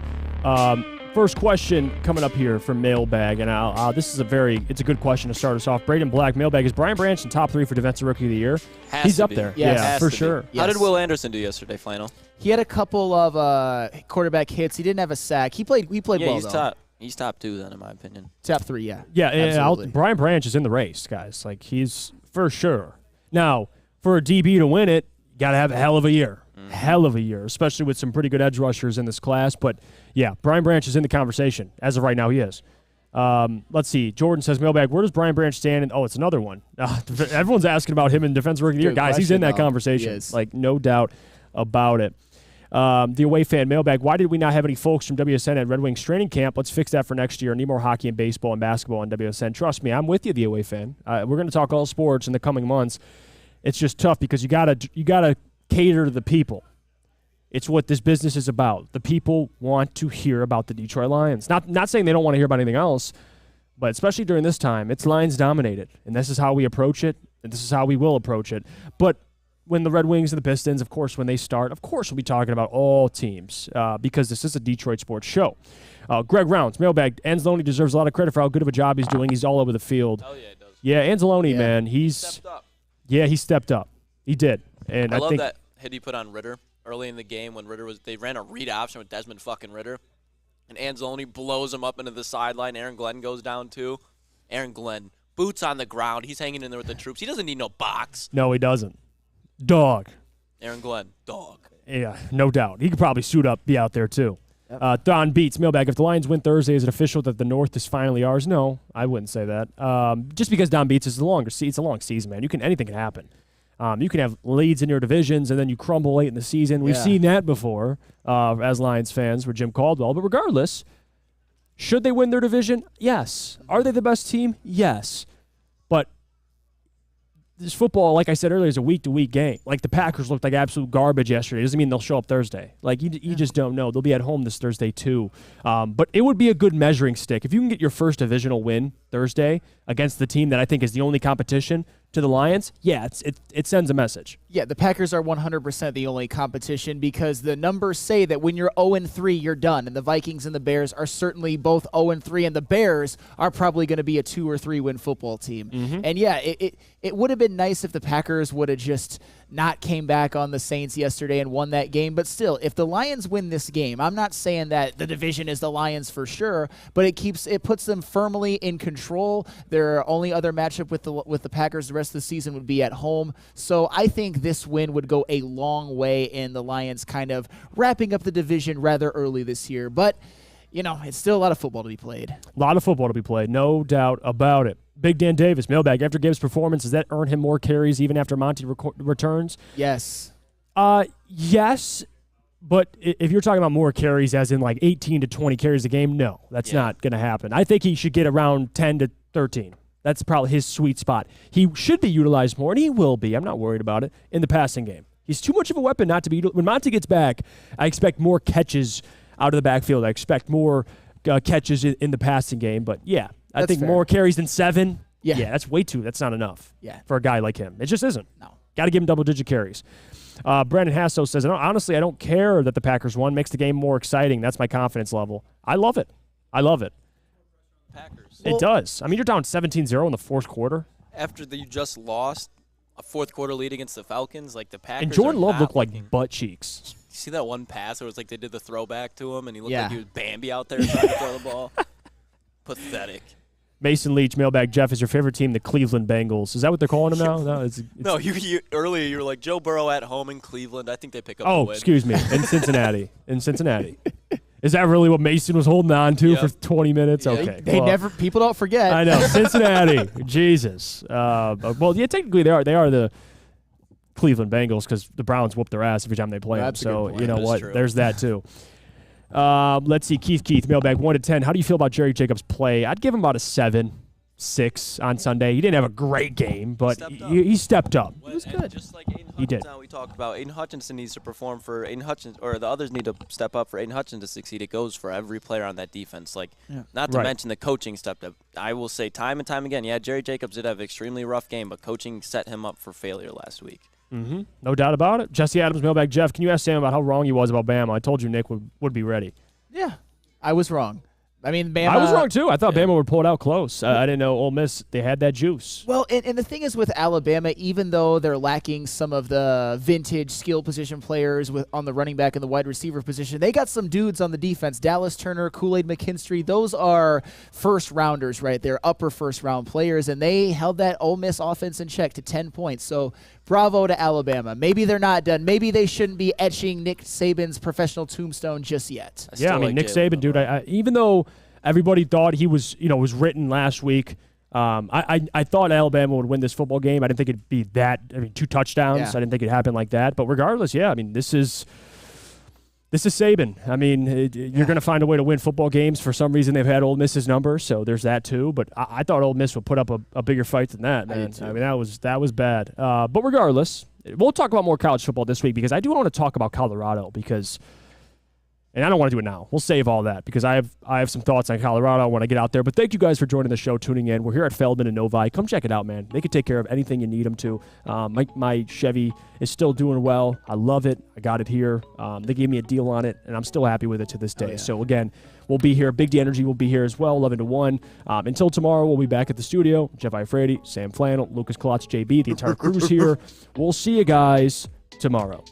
First question coming up here from mailbag, and this is it's a good question to start us off. Braden Black, mailbag, is Brian Branch in top 3 for Defensive Rookie of the Year? He's up there. Yes. Yeah, for sure. How did Will Anderson do yesterday, Flannel? He had a couple of quarterback hits. He didn't have a sack. He played well, he's though. top. He's top 2 then, in my opinion. Top 3, yeah. Yeah, Brian Branch is in the race, guys. Like, he's for sure. Now, for a DB to win it, you got to have a hell of a year. Hell of a year, especially with some pretty good edge rushers in this class. But, yeah, Brian Branch is in the conversation. As of right now, he is. Let's see. Jordan says, mailbag, where does Brian Branch stand? It's another one. Everyone's asking about him in Defensive Rookie of the Year. Guys, he's in that conversation. Like, no doubt about it. The away fan mailbag, why did we not have any folks from WSN at Redwings training camp? Let's fix that for next year. Need more hockey and baseball and basketball on WSN. Trust me, I'm with you, the away fan. We're going to talk all sports in the coming months. It's just tough because you gotta cater to the people. It's what this business is about. The people want to hear about the Detroit Lions. Not saying they don't want to hear about anything else, but especially during this time, it's Lions dominated. And this is how we approach it, and this is how we will approach it. But when the Redwings and the Pistons, of course, when they start, of course we'll be talking about all teams because this is a Detroit sports show. Greg Rounds, mailbag. Anzalone deserves a lot of credit for how good of a job he's doing. He's all over the field. Hell yeah, he does. Yeah, Anzalone, man, he stepped up. Yeah, he stepped up. He did. And I love think that hit he put on Ritter early in the game when they ran a read option with Desmond fucking Ritter. And Anzalone blows him up into the sideline. Aaron Glenn goes down too. Aaron Glenn, boots on the ground. He's hanging in there with the troops. He doesn't need no box. No, he doesn't. Dog. Aaron Glenn, dog. Yeah, no doubt. He could probably suit up, be out there too. Don Beats, mailbag. If the Lions win Thursday, is it official that the North is finally ours? No, I wouldn't say that. Just because Don Beats is it's a long season, man. Anything can happen. You can have leads in your divisions, and then you crumble late in the season. We've seen that before as Lions fans with Jim Caldwell. But regardless, should they win their division? Yes. Are they the best team? Yes. But this football, like I said earlier, is a week-to-week game. Like the Packers looked like absolute garbage yesterday. It doesn't mean they'll show up Thursday. Like you just don't know. They'll be at home this Thursday too. But it would be a good measuring stick. If you can get your first divisional win Thursday against the team that I think is the only competition to the Lions, it sends a message. Yeah, the Packers are 100% the only competition because the numbers say that when you're 0-3, you're done. And the Vikings and the Bears are certainly both 0-3, and the Bears are probably going to be a 2 or 3 win football team. Mm-hmm. And yeah, it would have been nice if the Packers would have just not came back on the Saints yesterday and won that game. But still, if the Lions win this game, I'm not saying that the division is the Lions for sure, but it puts them firmly in control. Their only other matchup with the Packers the rest of the season would be at home. So I think this win would go a long way in the Lions kind of wrapping up the division rather early this year. But, it's still a lot of football to be played. A lot of football to be played, no doubt about it. Big Dan Davis, mailbag. After Gibbs' performance, does that earn him more carries even after Monty returns? Yes. Yes, but if you're talking about more carries as in like 18 to 20 carries a game, no, that's not going to happen. I think he should get around 10 to 13. That's probably his sweet spot. He should be utilized more, and he will be. I'm not worried about it, in the passing game. He's too much of a weapon not to be. When Monty gets back, I expect more catches out of the backfield. I expect more catches in the passing game. But, yeah, I think more carries than 7. Yeah, that's way too. That's not enough for a guy like him. It just isn't. No. Got to give him double-digit carries. Brandon Hasso says, honestly, I don't care that the Packers won. Makes the game more exciting. That's my confidence level. I love it. Packers. It does. I mean, you're down 17-0 in the fourth quarter. After you just lost a fourth quarter lead against the Falcons, like the Packers. And Jordan Love looked like butt cheeks. You see that one pass where it was like they did the throwback to him, and he looked like he was Bambi out there trying to throw the ball. Pathetic. Mason Leach, mailbag. Jeff, is your favorite team the Cleveland Bengals? Is that what they're calling them now? No, no. You earlier you were like Joe Burrow at home in Cleveland. I think they pick up. Oh, the win. Excuse me, in Cincinnati. Is that really what Mason was holding on to for 20 minutes? Yeah. Okay. People don't forget. I know. Cincinnati. Jesus. Technically they are the Cleveland Bengals because the Browns whoop their ass every time they play them. So, you know what? True. There's that too. Let's see. Keith, mailbag 1 to 10. How do you feel about Jerry Jacobs' play? I'd give him about a 7-6 on Sunday. He didn't have a great game, but he stepped up. He was good. Just like Aiden Hutchinson, we talked about. Aiden Hutchinson needs to perform for Aiden Hutchinson, or the others need to step up for Aiden Hutchinson to succeed. It goes for every player on that defense. Not to mention the coaching stepped up. I will say time and time again, Jerry Jacobs did have an extremely rough game, but coaching set him up for failure last week. Mm-hmm. No doubt about it. Jesse Adams, mailbag. Jeff, can you ask Sam about how wrong he was about Bama? I told you Nick would be ready. Yeah, I was wrong. I mean, Bama. I was wrong, too. I thought Bama would pull it out close. I didn't know Ole Miss, they had that juice. Well, and the thing is with Alabama, even though they're lacking some of the vintage skill position players on the running back and the wide receiver position, they got some dudes on the defense. Dallas Turner, Kool-Aid McKinstry, those are first-rounders right there, upper first-round players, and they held that Ole Miss offense in check to 10 points. So bravo to Alabama. Maybe they're not done. Maybe they shouldn't be etching Nick Saban's professional tombstone just yet. Nick Saban, dude, I even though everybody thought he was, was written last week, I thought Alabama would win this football game. I didn't think it'd be that. 2 touchdowns. Yeah. I didn't think it'd happen like that. But regardless, this is Saban. You're going to find a way to win football games. For some reason, they've had Ole Miss's number, so there's that too. But I thought Ole Miss would put up a bigger fight than that, man. That was bad. But regardless, we'll talk about more college football this week because I do want to talk about Colorado and I don't want to do it now. We'll save all that because I have some thoughts on Colorado when I get out there. But thank you guys for joining the show, tuning in. We're here at Feldman and Novi. Come check it out, man. They can take care of anything you need them to. My Chevy is still doing well. I love it. I got it here. They gave me a deal on it, and I'm still happy with it to this day. So, again, we'll be here. Big D Energy will be here as well, 11 to 1. Until tomorrow, we'll be back at the studio. Jeff Iafrate, Sam Flannel, Lucas Klotz, JB, the entire crew's here. We'll see you guys tomorrow.